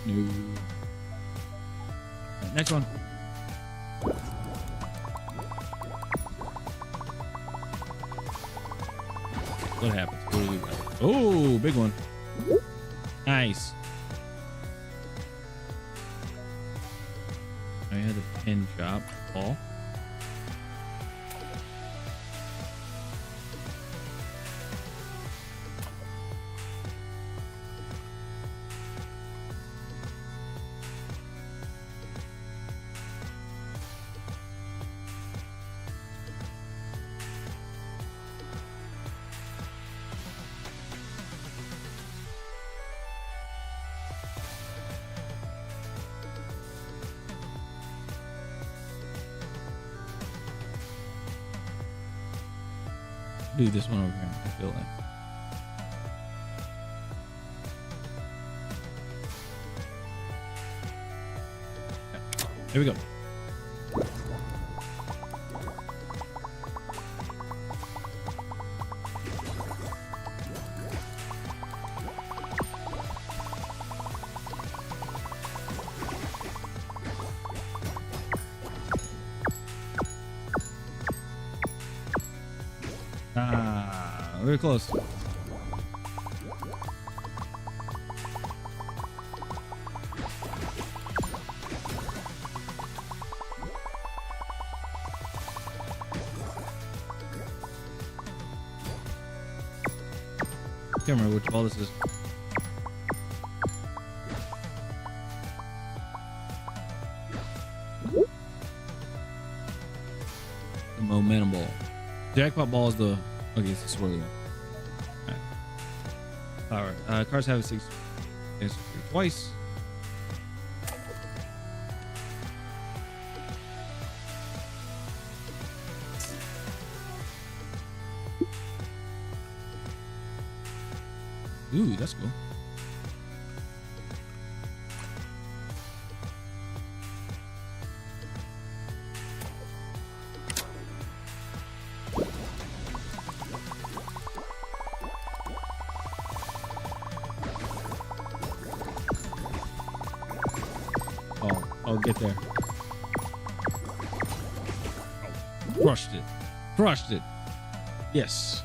No. Next one. What happens? What do we got? Oh, big one. Nice. I had a pin shop. Ball. Do this one over here. I feel like. Okay. Here we go. Ah, very close. Can't remember which ball this is. The momentum ball. Jackpot ball is the okay. It's the swirly one. All right. Power. Cards have a 6 twice. Ooh, that's cool. Oh, get there. Oh, crushed it. Crushed it. Yes.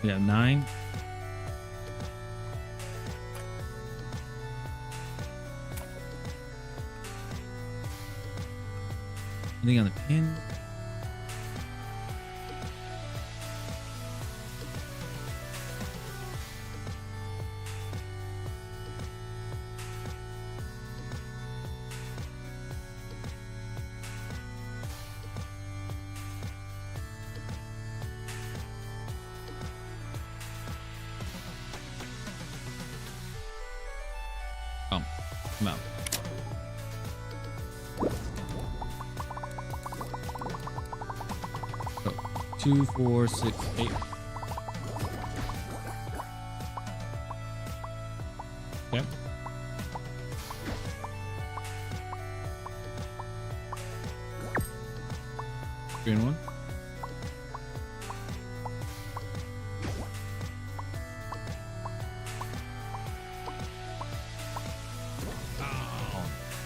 We have 9. Anything on the pin? Oh, come out. So, 2, 4, 6, 8. Okay. Green one.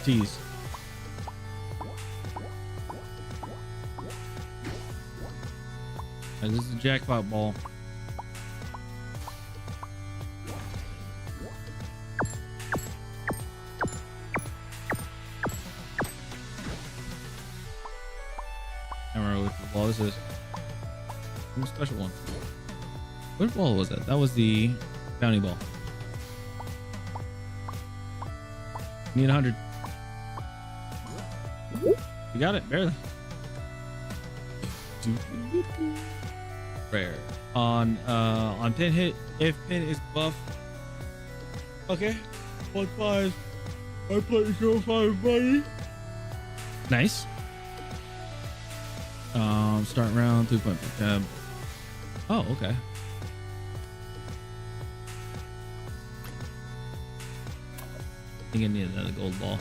Tease. This is a jackpot ball. I don't remember which ball this is. Some special one. What ball was that? That was the bounty ball. Need 100. You got it, barely. Rare. On pin hit, if pin is buff. Okay. 1-5. I play 0-5 buddy. Nice. Start round 2 point per tab. Oh, okay. I think I need another gold ball.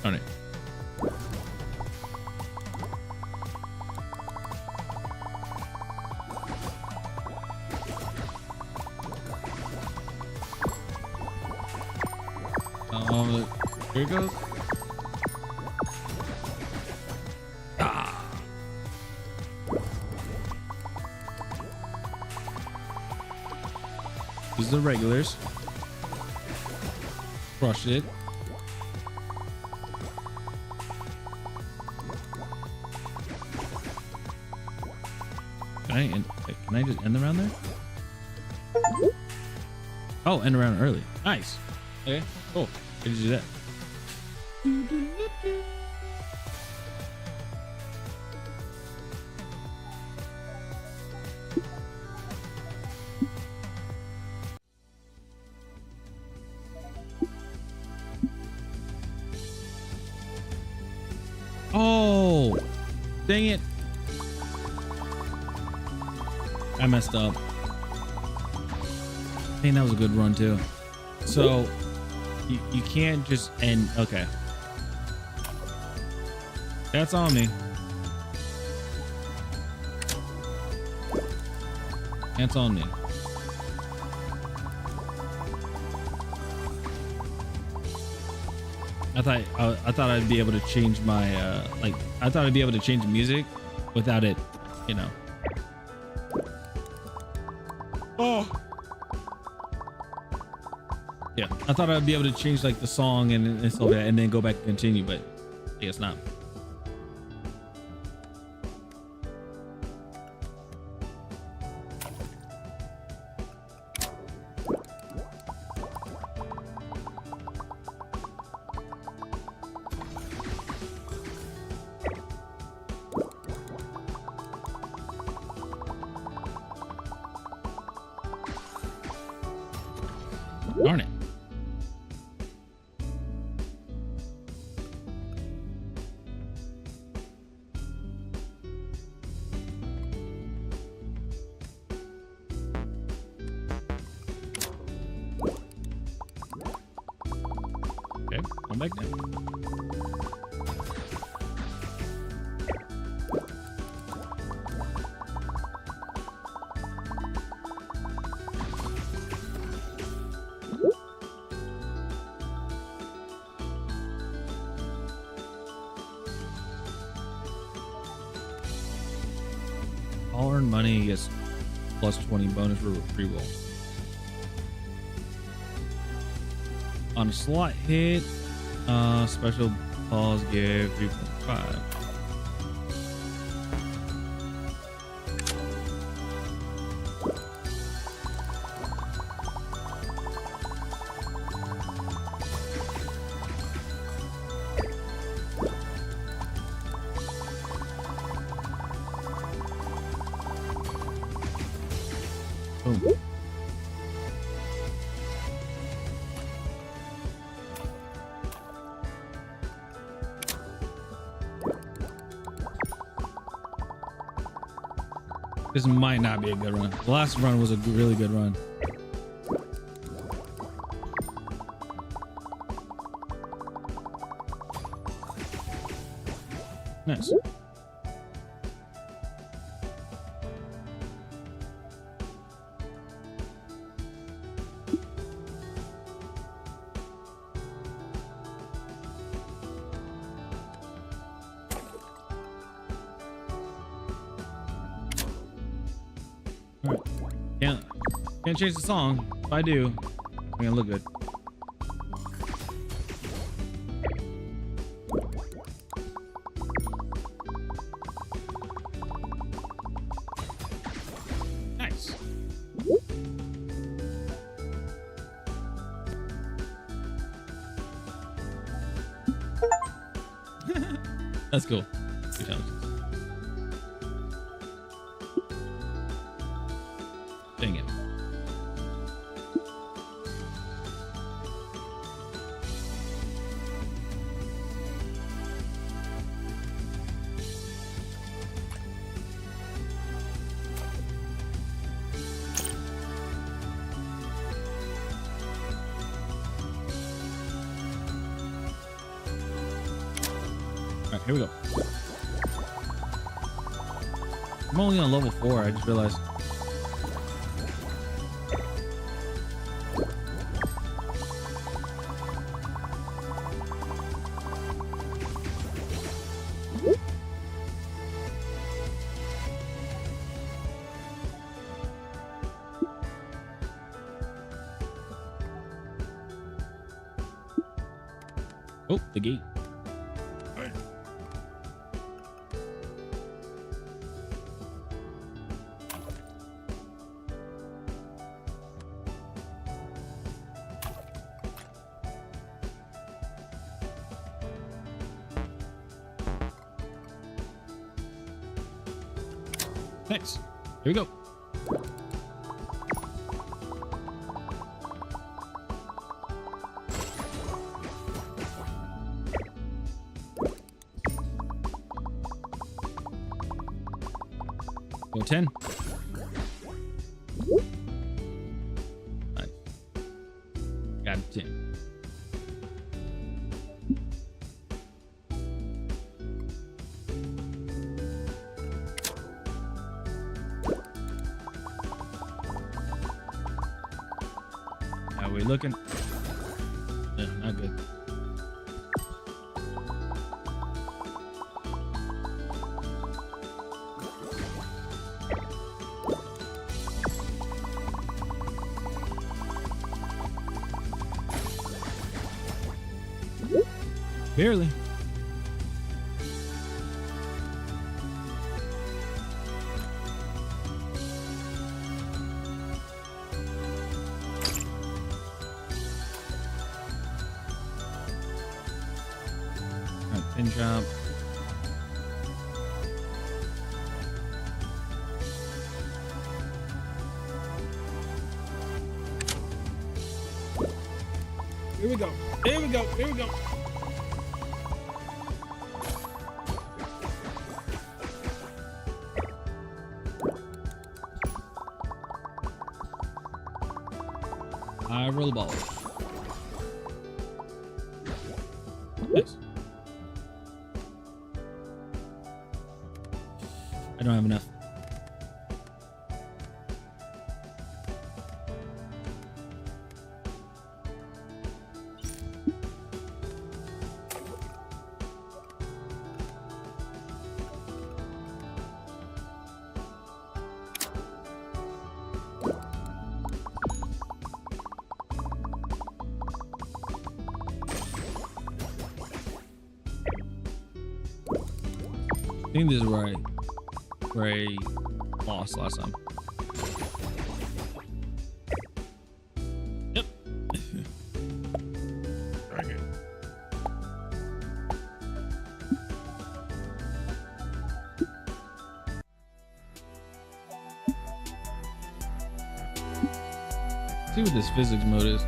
Darn it. Here it goes. Ah. These are the regulars. Crushed it. Can I just end the round there? Oh, end around early. Nice. Okay, cool. How did you do that? Oh, dang it. I messed up. I think that was a good run too. So you can't just end. Okay. That's on me. That's on me. I thought I'd be able to change my I thought I'd be able to change the music without it, you know. Oh. Yeah, I thought I'd be able to change like the song and stuff like that, and then go back and continue, but I guess not. Darn it. Okay, come back down. All earned money gets plus 20 bonus reroll. On a slot hit, special pause give 3.5. Boom. This might not be a good run. The last run was a really good run. Nice. All right. Can't change the song. If I do, I'm gonna look good. Nice. That's cool. Good challenge. Dang it. All right, here we go. I'm only on level 4, I just realized. Oh, the gate. Thanks. Here we go. Go 10. Nice. Got 10. we looking? Yeah, not good. Barely. Pin drop. Here we go. Here we go. Here we go. I roll the ball. Yes. I don't have enough. I think this is where I lost last time. Yep. Okay. See what this physics mode is.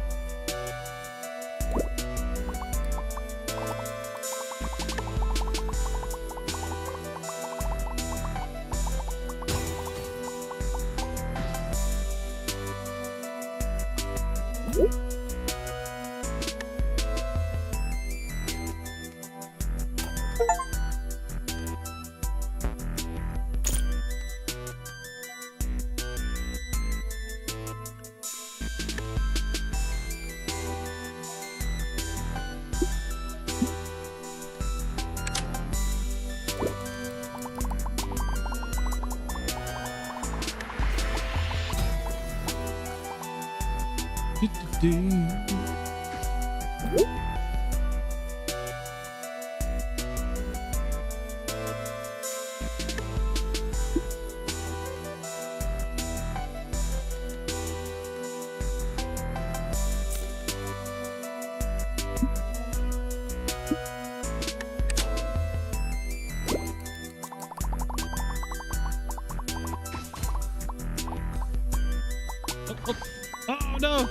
Oh no!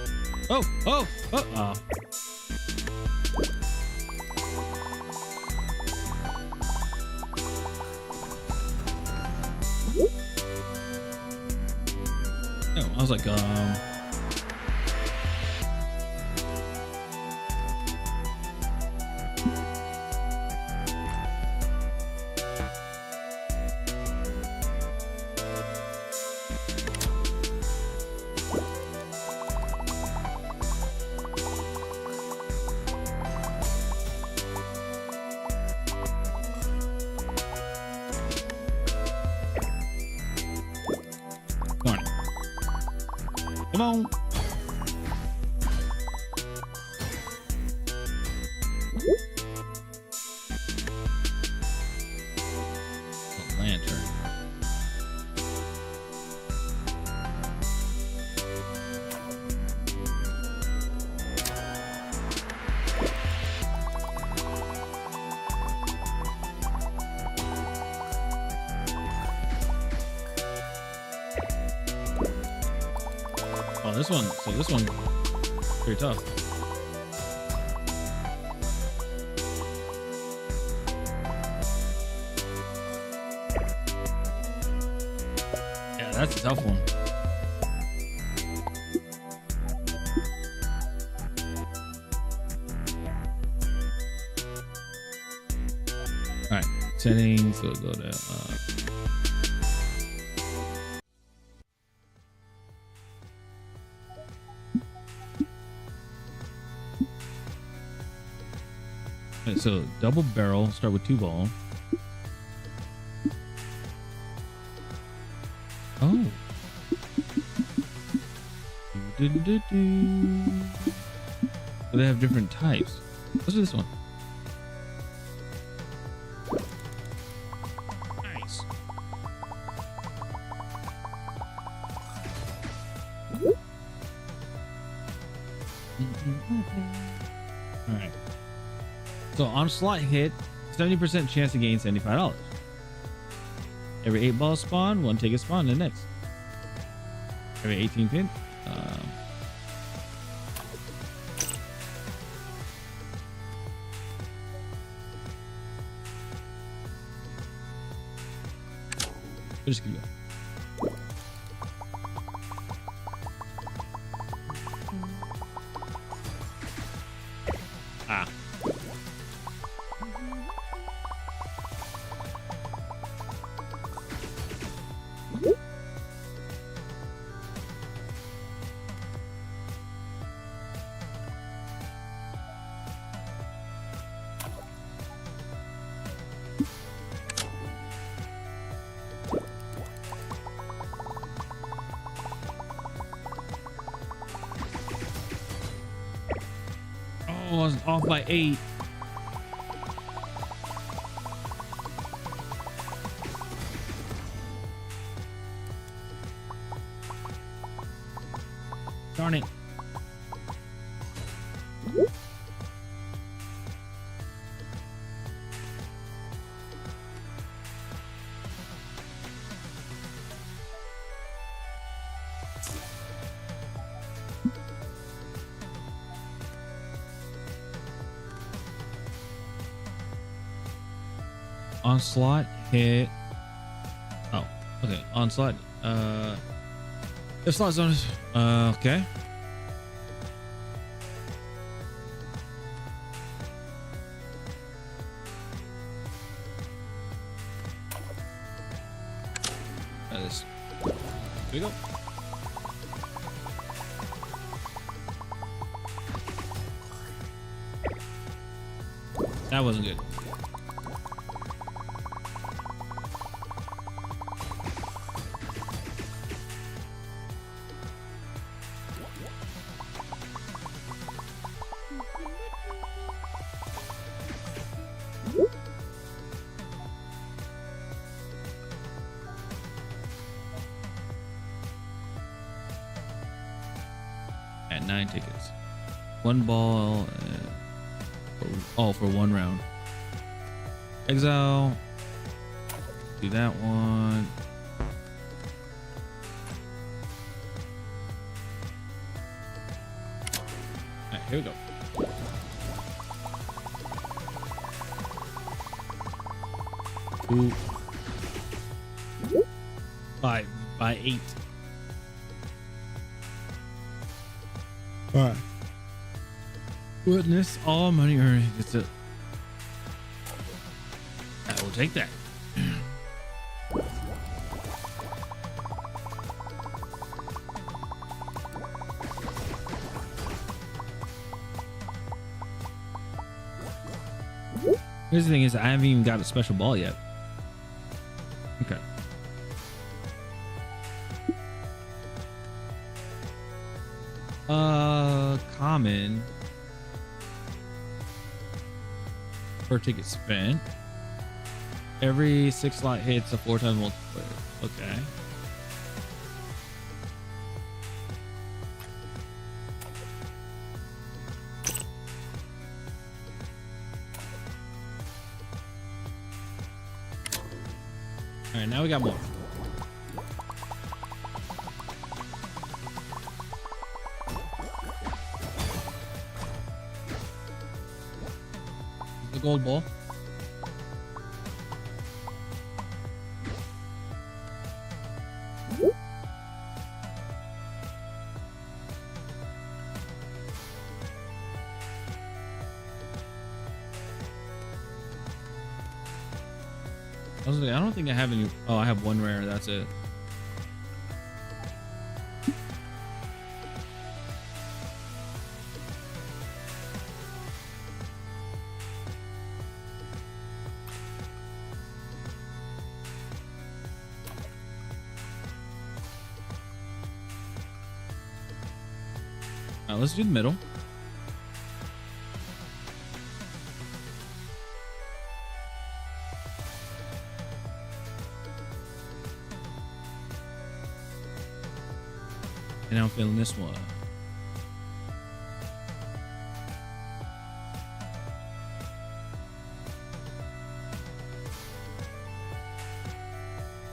Oh! Oh, I was like, darn it. Come on. A lantern. Oh, this one. So this one, pretty tough. Yeah, that's a tough one. All right, settings. We'll go to. Okay, so double barrel, start with 2 ball. Oh. So they have different types. Let's do this one. Nice. All right. So on slot hit, 70% chance to gain $75. Every 8 balls spawn, 1 ticket spawn the next. Every 18 pin. We'll just keep going. Ah. Oh, I was off by 8. Darn it. Onslaught hit. Oh, okay. Onslaught. If slot zone is okay. That is. Here we go. That wasn't good. At 9 tickets. 1 ball. All for 1 round. Exile. Do that one. Alright, here we go. Ooh. By 8. All right. Witness all money earned. It's a. I will take that. Here's the thing is I haven't even got a special ball yet. Okay. Common. Per ticket spent. Every 6 slot hits a 4-time multiplayer. Okay. All right, now we got more. The gold ball. I don't think I have any. Oh, I have 1 rare. That's it. All right, let's do the middle. And I'm feeling this one.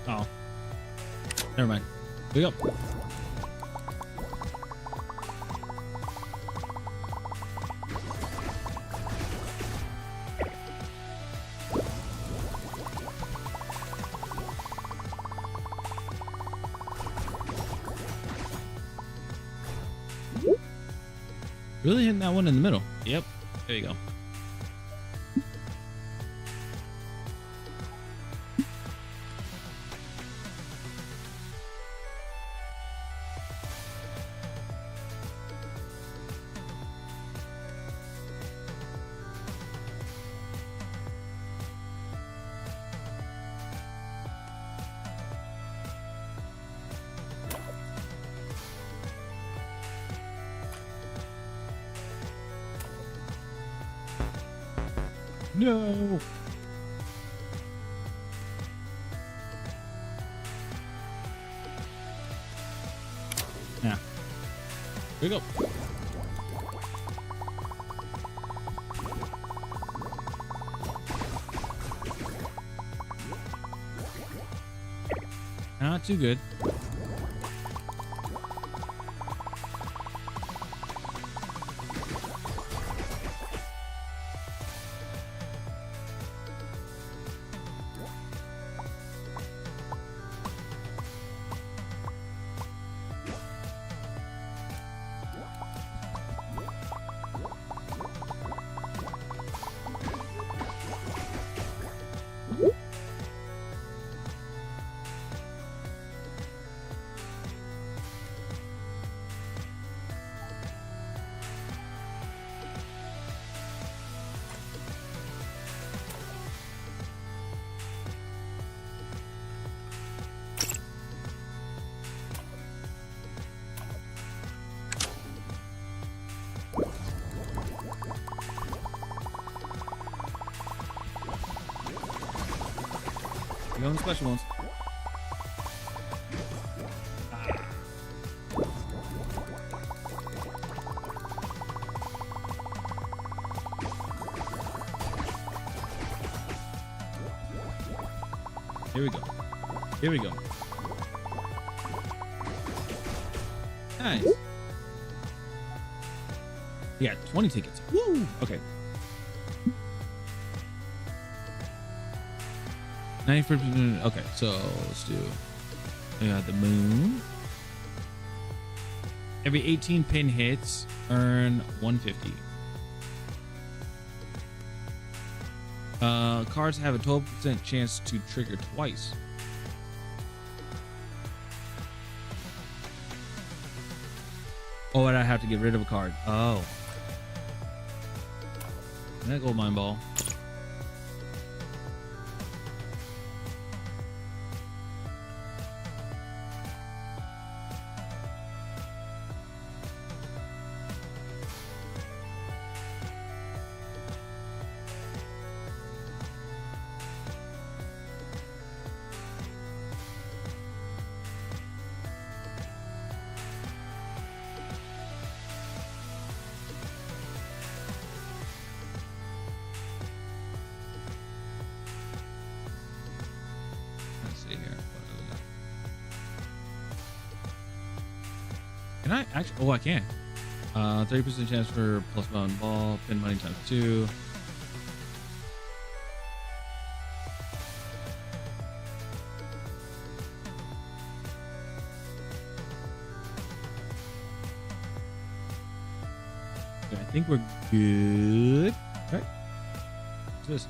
Oh. Never mind. Here we go. Really hitting that one in the middle. Yep. There you go. No. Yeah. Here we go. Not too good. We're going special ones. Here we go. Here we go. Nice. Yeah, 20 tickets. Woo! Okay. 90%. Okay, so let's do. We got the moon. Every 18 pin hits, earn 150. Cards have a 12% chance to trigger twice. Oh, and I have to get rid of a card. Oh. And that gold mine ball. Can I actually? Oh, I can. 30% chance for plus one ball. Pin money times 2. Okay, I think we're good. Okay. What's this?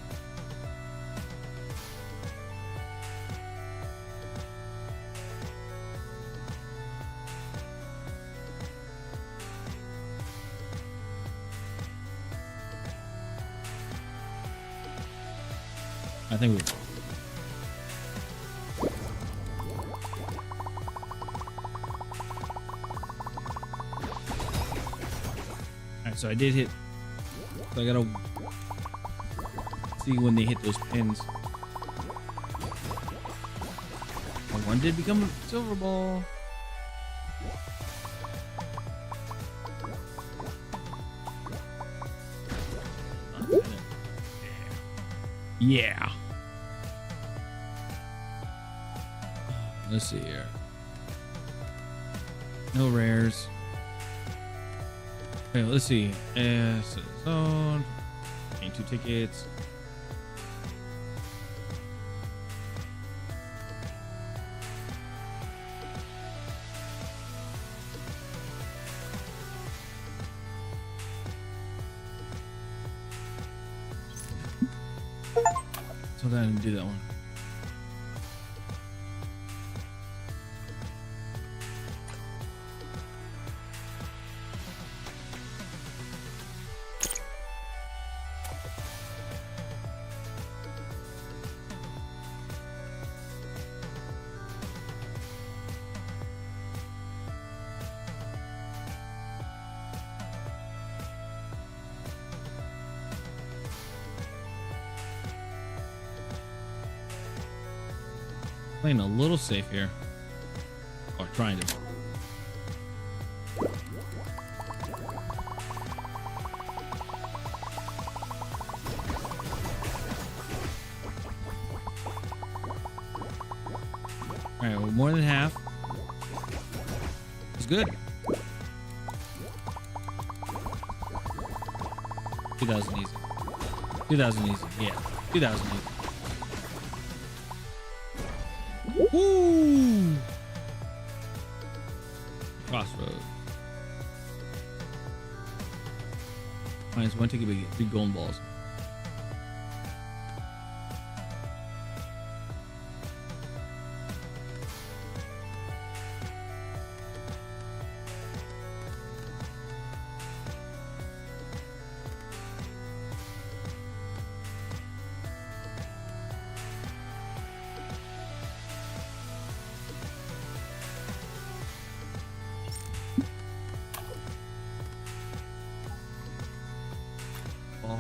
I think we. So I did hit. So I gotta see when they hit those pins. Oh, one did become a silver ball. Yeah. Let's see here. No rares. Okay, let's see. Zone. Gain 2 tickets. So then do that one. Playing a little safe here. Or trying to. Alright, well, more than half. It's good. 2,000 easy. 2,000 easy. Yeah. 2,000 easy. Woo! Crossroad. Minus 1 ticket, we get 3 golden balls. Ball.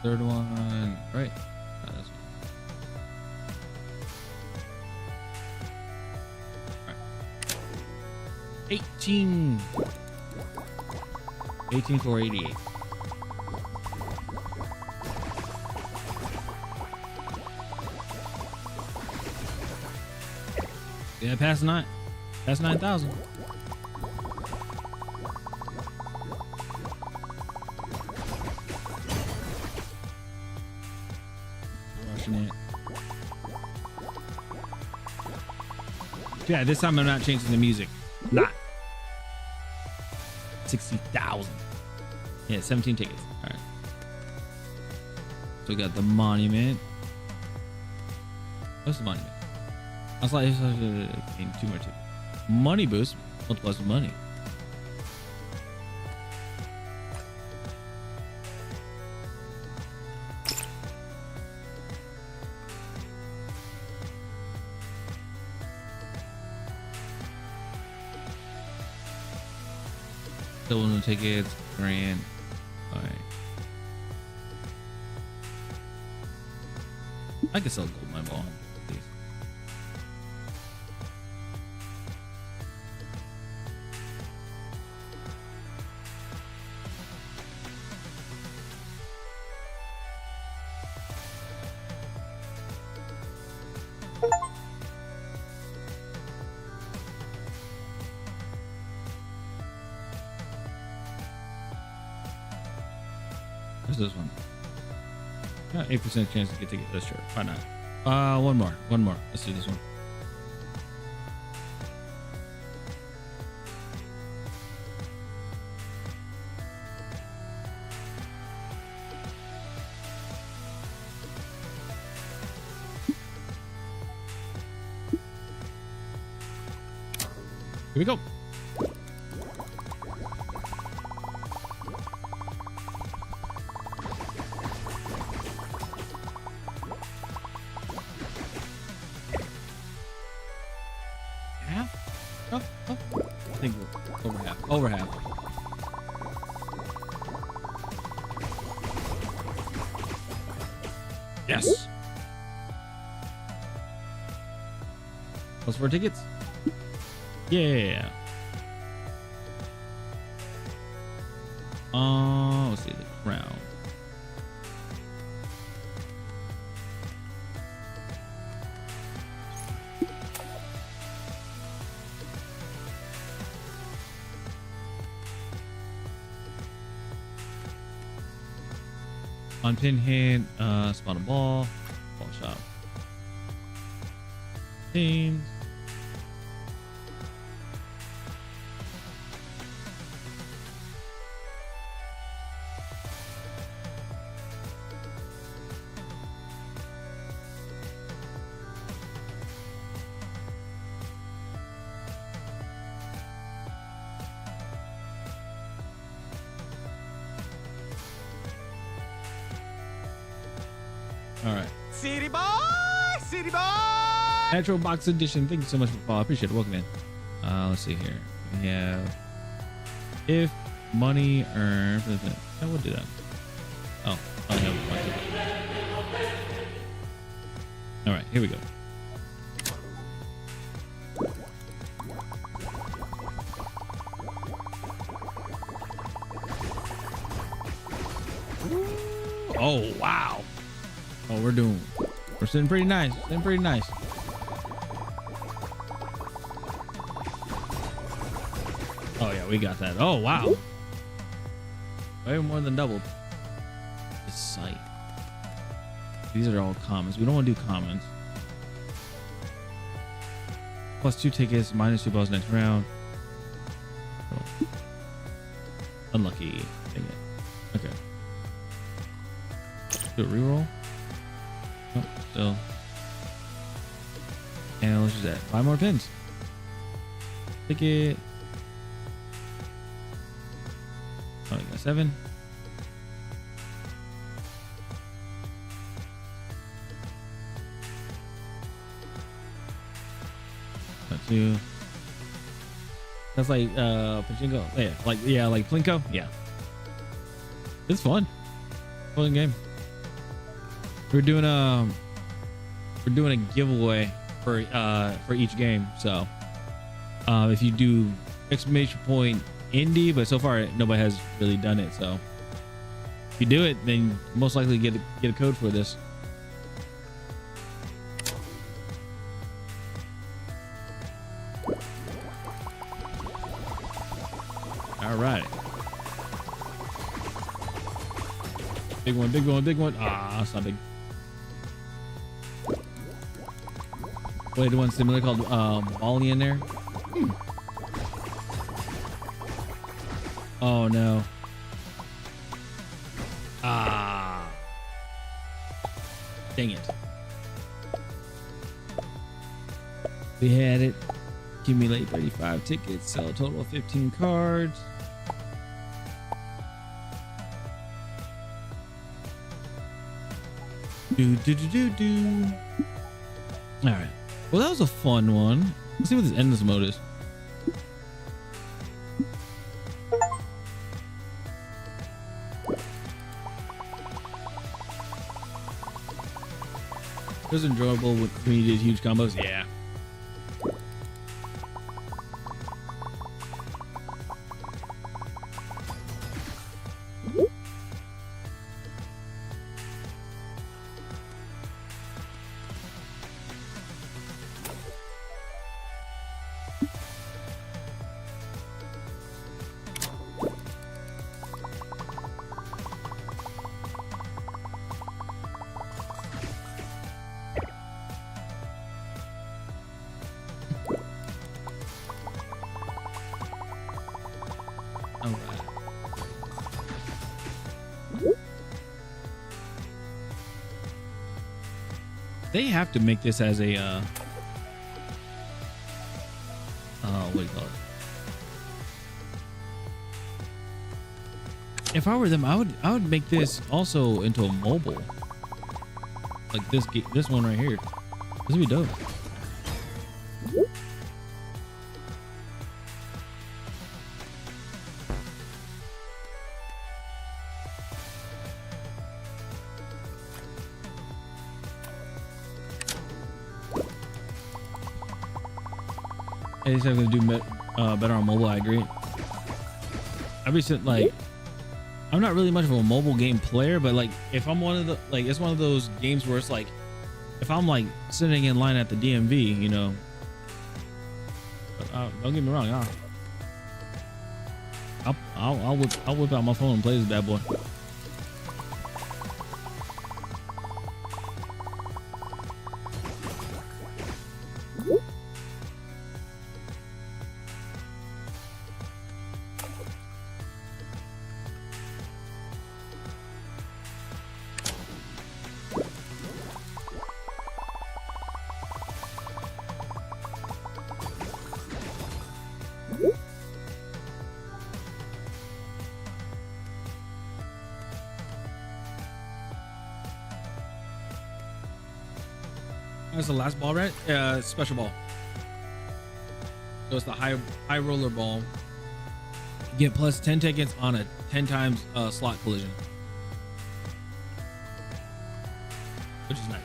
Third one, right? Oh, that's 18. 18 for 88. Yeah, past 9. Past 9,000. Rushing it. Yeah, this time I'm not changing the music. Not. 60,000. Yeah, 17 tickets. All right. So we got the monument. What's the monument? I was like, 2 more tickets. Money boost multiplies the money. Still no tickets, grand. All right. I can sell gold my ball. Please. What's this one? Got 8% chance to get ticket. That's sure. Why not? One more. Let's do this one. we go. Half? Oh, oh. I think we're over half. Over half. Yes. Plus 4 tickets. Yeah. Let's see the crown. On pin hit, spawn a ball shot. Teams. All right. City boy, city boy. Natural box edition. Thank you so much for following. I appreciate it. Welcome in. Let's see here. We have if money earned. I will do that. Oh, I have one. All right, here we go. Oh wow. Oh, we're sitting pretty nice. Sitting pretty nice. Oh yeah, we got that. Oh wow. Way more than doubled. This site. These are all commons. We don't want to do commons. Plus 2 tickets, minus 2 balls next round. Oh. Unlucky. Dang it. Okay. Do a reroll. Oh, still. And let's use that. 5 more pins. Ticket. Oh, I got 7. Got 2. That's like Pachinko. Yeah, like Plinko. Yeah. It's fun. Fun game. We're doing a giveaway for each game. So if you do exclamation point indie, but so far nobody has really done it. So if you do it, then most likely get a code for this. All right. Big one, big one, big one. Ah, it's not big. Played one similar called Molly in there. Oh no. Ah. Dang it. We had it. Accumulate 35 tickets, sell a total of 15 cards. Do. All right. Well, that was a fun one. Let's see what this endless mode is. It was enjoyable when you did huge combos. Yeah. All right. They have to make this as a what do you call it? If I were them, I would make this also into a mobile, like this one right here. This would be dope. They said I'm gonna do better on mobile. I agree. I'd be sitting like, I'm not really much of a mobile game player, but like if I'm one of the like, it's one of those games where it's like, if I'm like sitting in line at the DMV, you know, don't get me wrong, I'll whip out my phone and play this bad boy. That's the last ball, right? Special ball. So it's the high roller ball. You get plus 10 tickets on a 10 times slot collision, which is nice.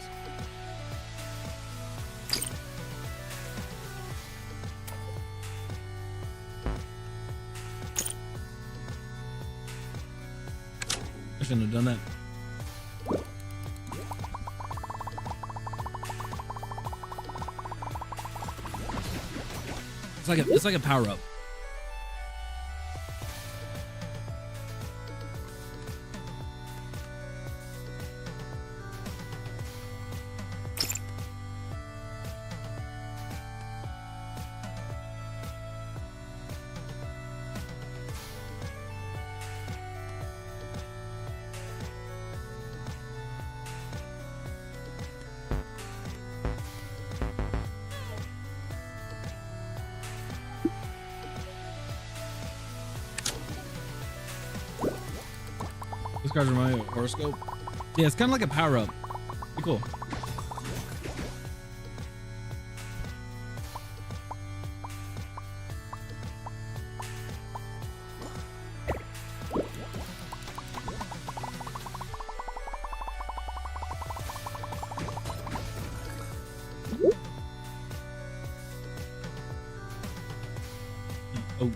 I shouldn't have done that. It's like a power up. These cards remind me of a horoscope. Yeah, it's kind of like a power up. Pretty cool. Oh.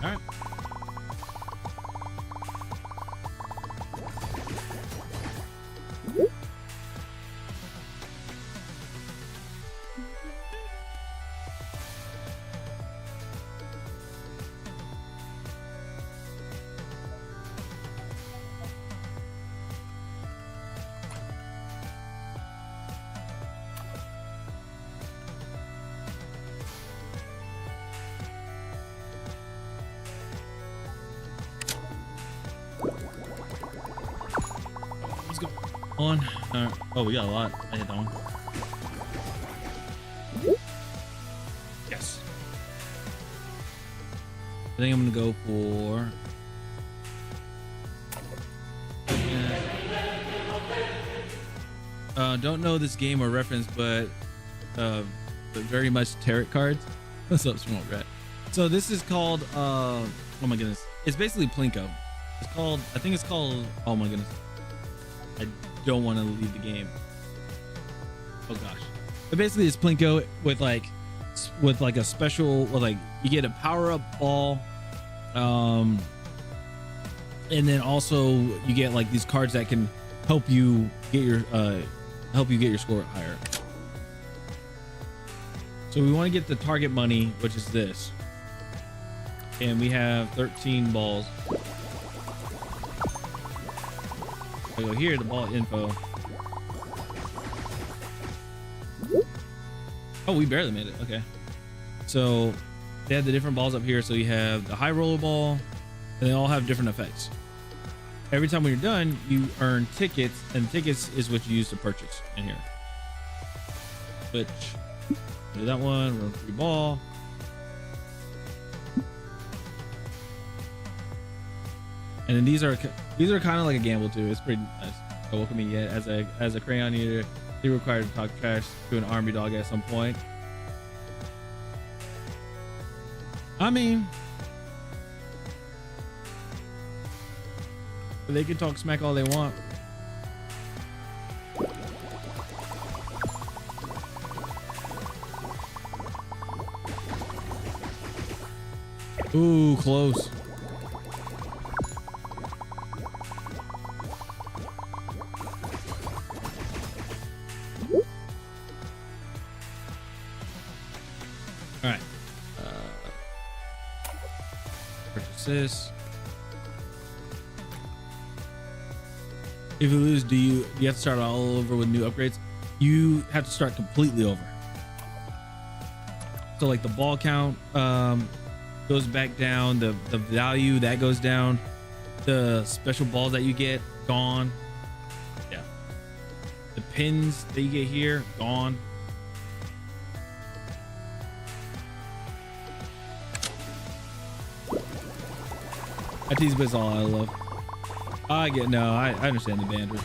All right. Let's go. One. All right. Oh, we got a lot. I hit that one. Yes. I think I'm gonna go for. Don't know this game or reference, but very much tarot cards. What's up, Small Rat? So this is called oh my goodness, it's basically Plinko. It's called, I think it's called, oh my goodness, I don't want to leave the game. Oh gosh, but basically it's Plinko with like a special, well, like you get a power-up ball, and then also you get like these cards that can help you get your score higher. So we want to get the target money, which is this, and we have 13 balls. I go here, the ball info. Oh, we barely made it. Okay. So they have the different balls up here. So you have the high roller ball, and they all have different effects. Every time when you're done, you earn tickets, and tickets is what you use to purchase in here. Which, do that one, run free ball. And then these are kind of like a gamble too. It's pretty nice. So welcome me yet as a crayon eater. You're required to talk trash to an army dog at some point. I mean, they can talk smack all they want. Ooh, close. All right. Purchase this. If you lose, do you have to start all over with new upgrades? You have to start completely over. So like the ball count goes back down, the value that goes down, the special balls that you get gone. Yeah. The pins that you get here gone. I tease, but it's all I love. I understand the banter.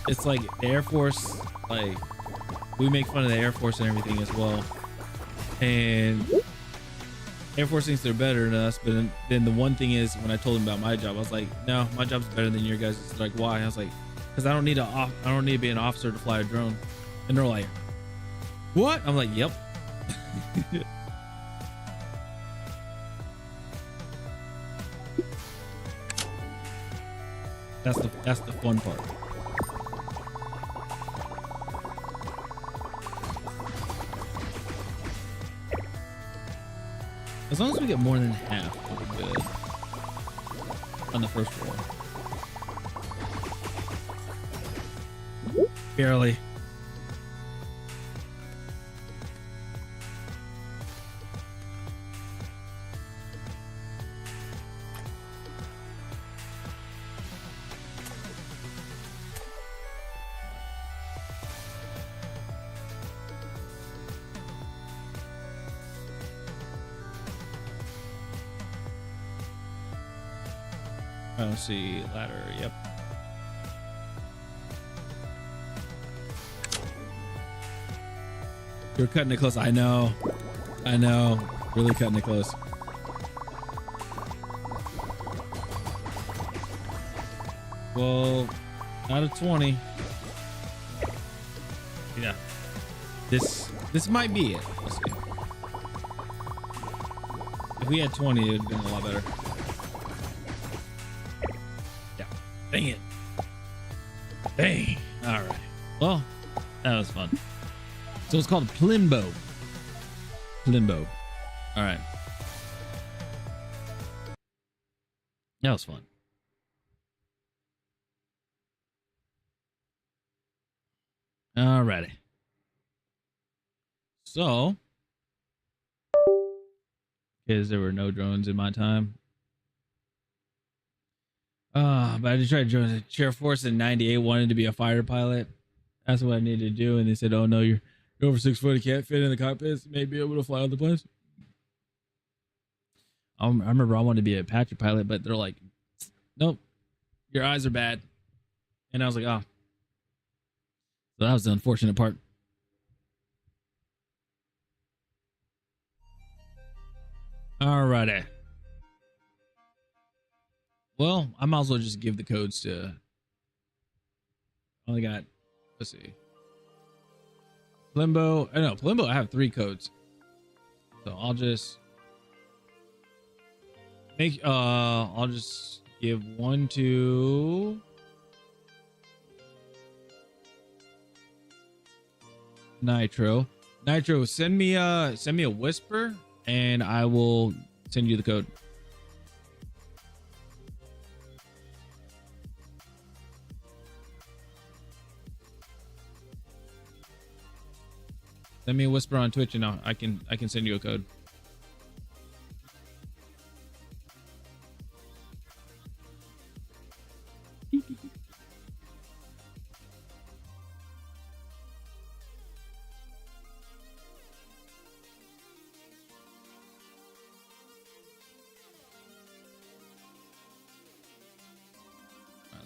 It's like the Air Force, like we make fun of the Air Force and everything as well. And Air Force thinks they're better than us, but then the one thing is when I told them about my job, I was like, no, my job's better than your guys'. It's like, why? I was like, because I don't need to be an officer to fly a drone. And they're like, what? I'm like, yep. That's the fun part. As long as we get more than half, we'll be good on the first roll. Barely. I don't see ladder. Yep. You're cutting it close. I know. Really cutting it close. Well, out of 20. Yeah. This might be it. Let's see. If we had 20, it'd have been a lot better. Dang it. Dang. All right. Well, that was fun. So it's called Plimbo. Plimbo. All right. That was fun. All righty. So, because there were no drones in my time. But I just tried to join the Chair Force in '98, wanted to be a fighter pilot. That's what I needed to do. And they said, oh no, you're over 6 foot, you can't fit in the cockpits, may be able to fly other planes. I remember I wanted to be a Apache pilot, but they're like, nope, your eyes are bad. And I was like, oh. So that was the unfortunate part. Alrighty. Well, I might as well just give the codes to. Only got, let's see. Plimbo. I know Plimbo. I have 3 codes, so I'll just make. I'll just give 1 to Nitro. Nitro, send me a whisper, and I will send you the code. Send me a whisper on Twitch and I can send you a code.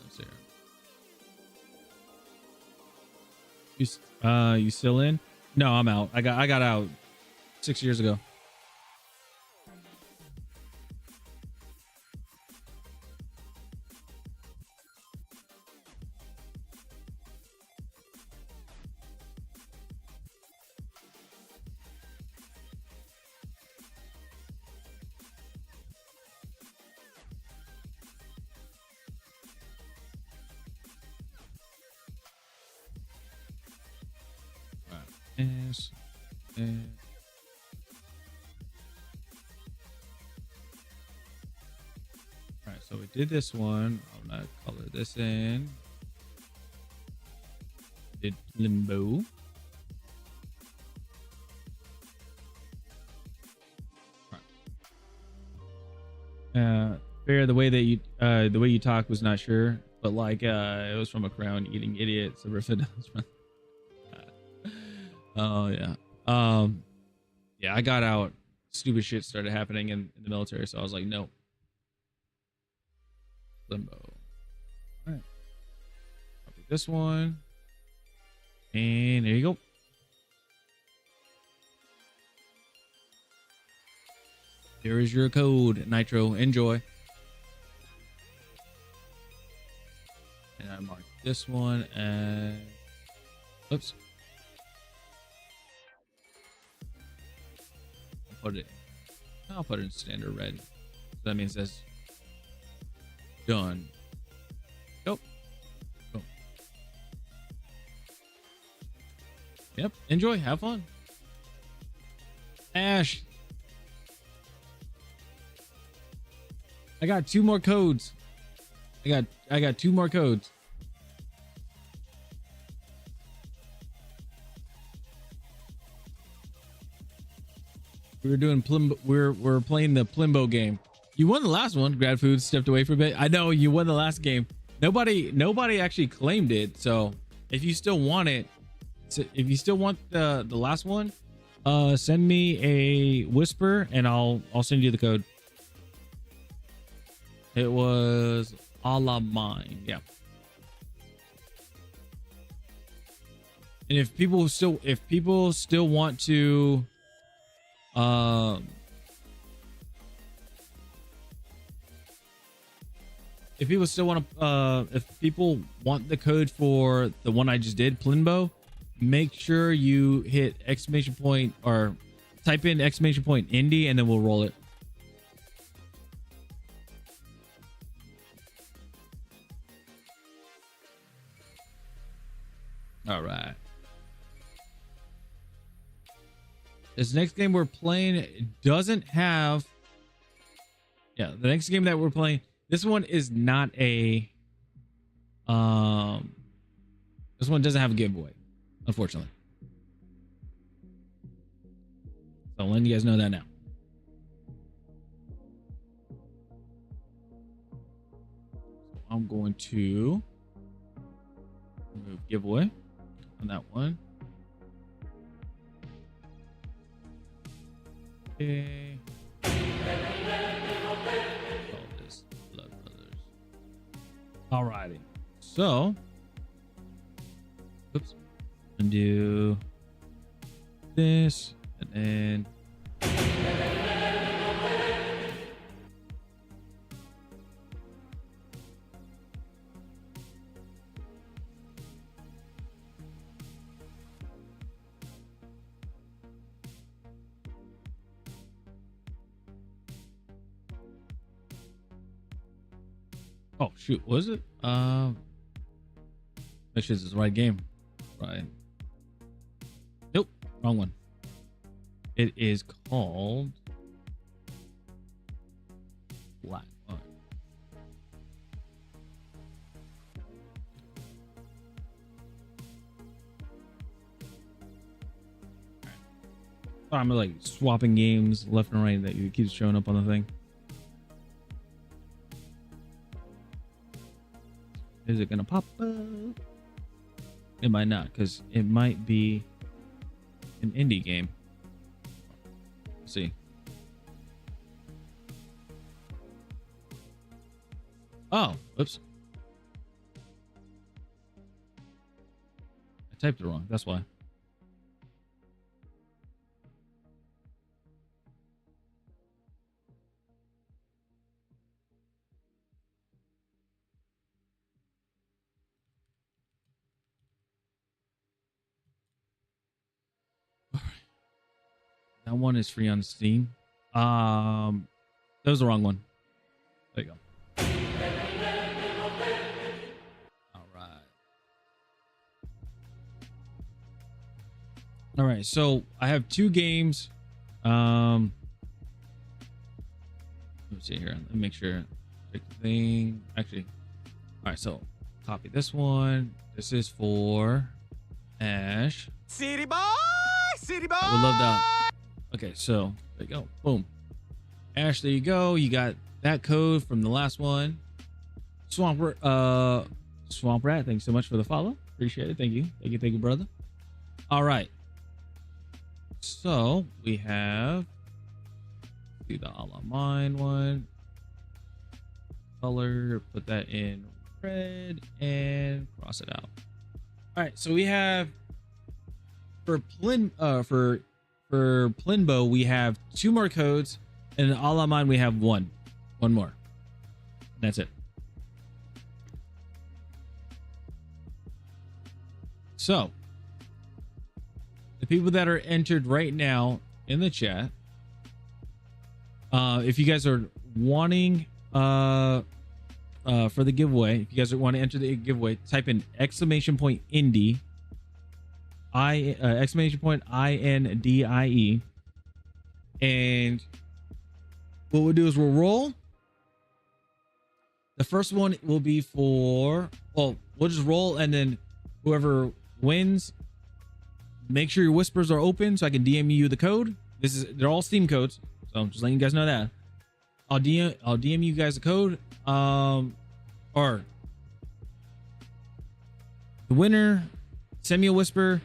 Let's see here. You still in? No, I'm out. I got out 6 years ago. Yes. All right, so we did this one. I'm gonna color this in. Did limbo. Fair, the way you talk was not sure, but like it was from a crown eating idiot. So oh yeah. Yeah, I got out. Stupid shit started happening in the military, so I was like, no. Limbo. All right. Copy this one. And there you go. Here is your code, Nitro. Enjoy. And I marked this one as... Oops. I'll put it in standard red. So that means that's done. Go. Go. Yep. Enjoy. Have fun. Ash. I got 2 more codes. I got 2 more codes. We're playing the Plimbo game. You won the last one. Grad Food stepped away for a bit. I know you won the last game. Nobody actually claimed it. So if you still want it, if you still want the last one, send me a whisper and I'll send you the code. It was a la mine. Yeah. And if people still want to if people want the code for the one I just did, Plinbo, make sure you hit exclamation point or type in exclamation point indie and then we'll roll it. All right. This next game we're playing doesn't have... Yeah, the next game that we're playing, this one is not a... This one doesn't have a giveaway, unfortunately. So I'm letting you guys know that now. So I'm going to remove giveaway on that one. Okay. Call this Blood Brothers. Alrighty. So, oops. Undo this and then oh shoot, was it? Make sure this is the right game. Right. Nope, wrong one. It is called Black. All right, I'm like swapping games left and right that you keeps showing up on the thing. Is it gonna pop up? It might not, because it might be an indie game. Let's see. Oh, oops. I typed it wrong. That's why. That one is free on Steam. That was the wrong one. There you go. All right. All right. So I have two games. Let me see here. Let me make sure. Pick the thing. Actually. All right. So copy this one. This is for Ash. City boy, city boy. I would love that. Okay, so there you go. Boom. Ash, there you go. You got that code from the last one. Swamp Rat, thanks so much for the follow. Appreciate it. Thank you. Thank you, brother. All right. So we have the a la mine one. Color, put that in red and cross it out. All right, so we have for Plinbo, we have 2 more codes, and in a la mine we have one more. That's it. So the people that are entered right now in the chat, if you guys are wanting for the giveaway, if you guys want to enter the giveaway, type in !indie, !INDIE, and what we'll do is we'll roll. The first one will be for, well, we'll just roll, and then whoever wins, make sure your whispers are open so I can DM you the code. They're all Steam codes, so I'm just letting you guys know that. I'll DM you guys the code, or the winner, send me a whisper.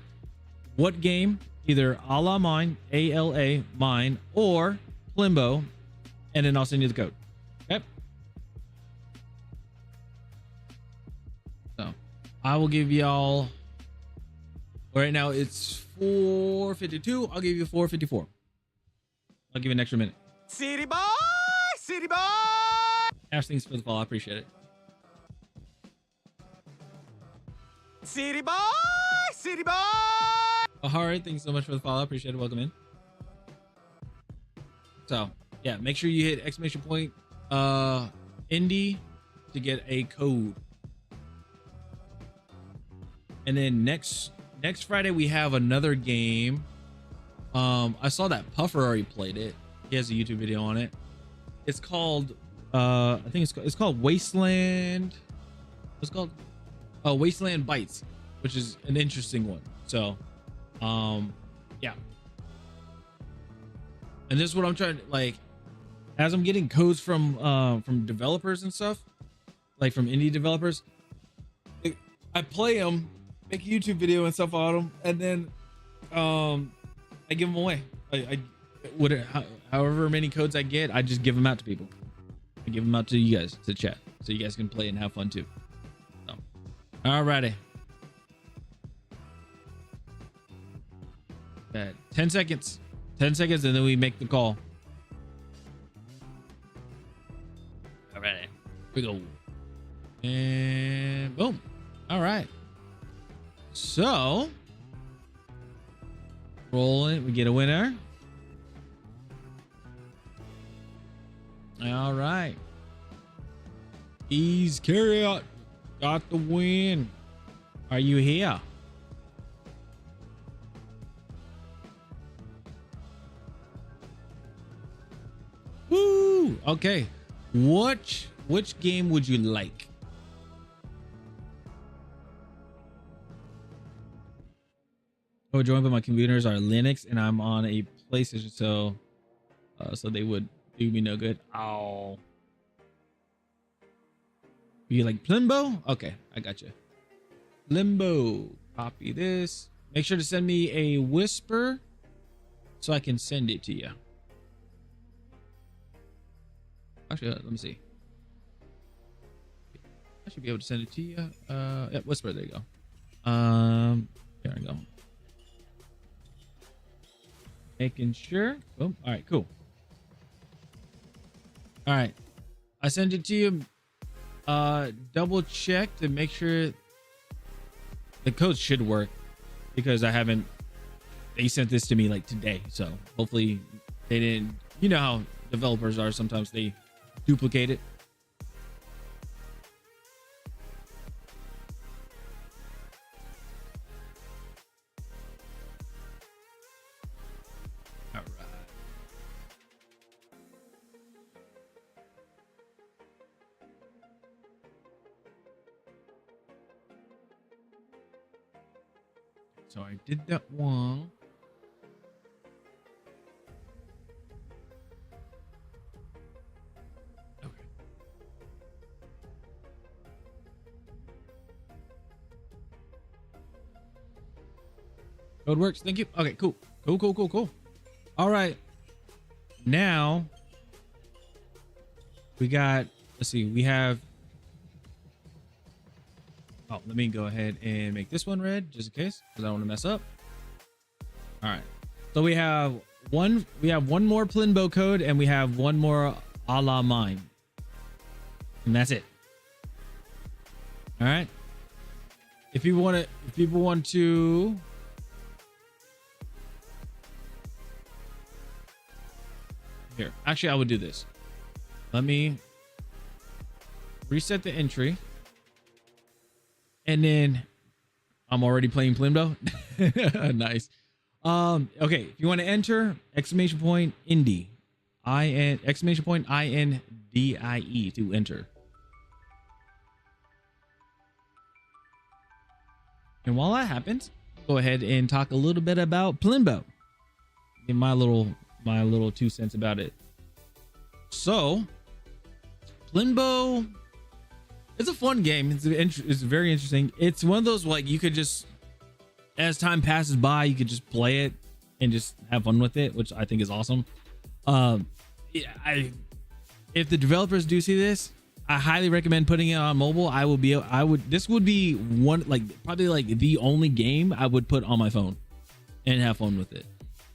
What game? Either a la mine, ALA mine, or Plimbo, and then I'll send you the code. Okay. So I will give y'all. Right now it's 4:52. I'll give you 4:54. I'll give you an extra minute. City boy, city boy. Ash, thanks for the follow. I appreciate it. City boy, city boy. All right, thanks so much for the follow. I appreciate it. Welcome in. So yeah, make sure you hit ! Indie to get a code. And then next Friday we have another game. I saw that Puffer already played it. He has a YouTube video on it. It's called I think it's called Wasteland. What's it called? Oh, Wasteland Bites, which is an interesting one. So yeah. And this is what I'm trying to, like, as I'm getting codes from developers and stuff, like from indie developers, I play them, make a YouTube video and stuff on them, and then I give them away. However many codes I get, I just give them out to people. I give them out to you guys to chat, so you guys can play and have fun too. So, alrighty. 10 seconds. 10 seconds, and then we make the call. Alrighty. Here we go. And boom. All right. So, rolling. We get a winner. All right. Ease Carrot got the win. Are you here? Woo! Okay. Which game would you like? Oh, joined by my computers are Linux, and I'm on a PlayStation, so they would do me no good. Oh, you like Plimbo? Okay, I got you. Limbo. Copy this. Make sure to send me a whisper so I can send it to you. Actually, let me see. I should be able to send it to you. Yeah, whisper. There you go. There we go. Making sure. Boom. All right, cool. All right, I sent it to you. Double check to make sure the code should work, because they sent this to me like today, so hopefully they didn't. You know how developers are, sometimes they duplicate it. All right. So I did that one. Okay. Code works. Thank you. Okay, cool. Cool. All right. Now we got, let's see, we have, oh, let me go ahead and make this one red just in case, because I don't want to mess up. All right. So we have one more Plinbo code, and we have one more a la mine. And that's it. All right. If people want to here, actually, I would do this. Let me reset the entry. And then I'm already playing Plimbo. Nice. Okay, if you want to enter, exclamation point indie. Exclamation point INDIE to enter. And while that happens, go ahead and talk a little bit about Plimbo. Give my little 2 cents about it. So, Plimbo, it's a fun game. It's very interesting. It's one of those, like, you could just, as time passes by, you could just play it and just have fun with it, which I think is awesome. If the developers do see this, I highly recommend putting it on mobile. This would be one, like, probably like the only game I would put on my phone and have fun with it.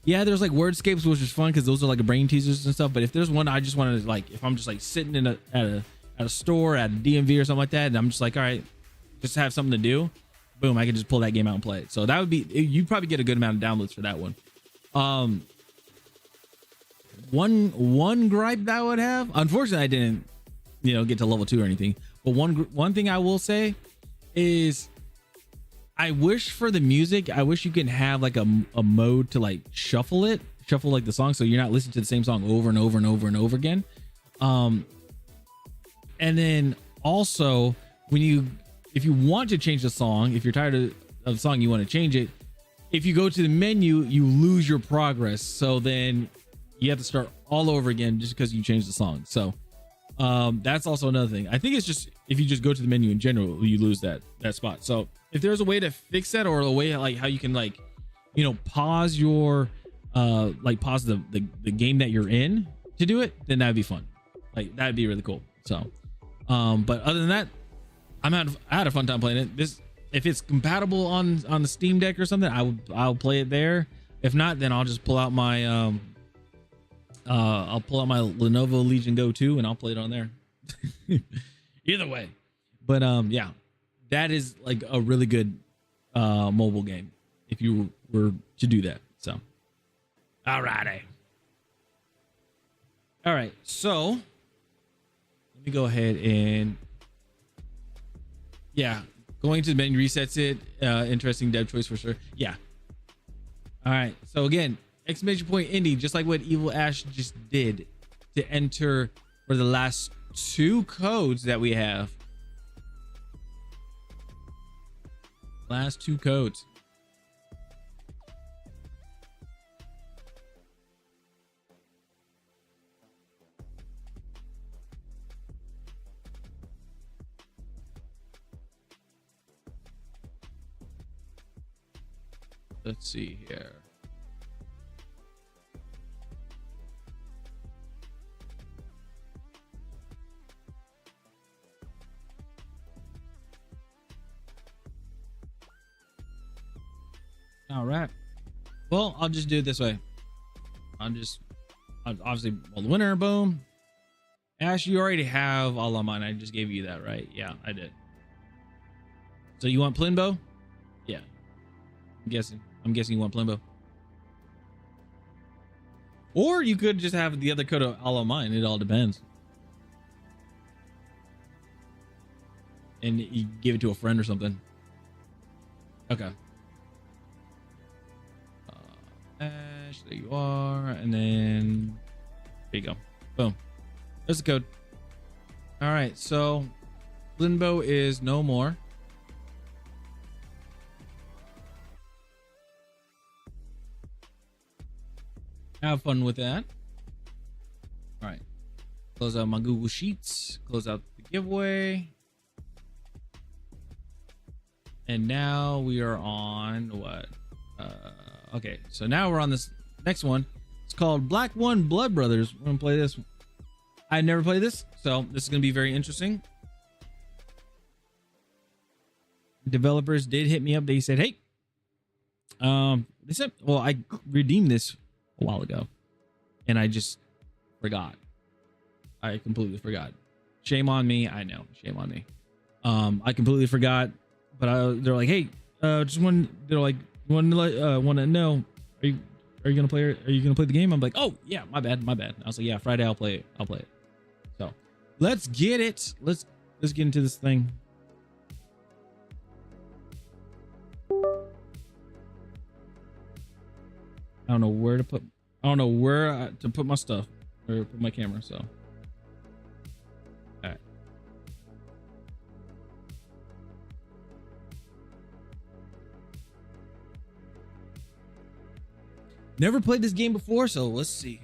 Yeah, there's like wordscapes, which is fun because those are like brain teasers and stuff. But if there's one I just want to, like, if I'm just like sitting at a store, at a DMV or something like that, and I'm just like, all right, just have something to do, boom, I can just pull that game out and play it. So that would be, you'd probably get a good amount of downloads for that one. One gripe that I would have, unfortunately, I didn't, get to level 2 or anything. But one thing I will say is, I wish for the music, I wish you can have like a mode to like shuffle like the song, so you're not listening to the same song over and over and over and over again. And then also, if you want to change the song, if you're tired of the song, you want to change it, if you go to the menu, you lose your progress. So then you have to start all over again just because you changed the song. So that's also another thing. I think it's just, if you just go to the menu in general, you lose that spot. So if there's a way to fix that, or a way like how you can like, pause your pause the game that you're in to do it, then that'd be fun. Like, that'd be really cool. So but other than that, I had a fun time playing it. If it's compatible on the Steam Deck or something, I'll play it there. If not, then I'll just pull out my Lenovo Legion Go 2 and I'll play it on there. Either way. But yeah, that is like a really good mobile game if you were to do that. So alrighty. All right, so let me go ahead and, yeah, going to the menu resets it. Interesting dev choice for sure. Yeah. All right, so again, exclamation point indie, just like what Evil Ash just did, to enter for the last 2 codes that we have. Last 2 codes. Let's see here. All right. Well, I'll just do it this way. Obviously, well, the winner, boom. Ash, you already have all of mine. I just gave you that, right? Yeah, I did. So you want Plinbo? Yeah. I'm guessing you want Plimbo. Or you could just have the other code of all of mine. It all depends. And you give it to a friend or something. Okay. Ash, there you are. And then there you go. Boom. There's the code. All right. So Plimbo is no more. Have fun with that. All right. Close out my Google Sheets. Close out the giveaway. And now we are on what? Okay. So now we're on this next one. It's called Black One Blood Brothers. We're going to play this. I never played this, so this is going to be very interesting. Developers did hit me up. They said, hey, they said, well, I redeemed this a while ago and I just forgot. I completely forgot. Shame on me. I know, shame on me. I completely forgot, but they're like, hey, just one, they're like, want to know, are you gonna play the game? I'm like, oh yeah, my bad. I was like, yeah, Friday I'll play it. So let's get it. Let's get into this thing. I don't know where to put my stuff or put my camera. So, all right. Never played this game before, so let's see.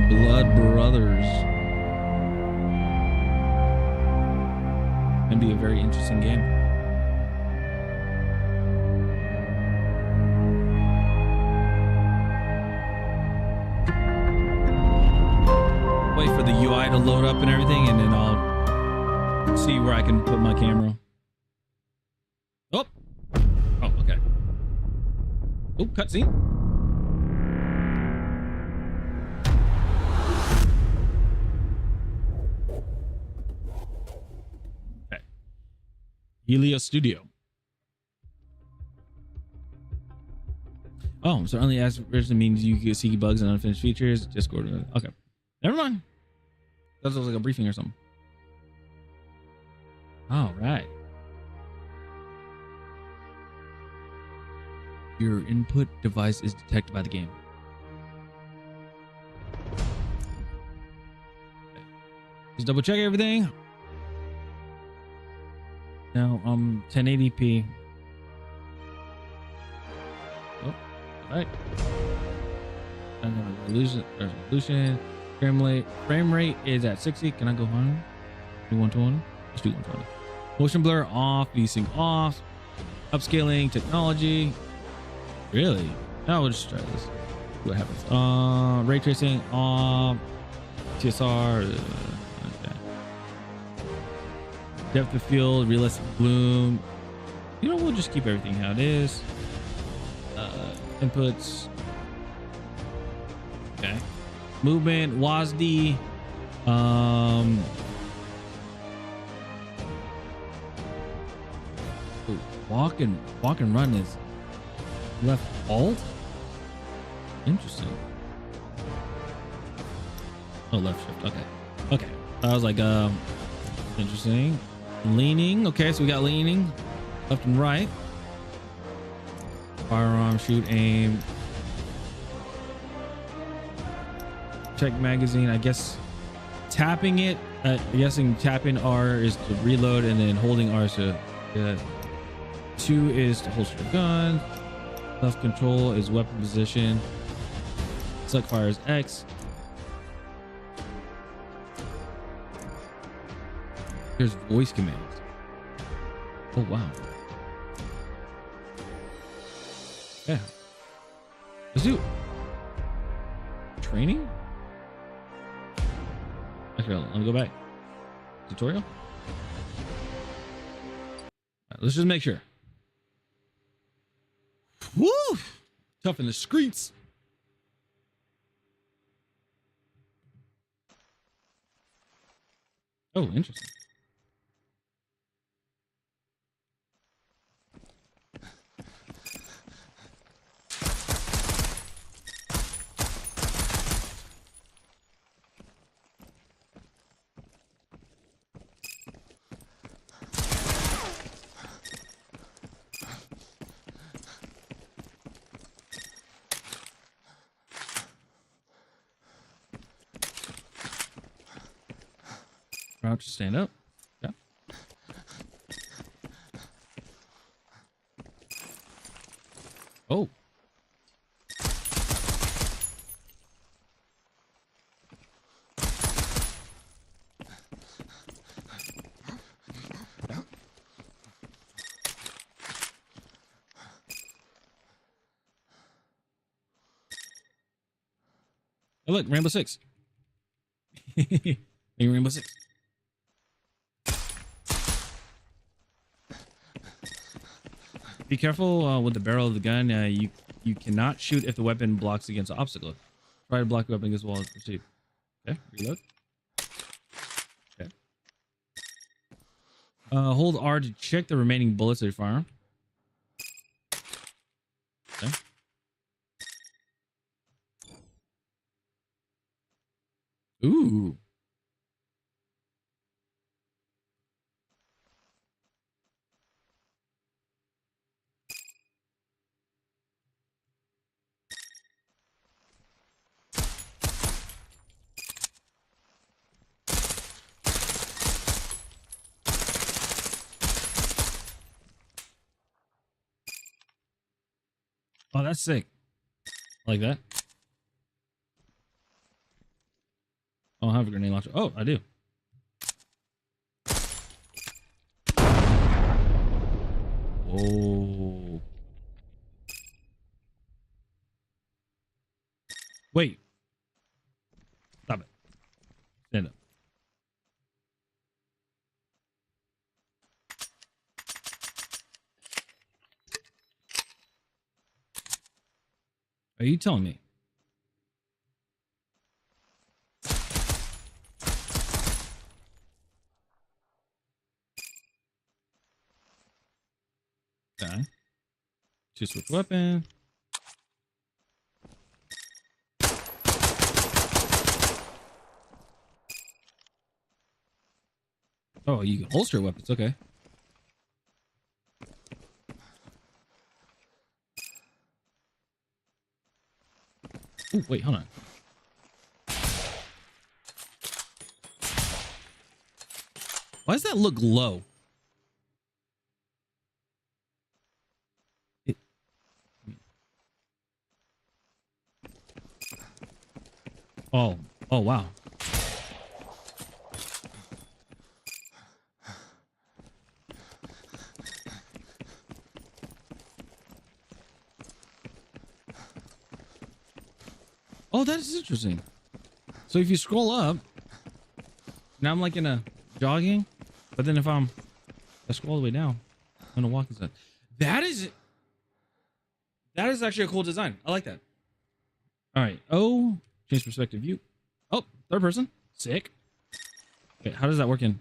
Blood Brothers. Gonna be a very interesting game. Wait for the UI to load up and everything, and then I'll see where I can put my camera. Oh, okay. Oh, cutscene. Helio Studio. Oh, so only as version means you can see bugs and unfinished features. Discord. Okay, never mind. That was like a briefing or something. All right. Your input device is detected by the game. Okay. Just double check everything. Now 1080p. Oh, all right. And then resolution. Frame rate is at 60. Can I go higher? Do 120? Let's do 120. Motion blur off. VSync off. Upscaling technology. Really? Now we'll just try this. See what happens. Ray tracing off. TSR. Depth of field, realistic bloom. You know, we'll just keep everything how it is. Inputs. Okay. Movement, WASD. Walk and run is left alt. Interesting. Oh, left shift. Okay. I was like, interesting. Leaning. Okay, so we got leaning left and right. Firearm, shoot, aim. Check magazine. I guess tapping it. I'm guessing tapping R is to reload, and then holding R is to. 2 is to holster gun. Self control is weapon position. Select fire is X. There's voice commands. Oh wow. Yeah. Let's do training. Actually, let me go back. Tutorial. Right, let's just make sure. Woo! Tough in the streets. Oh, interesting. Crouch, stand up. Yeah. Oh. Oh, look, Rainbow Six. Rainbow Six. Be careful with the barrel of the gun. You cannot shoot if the weapon blocks against an obstacle. Try to block the weapon against the wall and proceed. Okay, reload. Okay. Hold R to check the remaining bullets of your firearm. Okay. Ooh. Oh, that's sick. I like that. I don't have a grenade launcher. Oh, I do. Whoa. Wait. Stop it. Stand up. Are you telling me? Okay. Choose switch weapon. Oh, you can holster weapons. Okay. Ooh, wait, hold on. Why does that look low? It, oh, oh, wow. Oh, that is interesting. So if you scroll up, now I'm like in a jogging, but then if I scroll all the way down, I'm gonna walk inside. That is actually a cool design. I like that. All right. Oh, change perspective view. Oh, third person. Sick. Okay, how does that work in?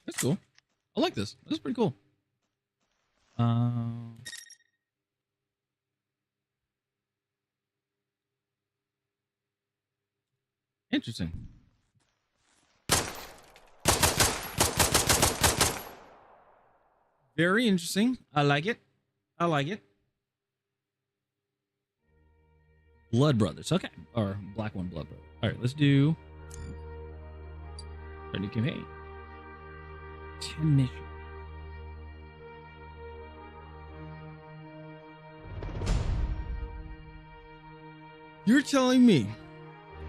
That's cool. I like this. This is pretty cool. Interesting. Very interesting. I like it. I like it. Blood Brothers. Okay. Or Black One Blood Brothers. All right, let's do a new campaign. 10 missions. You're telling me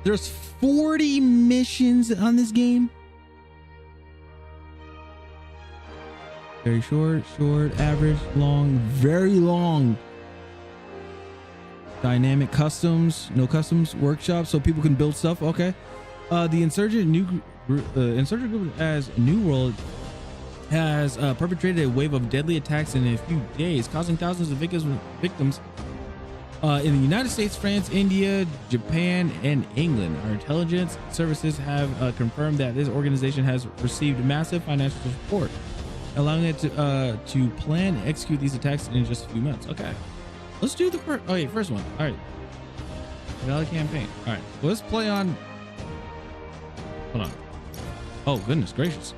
there's 40 missions on this game? Very short, average, long, very long. Dynamic customs, no customs, workshop, so people can build stuff. Okay. The insurgent group as New World has perpetrated a wave of deadly attacks in a few days, causing thousands of victims in the United States, France, India, Japan, and England. Our intelligence services have confirmed that this organization has received massive financial support, allowing it to plan and execute these attacks in just a few months. Okay, let's do the first one. All right, valid campaign. All right, let's play on. Hold on. Oh goodness gracious.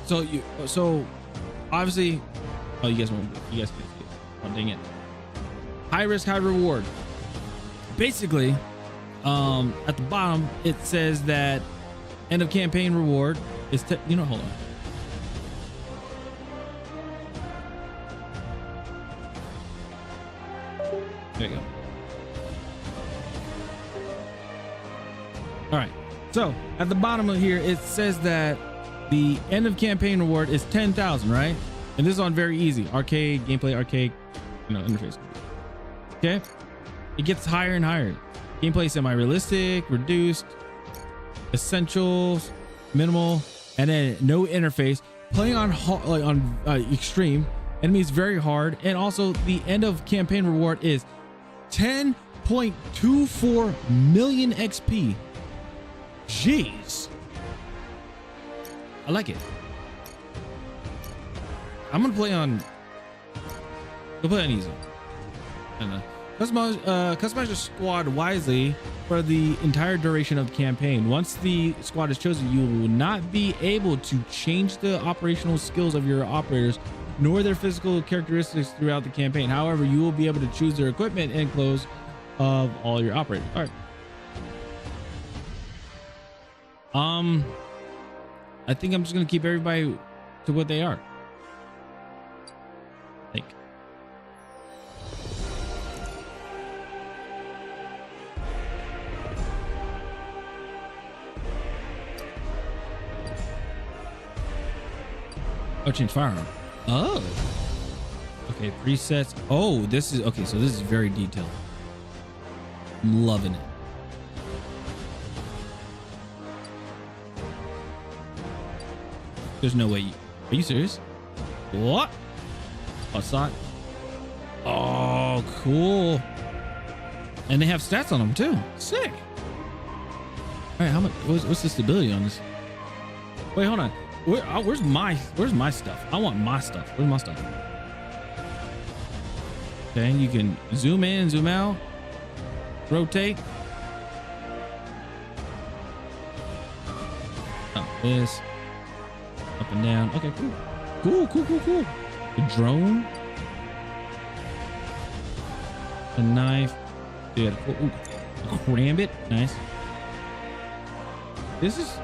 So obviously, oh, you guys can't see it. Oh, dang it. High risk, high reward. Basically, at the bottom, it says that end of campaign reward is, hold on. There you go. All right. So at the bottom of here, it says that the end of campaign reward is 10,000, right? And this is on very easy arcade gameplay, arcade, interface. Okay, it gets higher and higher. Gameplay semi-realistic, reduced, essentials, minimal, and then no interface. Playing on extreme, enemies very hard, and also the end of campaign reward is 10.24 million XP. Jeez, I like it. I'm gonna play on. We'll play on easy. And customize your squad wisely for the entire duration of the campaign. Once the squad is chosen, you will not be able to change the operational skills of your operators nor their physical characteristics throughout the campaign. However, you will be able to choose their equipment and clothes of all your operators. All right. I think I'm just gonna keep everybody to what they are. Oh, change firearm. Oh. Okay, presets. Oh, this is okay. So this is very detailed. I'm loving it. There's no way. Are you serious? What? Oh, saw it. Oh, cool. And they have stats on them too. Sick. All right, how much? What's the stability on this? Wait, hold on. Where's my stuff? I want my stuff. Where's my stuff? Okay, you can zoom in, zoom out, rotate. Oh, this up and down. Okay, cool. Cool. The drone, a knife. Yeah, a karambit. Nice. This is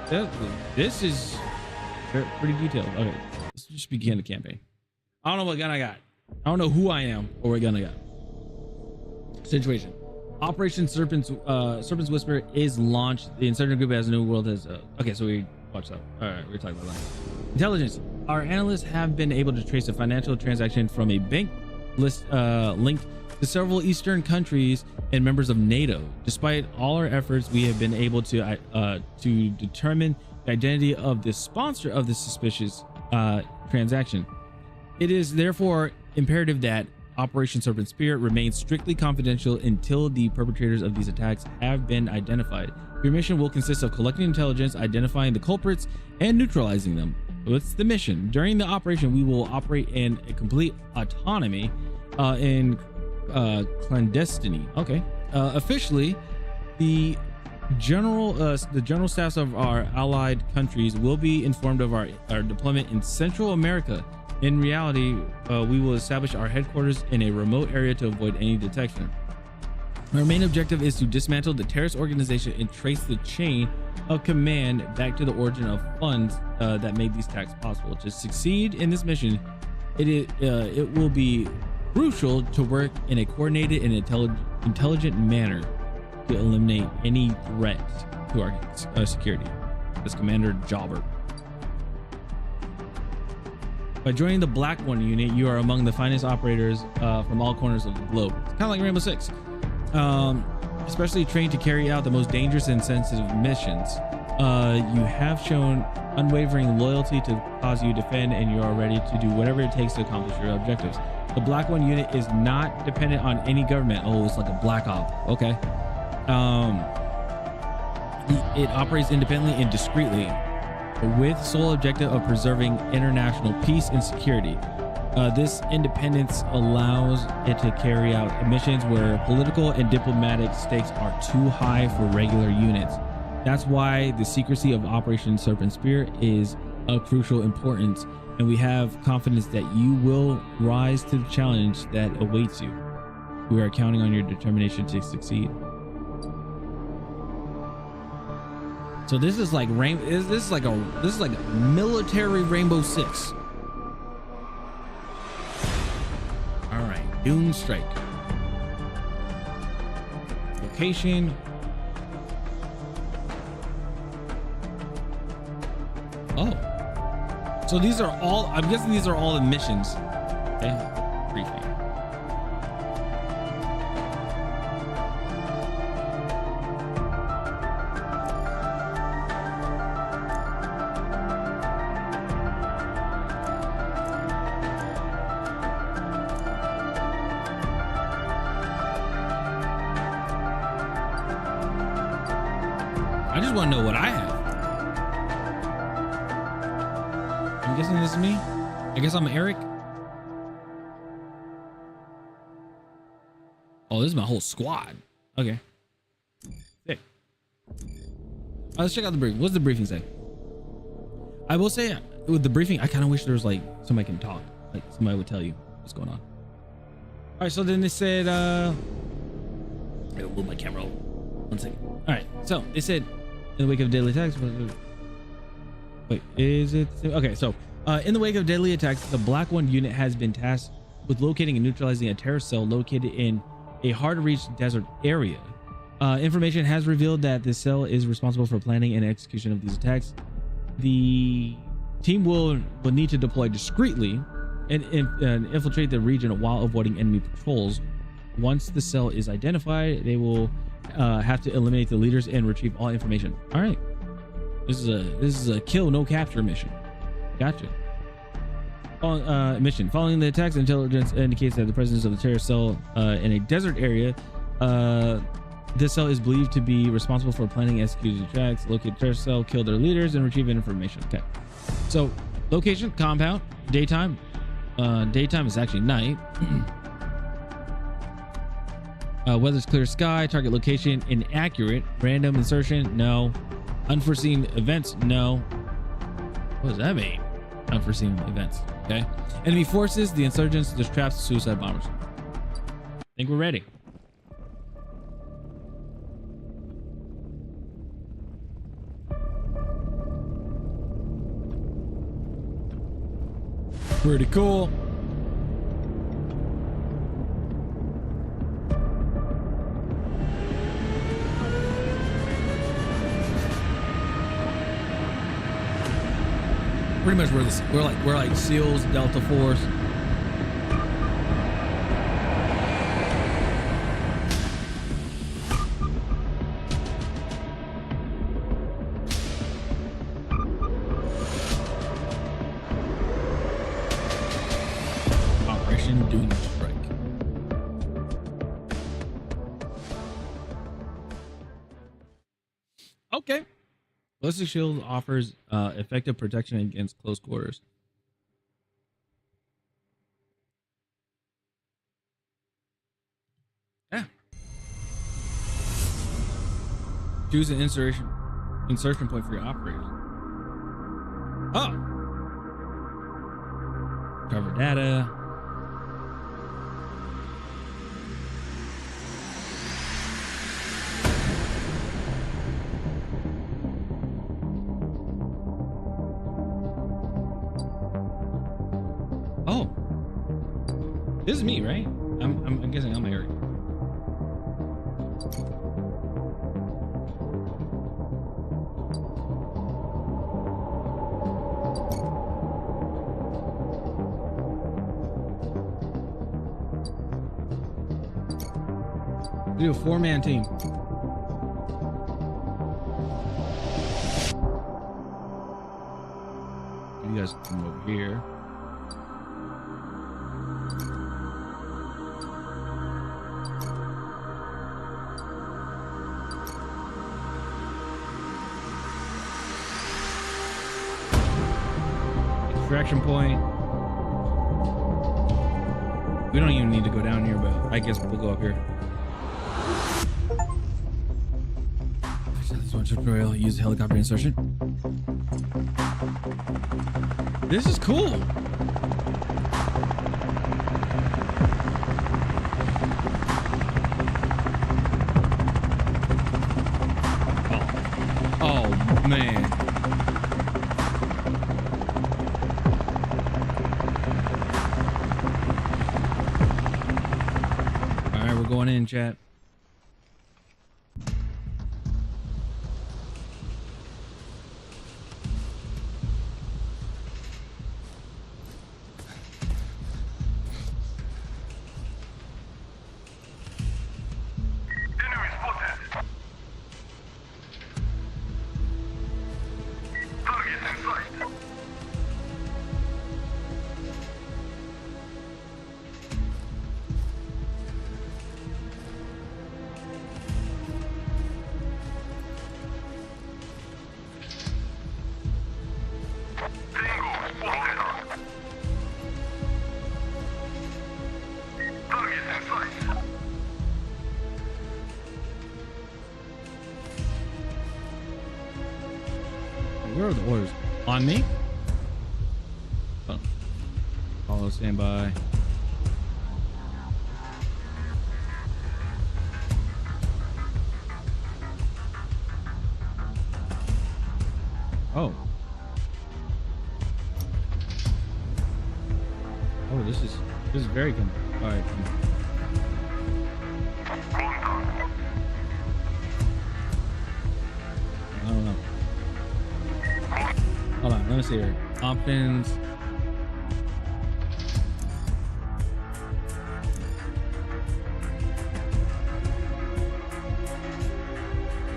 pretty detailed. Okay, let's just begin the campaign. I don't know what gun I got. I don't know who I am or what gun I got. Situation. Operation Serpent's Whisper is launched. The insurgent group as New World has. Okay, so we watched that. All right, we're talking about that. Intelligence. Our analysts have been able to trace a financial transaction from a bank list linked to several Eastern countries and members of NATO. Despite all our efforts, we have been able to determine the identity of the sponsor of the suspicious transaction. It is therefore imperative that Operation Serpent Spirit remains strictly confidential until the perpetrators of these attacks have been identified. Your mission will consist of collecting intelligence, identifying the culprits, and neutralizing them. What's the mission? During the operation, we will operate in a complete autonomy in clandestiny. Okay. Officially, the The general staffs of our allied countries will be informed of our deployment in Central America. In reality, we will establish our headquarters in a remote area to avoid any detection. Our main objective is to dismantle the terrorist organization and trace the chain of command back to the origin of funds that made these attacks possible. To succeed in this mission, it will be crucial to work in a coordinated and intelligent manner to eliminate any threat to our security. As Commander Jobber. By joining the Black One unit, you are among the finest operators from all corners of the globe. It's kind of like Rainbow Six. Especially trained to carry out the most dangerous and sensitive missions. You have shown unwavering loyalty to the cause you defend, and you are ready to do whatever it takes to accomplish your objectives. The Black One unit is not dependent on any government. Oh, it's like a black op. Okay. It operates independently and discreetly with sole objective of preserving international peace and security. This independence allows it to carry out missions where political and diplomatic stakes are too high for regular units. That's why the secrecy of Operation Serpent Spear is of crucial importance, and we have confidence that you will rise to the challenge that awaits you. We are counting on your determination to succeed. So this is like this is like a military Rainbow Six. All right, Dune Strike. Location. Oh, so these are all. I'm guessing these are all the missions. Okay, briefing. I just want to know what I have. I'm guessing this is me. I guess I'm Eric. Oh, this is my whole squad. Okay. Sick. Let's check out the briefing. What's the briefing say? I will say with the briefing, I kind of wish there was like somebody can talk. Like somebody would tell you what's going on. All right. So then they said, I gotta move my camera. 1 second. All right. So they said, in the wake of daily attacks. Wait, is it? Okay, so in the wake of deadly attacks, the Black One unit has been tasked with locating and neutralizing a terrorist cell located in a hard-to-reach desert area. Information has revealed that this cell is responsible for planning and execution of these attacks. The team will need to deploy discreetly and infiltrate the region while avoiding enemy patrols. Once the cell is identified, they will have to eliminate the leaders and retrieve all information. All right, this is a kill no capture mission. Gotcha. Following the attacks, intelligence indicates that the presence of the terrorist cell in a desert area. This cell is believed to be responsible for planning and executing attacks. Locate the terrorist cell, kill their leaders, and retrieve information. Okay, so location, compound, daytime. Daytime is actually night. Weather's clear sky. Target location inaccurate. Random insertion, no. Unforeseen events, no. What does that mean? Unforeseen events. Okay. Enemy forces, the insurgents, the traps, suicide bombers. I think we're ready. Pretty cool. Pretty much we're like SEALs, Delta Force. Operation Doom Strike. Okay. Ballistic Shield offers effective protection against close quarters. Yeah. Choose an insertion point for your operators. Oh. Cover data. Oh. This is me, right? I'm guessing I'm Eric. Do a 4-man team. You guys come over here. Extraction point. We don't even need to go down here, but I guess we'll go up here. This one tutorial, use helicopter insertion. This is cool. Oh man. All right, we're going in, chat. Where are the orders? On me? Oh. Follow standby. Oh. Oh, this is very good. All right. I don't know. Hold on, let me see here. Options.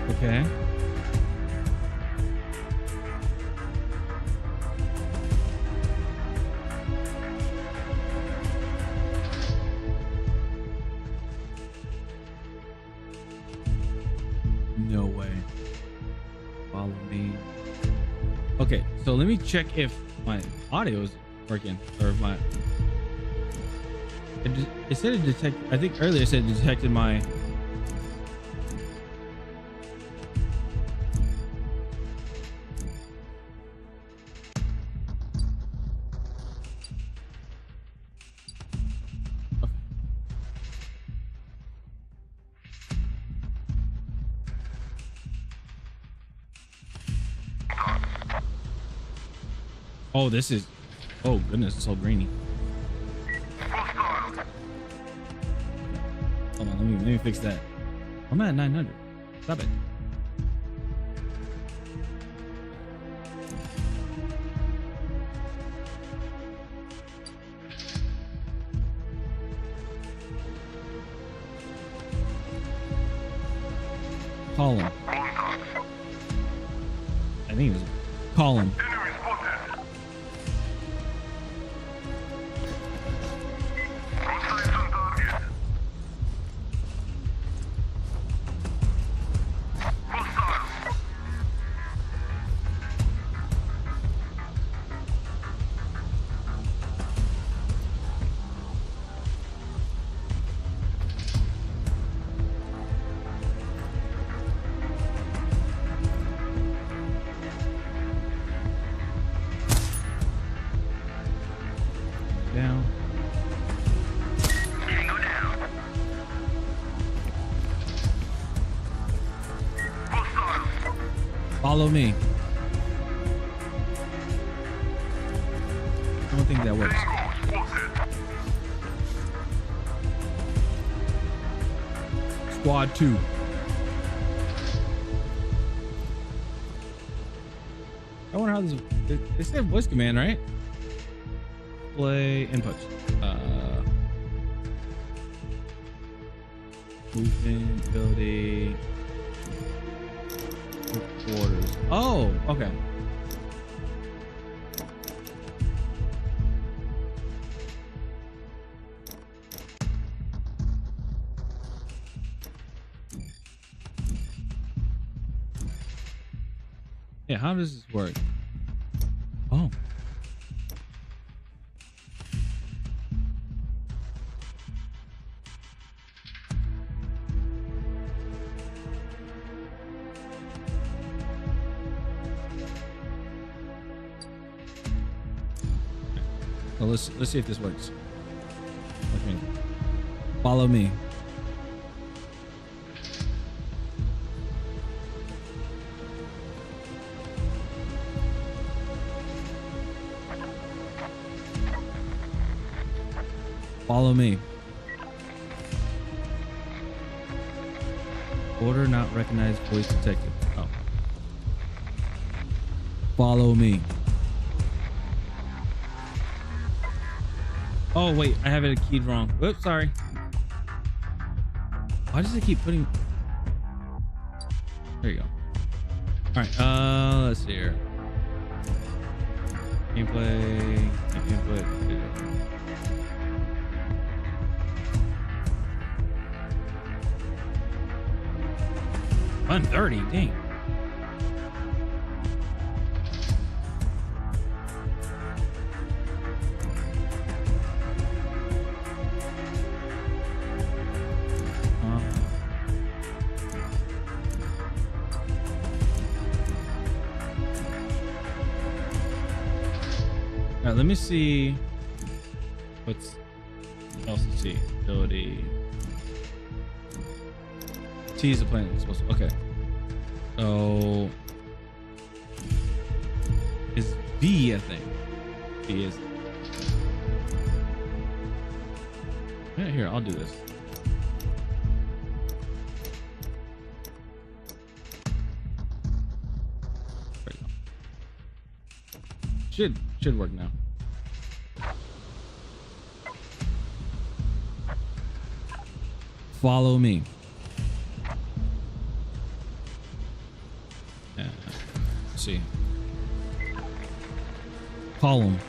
Okay. No way. Follow me. Okay, so let me check if my audio is working, or if my it said it detect. I think earlier it said it detected my. Oh, this is. Oh goodness, it's so grainy. Hold on, let me fix that. I'm at 900. Stop it. Call him. I think it was call him. Down. Follow me. I don't think that works. Squad 2. I wonder how this. They said voice command, right? Play inputs. Movement, ability, quarters. Oh, okay. Yeah, how does this work? Oh. Well, let's see if this works. Okay. Follow me. Follow me. Order not recognized, voice detected. Oh. Follow me. Oh wait, I have it keyed wrong. Whoops, sorry. Why does it keep putting? There you go. All right, let's see here. Gameplay, input. 130, dang. All right, let me see what's else to see. Ability. T is the planet. Okay. So is V a thing? V is. Yeah, here, I'll do this. There you go. Should work now. Follow me. Let's see. Column.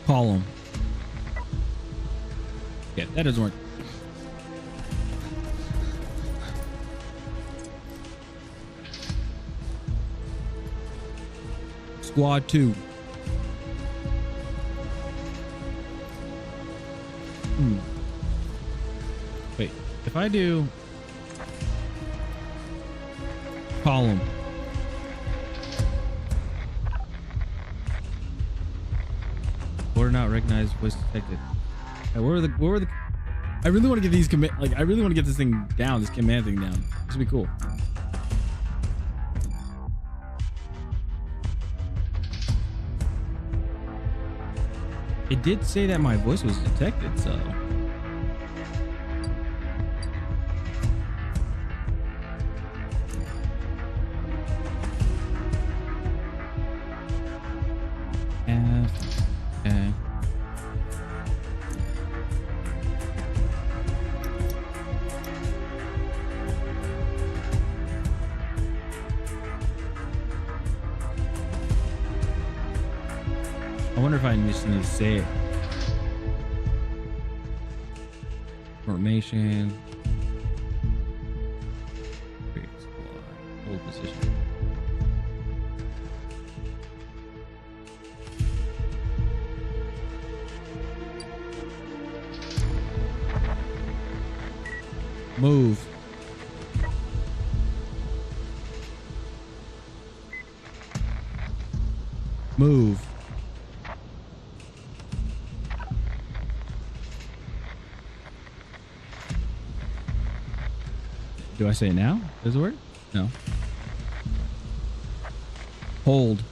Column. Yeah, that doesn't work. Squad 2. Wait, if I do column, order not recognized, voice detected. Where were the I really want to get these command, like I really want to get this thing down, this command thing down. This would be cool. It did say that my voice was detected, so. Okay. I wonder if I just need to say it. Formation. Create squad. Hold position. Move. Move. Do I say it now? Does it work? No. Hold.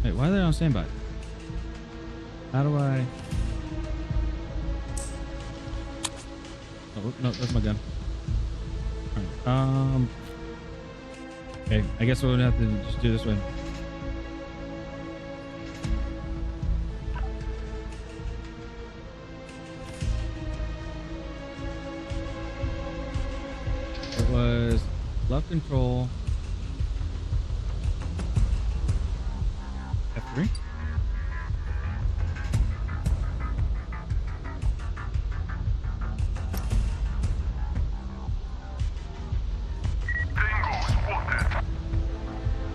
Wait, why are they on standby? How do I... Oh, no, that's my gun. All right. Okay, I guess we're gonna have to just do this one. It was left control. F3.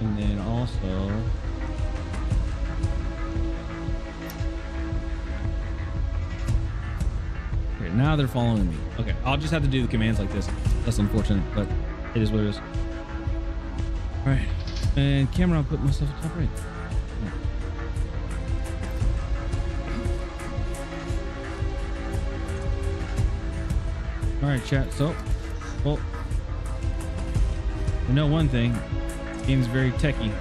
And then also okay, now they're following me. Okay, I'll just have to do the commands like this. That's unfortunate, but it is what it is. All right, and camera, I'll put myself at top right. All right, chat. So, well, I know one thing. Game's very techy.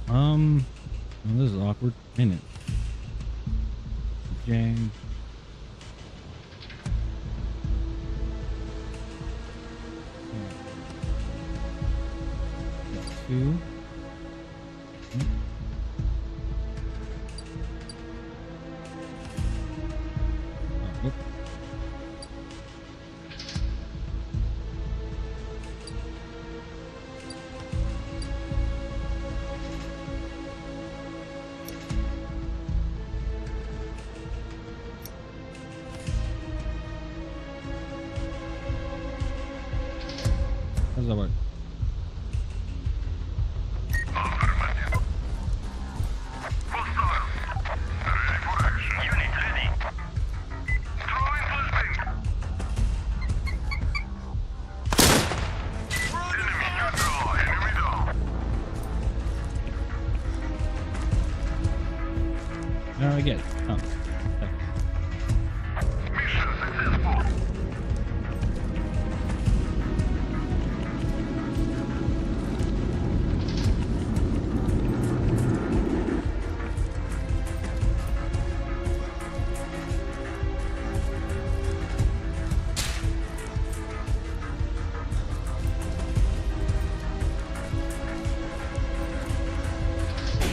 Oh, this is awkward, isn't it? James. Two. Oh, how does that work? No, I get it. Oh. Okay.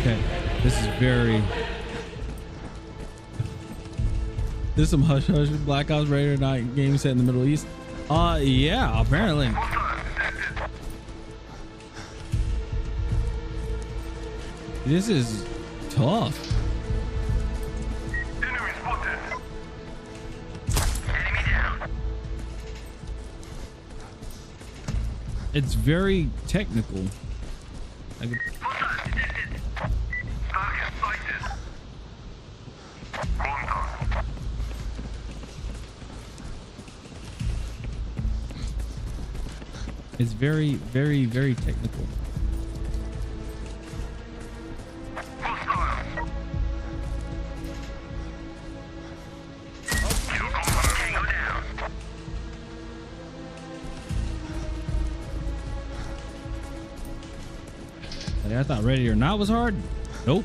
Okay, this is very... This is some hush hush Black Ops Raider Night game set in the Middle East. Yeah, apparently. This is tough. Enemy spotted. Enemy down. It's very technical. I could... Hostile detected. Target sighted. Contact. It's very, very, very technical. Hostile. Kill confirmed. Tango down. Like, I thought Ready or Not was hard. Nope.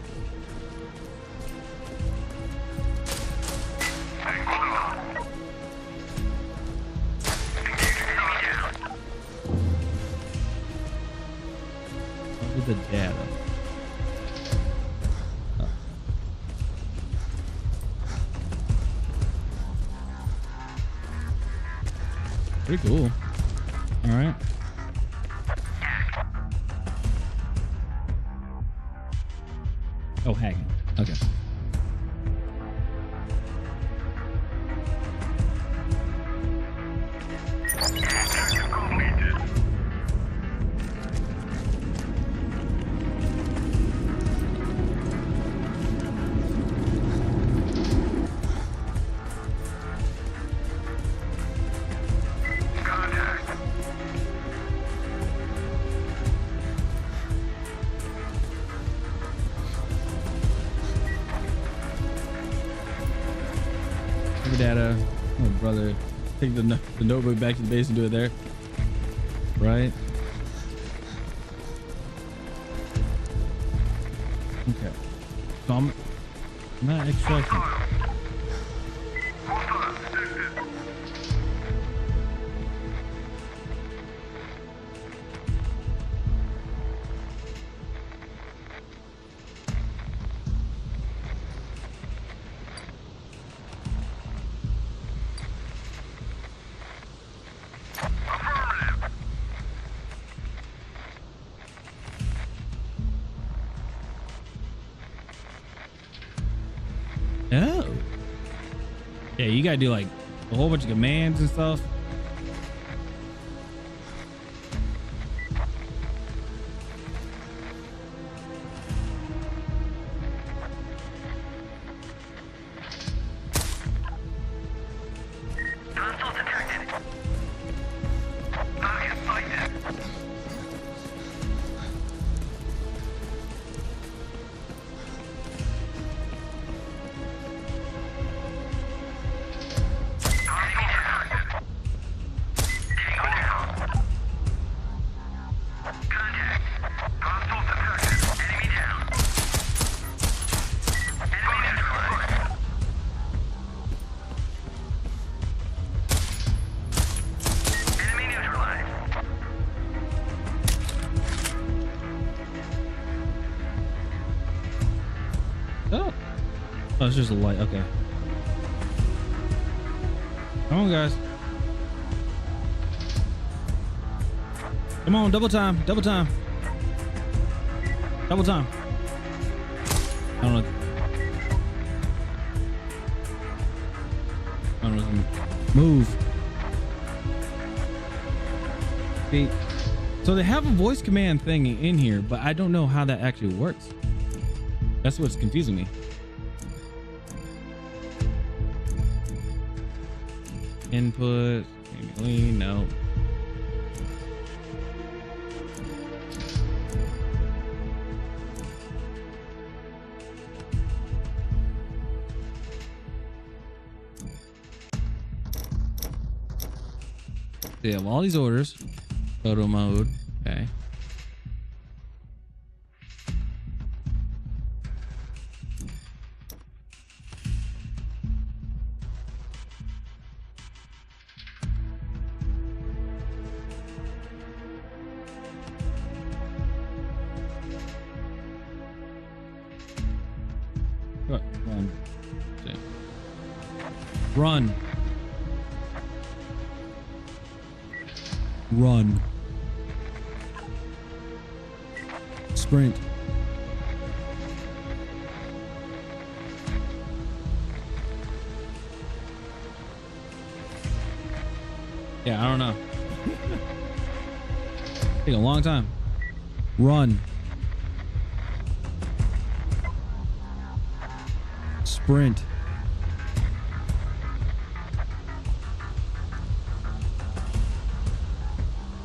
Tango down. Engage enemy down. What was the data? Pretty cool. All right. Oh, hacking. Okay. Data. Oh, brother. Take the notebook back to the base and do it there. Right? Okay. So I'm not extracting. Oh. Yeah, you gotta do like a whole bunch of commands and stuff. Hostile detected. Target sighted. Oh. Oh, it's just a light. Okay. Come on, guys. Come on, double time. Double time. Double time. I don't know. I don't know. Move. See, so they have a voice command thing in here, but I don't know how that actually works. That's what's confusing me. Input, maybe lean, no. They have all these orders. Photo mode, okay. What? Run. See. Run. Run. Sprint. Yeah, I don't know. Take a long time. Run. Sprint.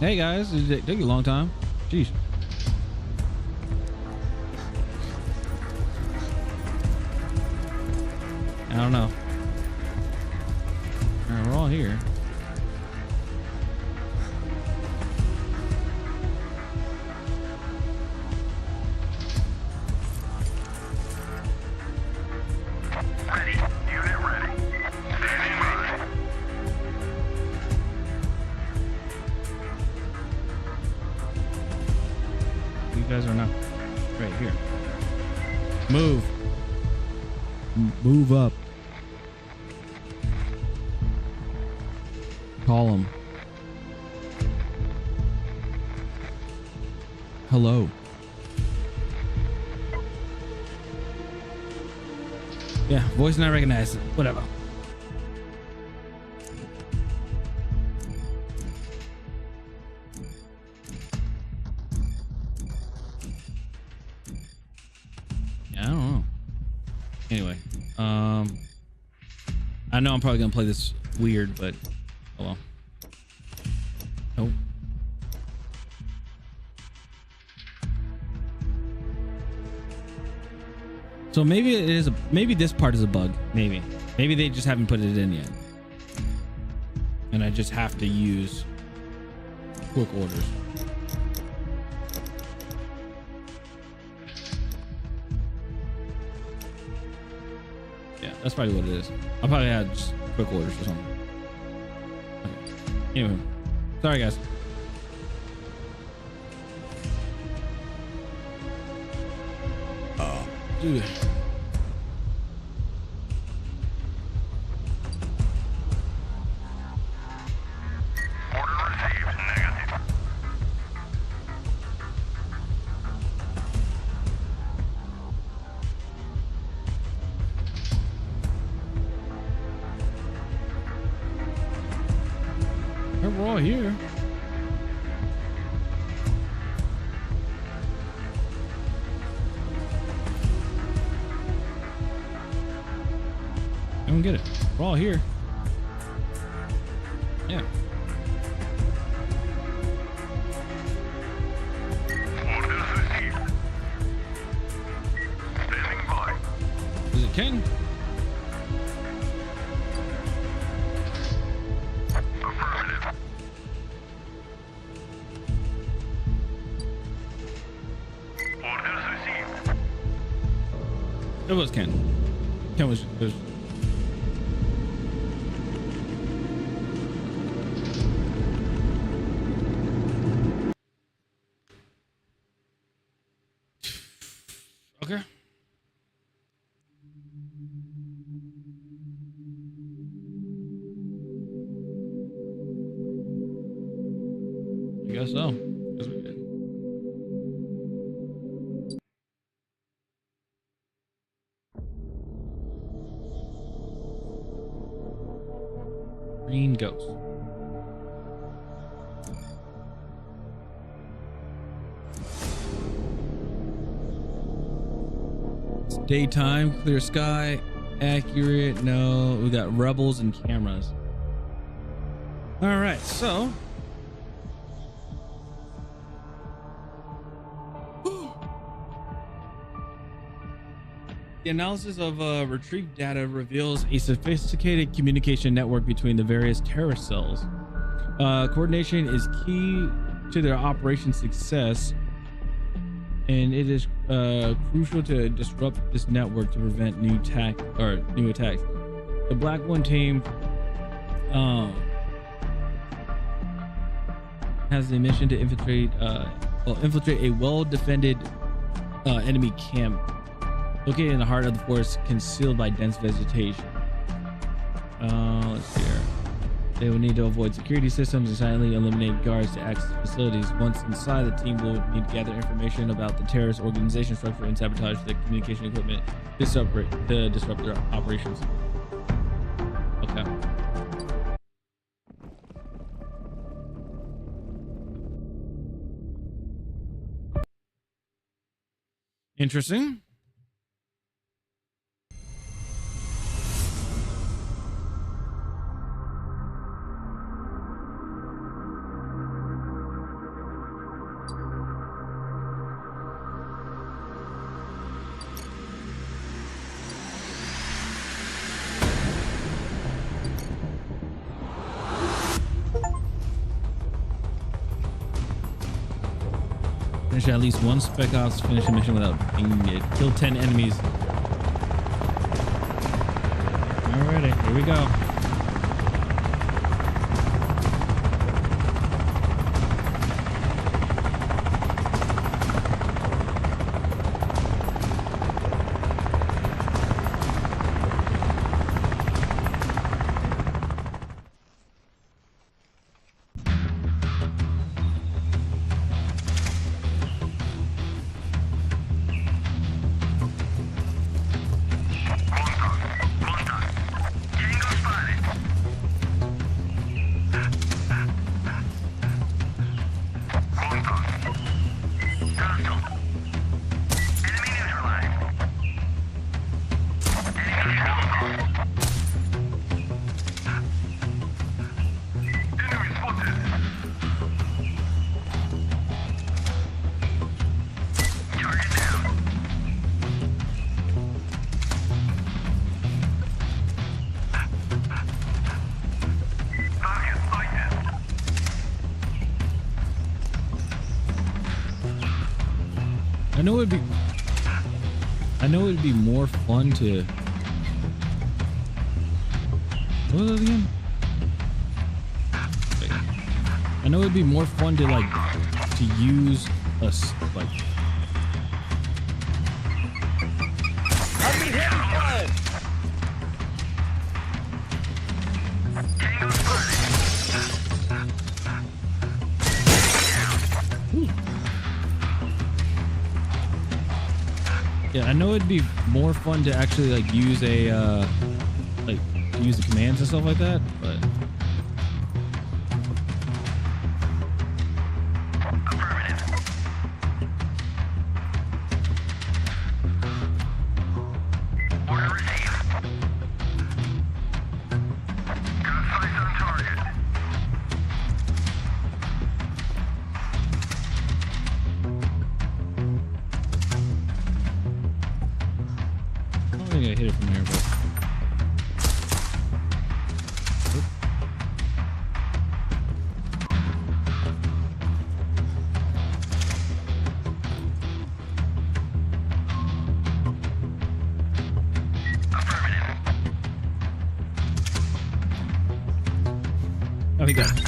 Hey guys, it took you a long time. Jeez. I don't know. All right, we're all here. Ready. Unit ready. Standing by. You guys are not right here. Move. Move up. Column. Hello. Yeah, voice not recognized. Whatever. Yeah, I don't know. Anyway, I know I'm probably gonna play this weird, but oh well. Nope. So maybe it is maybe this part is a bug. Maybe they just haven't put it in yet, and I just have to use quick orders. Yeah, that's probably what it is. I'll probably have just quick orders or something. Okay. Anyway, sorry guys. Oh, dude. Order received. Negative. We're all here. I don't get it. We're all here. Yeah. Orders received. Standing by. Is it Ken? Affirmative. Orders received. It was Ken. Ken was. Okay. I guess so. Guess we did. Green ghost. It's daytime, clear sky, accurate. No, we got rebels and cameras. All right, so the analysis of retrieved data reveals a sophisticated communication network between the various terrorist cells. Coordination is key to their operation success, and it is crucial to disrupt this network to prevent new attacks. The Black One team has the mission to infiltrate a well-defended enemy camp located in the heart of the forest, concealed by dense vegetation. Let's see here. They will need to avoid security systems and silently eliminate guards to access facilities. Once inside, the team will need to gather information about the terrorist organization structure and sabotage the communication equipment to disrupt their operations. Okay. Interesting. Finish at least one spec ops. Finish a mission without being it. Kill 10 enemies. Alrighty, here we go. know it'd be more fun to. What was it again? Wait. I know it'd be more fun to like to use like. Yeah, I know it'd be more fun to actually like use a like use the commands and stuff like that, but Order received. Got sights on target. I don't think I hit it from here, but oh, he got it.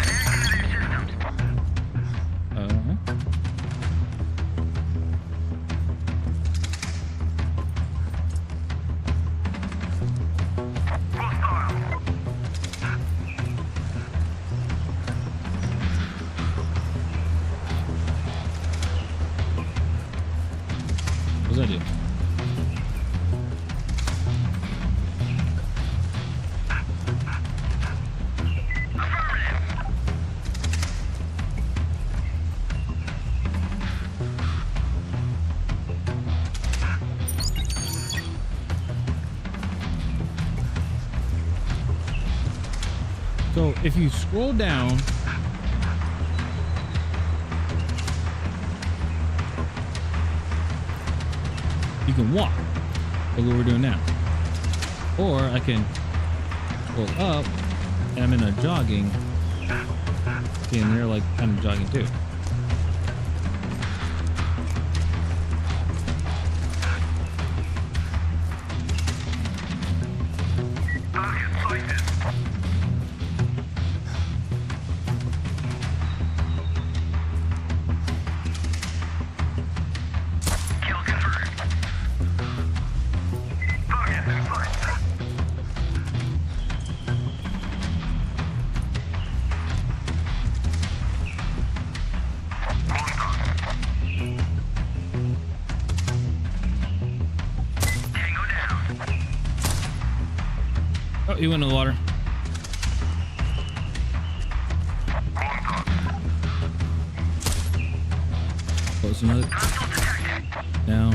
What does that do? So if you scroll down, you can walk like what we're doing now, or I can pull up and I'm in a jogging. See, and they're like kind of jogging too. Target sighted. Kill confirmed. Target in sight. Tango down. Oh, he went in the water. Close another. Now.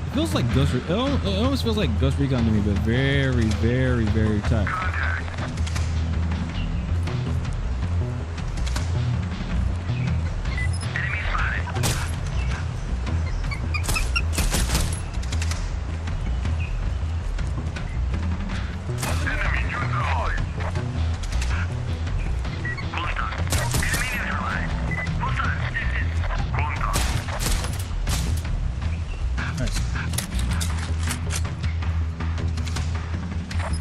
It feels like Ghost Recon. It almost feels like Ghost Recon to me, but very, very, very tight. Enemy spotted. Enemy neutralized. Contact. Enemy neutralized. Contact. Contact. Nice.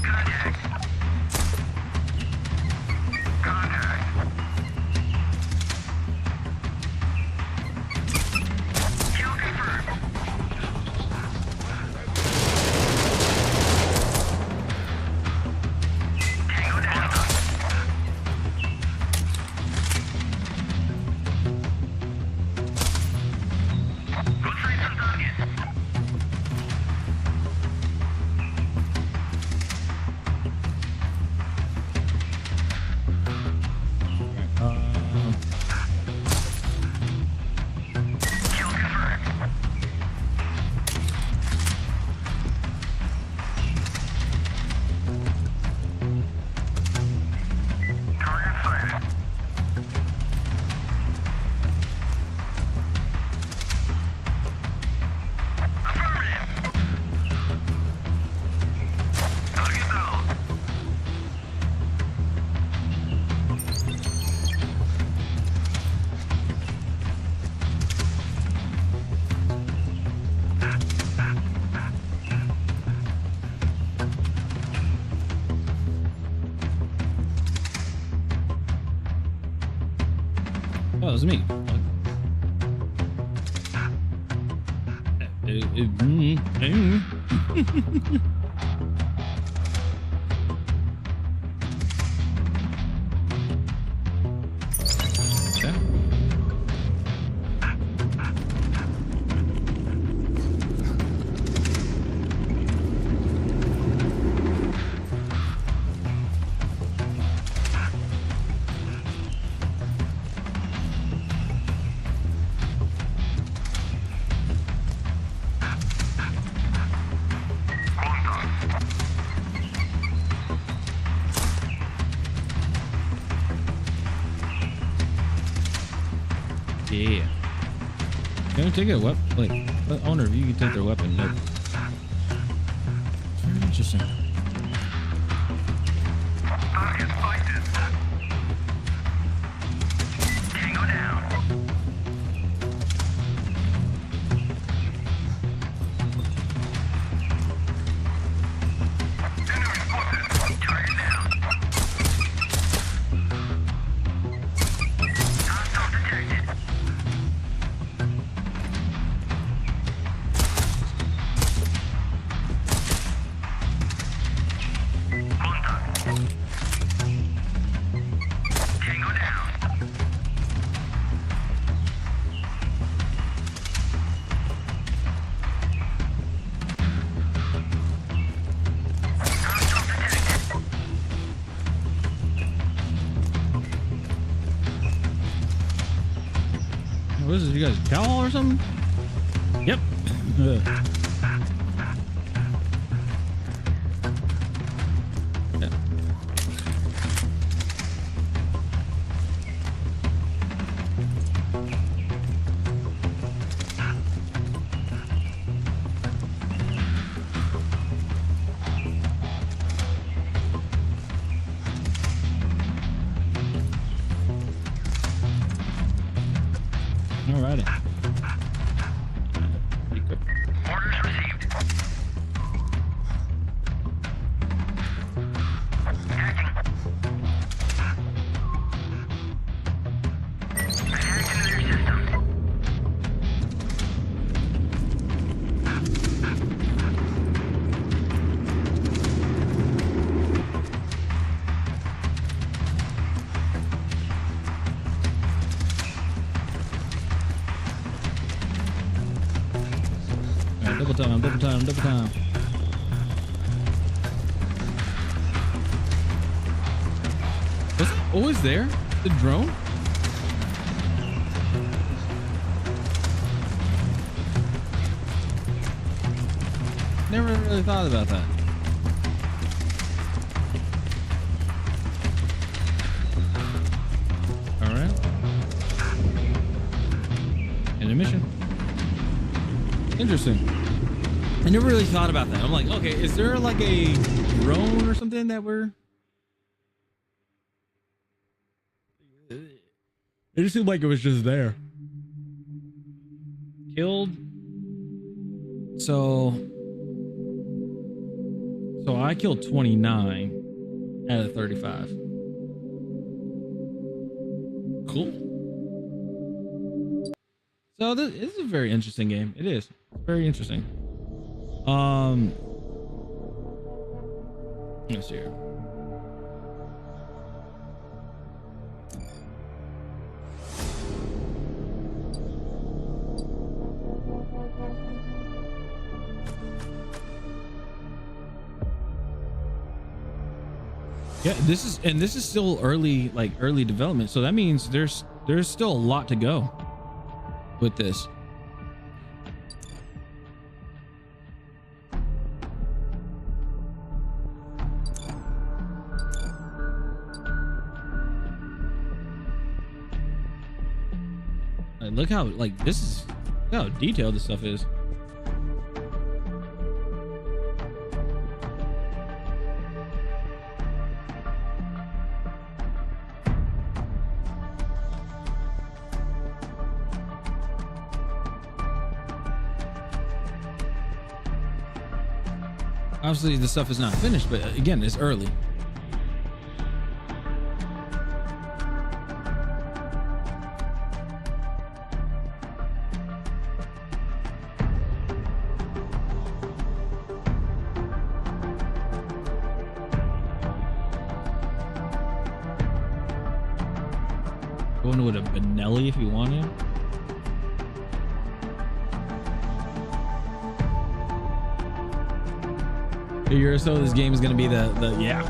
Contact. Oh, it was me. Okay. Yeah. Can we take a weapon? Wait, I wonder if you can take their weapon. Nope. Very interesting. Target sighted. Tango down. Enemy spotted. Target down. Hostile detected. Contact. Tango down. Hostile detected. What is this? You guys cow hall or something? Yep. Yeah. Alrighty. Equip. Orders received. Hacking. I hacked into their system. Alright, double time, double time, double time. Was it always there? The drone? Never really thought about that. Alright. Intermission. Interesting. I never really thought about that. I'm like, okay, is there like a drone or something that we're... It just seemed like it was just there. Killed. So I killed 29 out of 35. Cool. So this is a very interesting game. It is. It's very interesting. Let's see here. Yeah, this is still early development. So that means there's still a lot to go with this. Look how look how detailed this stuff is. Obviously, the stuff is not finished, but again, it's early. Go into it a Benelli if you want to. A year or so, this game is gonna be the yeah.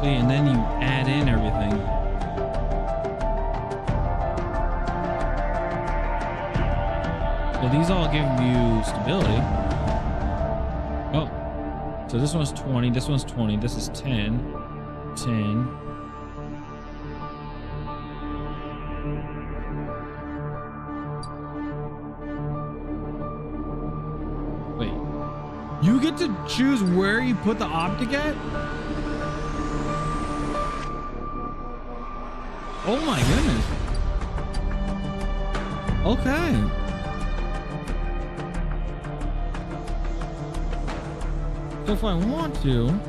And then you add in everything. So these all give you stability. Oh, so this one's 20, this one's 20, this is 10, 10. Wait, you get to choose where you put the optic at? Oh my goodness. Okay. So if I want to,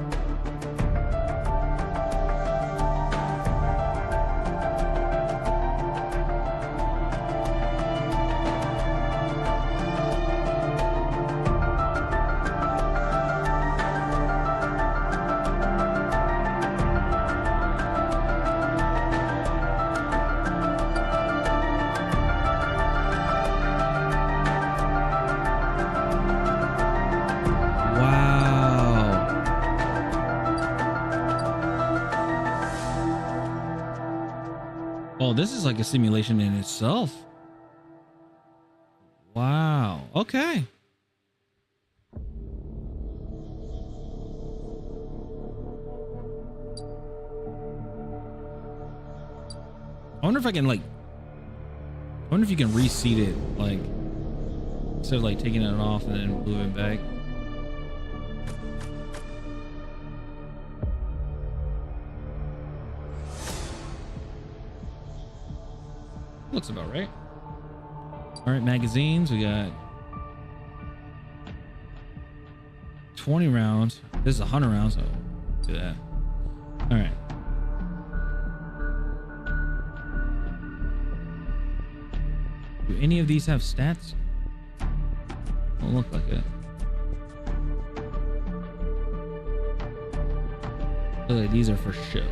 this is like a simulation in itself. Wow. Okay. I wonder if I can I wonder if you can reseat it, like instead of like taking it off and then moving it back. Looks about right. All right, magazines. We got 20 rounds. This is 100 rounds, so do that. All right. Do any of these have stats? Don't look like it. Look like these are for show.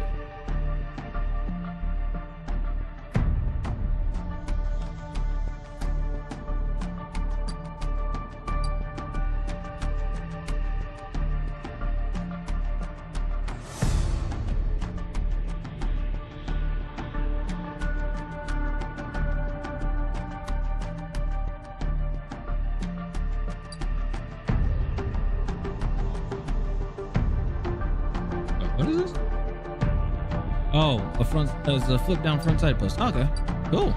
There's a flip down front side post. Okay, cool.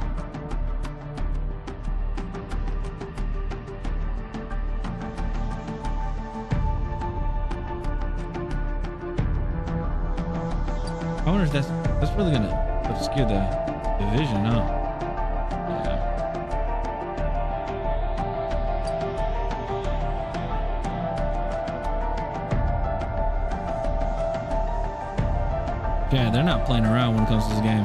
I wonder if that's really gonna obscure the vision, huh? Yeah, they're not playing around when it comes to this game.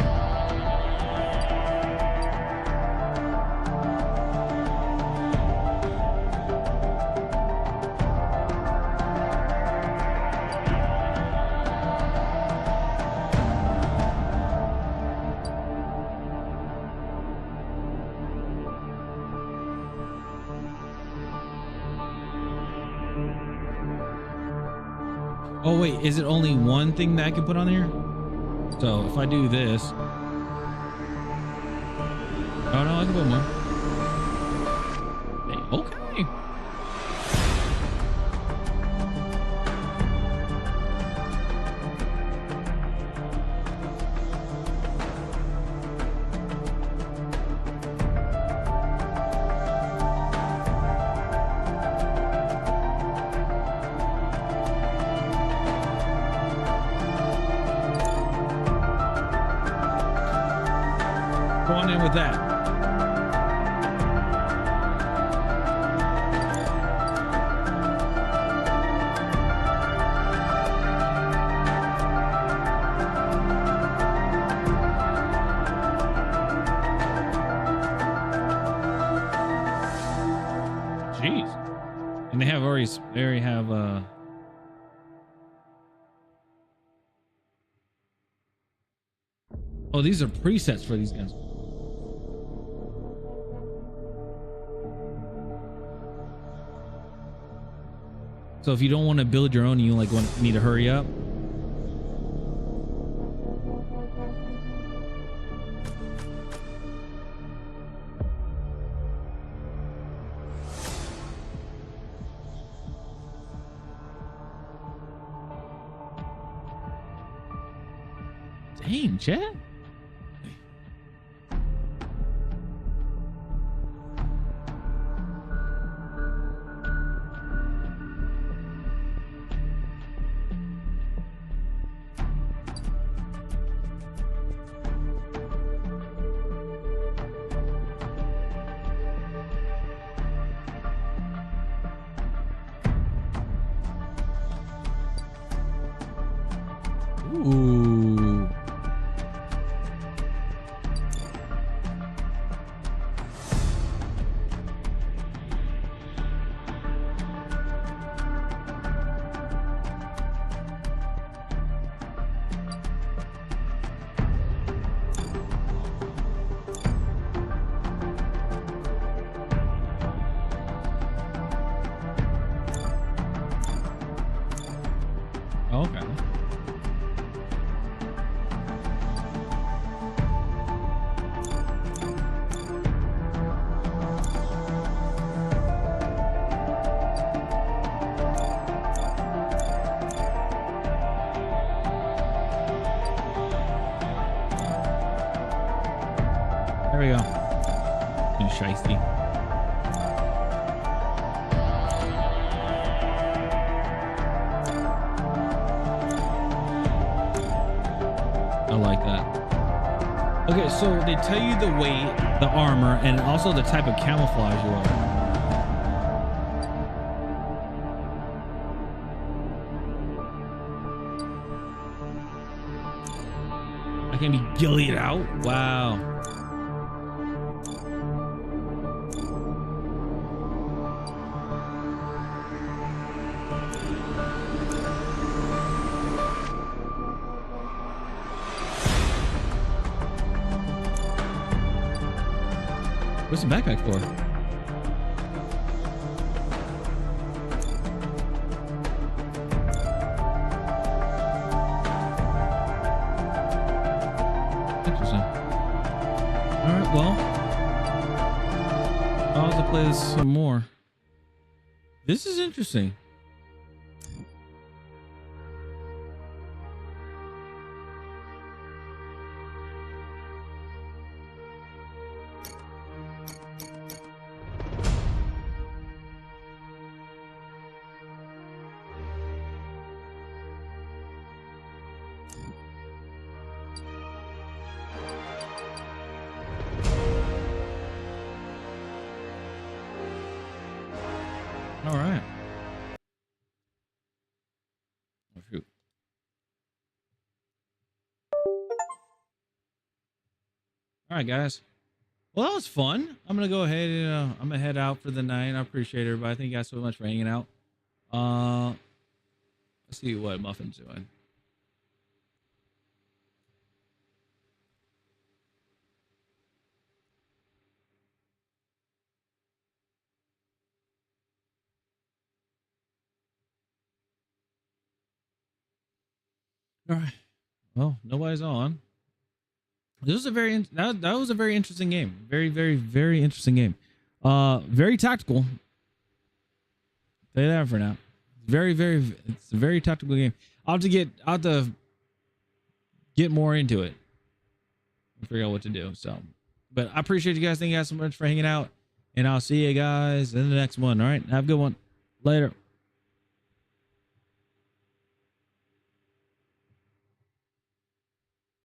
Oh wait, is it only one thing that I can put on there? So if I do this, oh no, I can put more. Okay. Go on in with that. they already have oh, these are presets for these guns. So if you don't want to build your own, you like need to hurry up. Dang, chat. Ooh. Okay. There we go. And shiesty. I like that. Okay, so they tell you the weight, the armor, and also the type of camouflage you are. I can be gillied out. Wow. What's the backpack for? Interesting. All right, well, I'll have to play this some more. This is interesting. All right. Oh, shoot. All right, guys. Well, that was fun. I'm gonna go ahead and I'm gonna head out for the night. I appreciate everybody. Thank you guys so much for hanging out. Let's see what Muffin's doing. All right. Well, nobody's on. This was a that was a very interesting game. Very interesting game. Very tactical. Say that for now. It's a very tactical game. I'll have to get more into it and figure out what to do. So, but I appreciate you guys. Thank you guys so much for hanging out, and I'll see you guys in the next one. All right, have a good one. Later.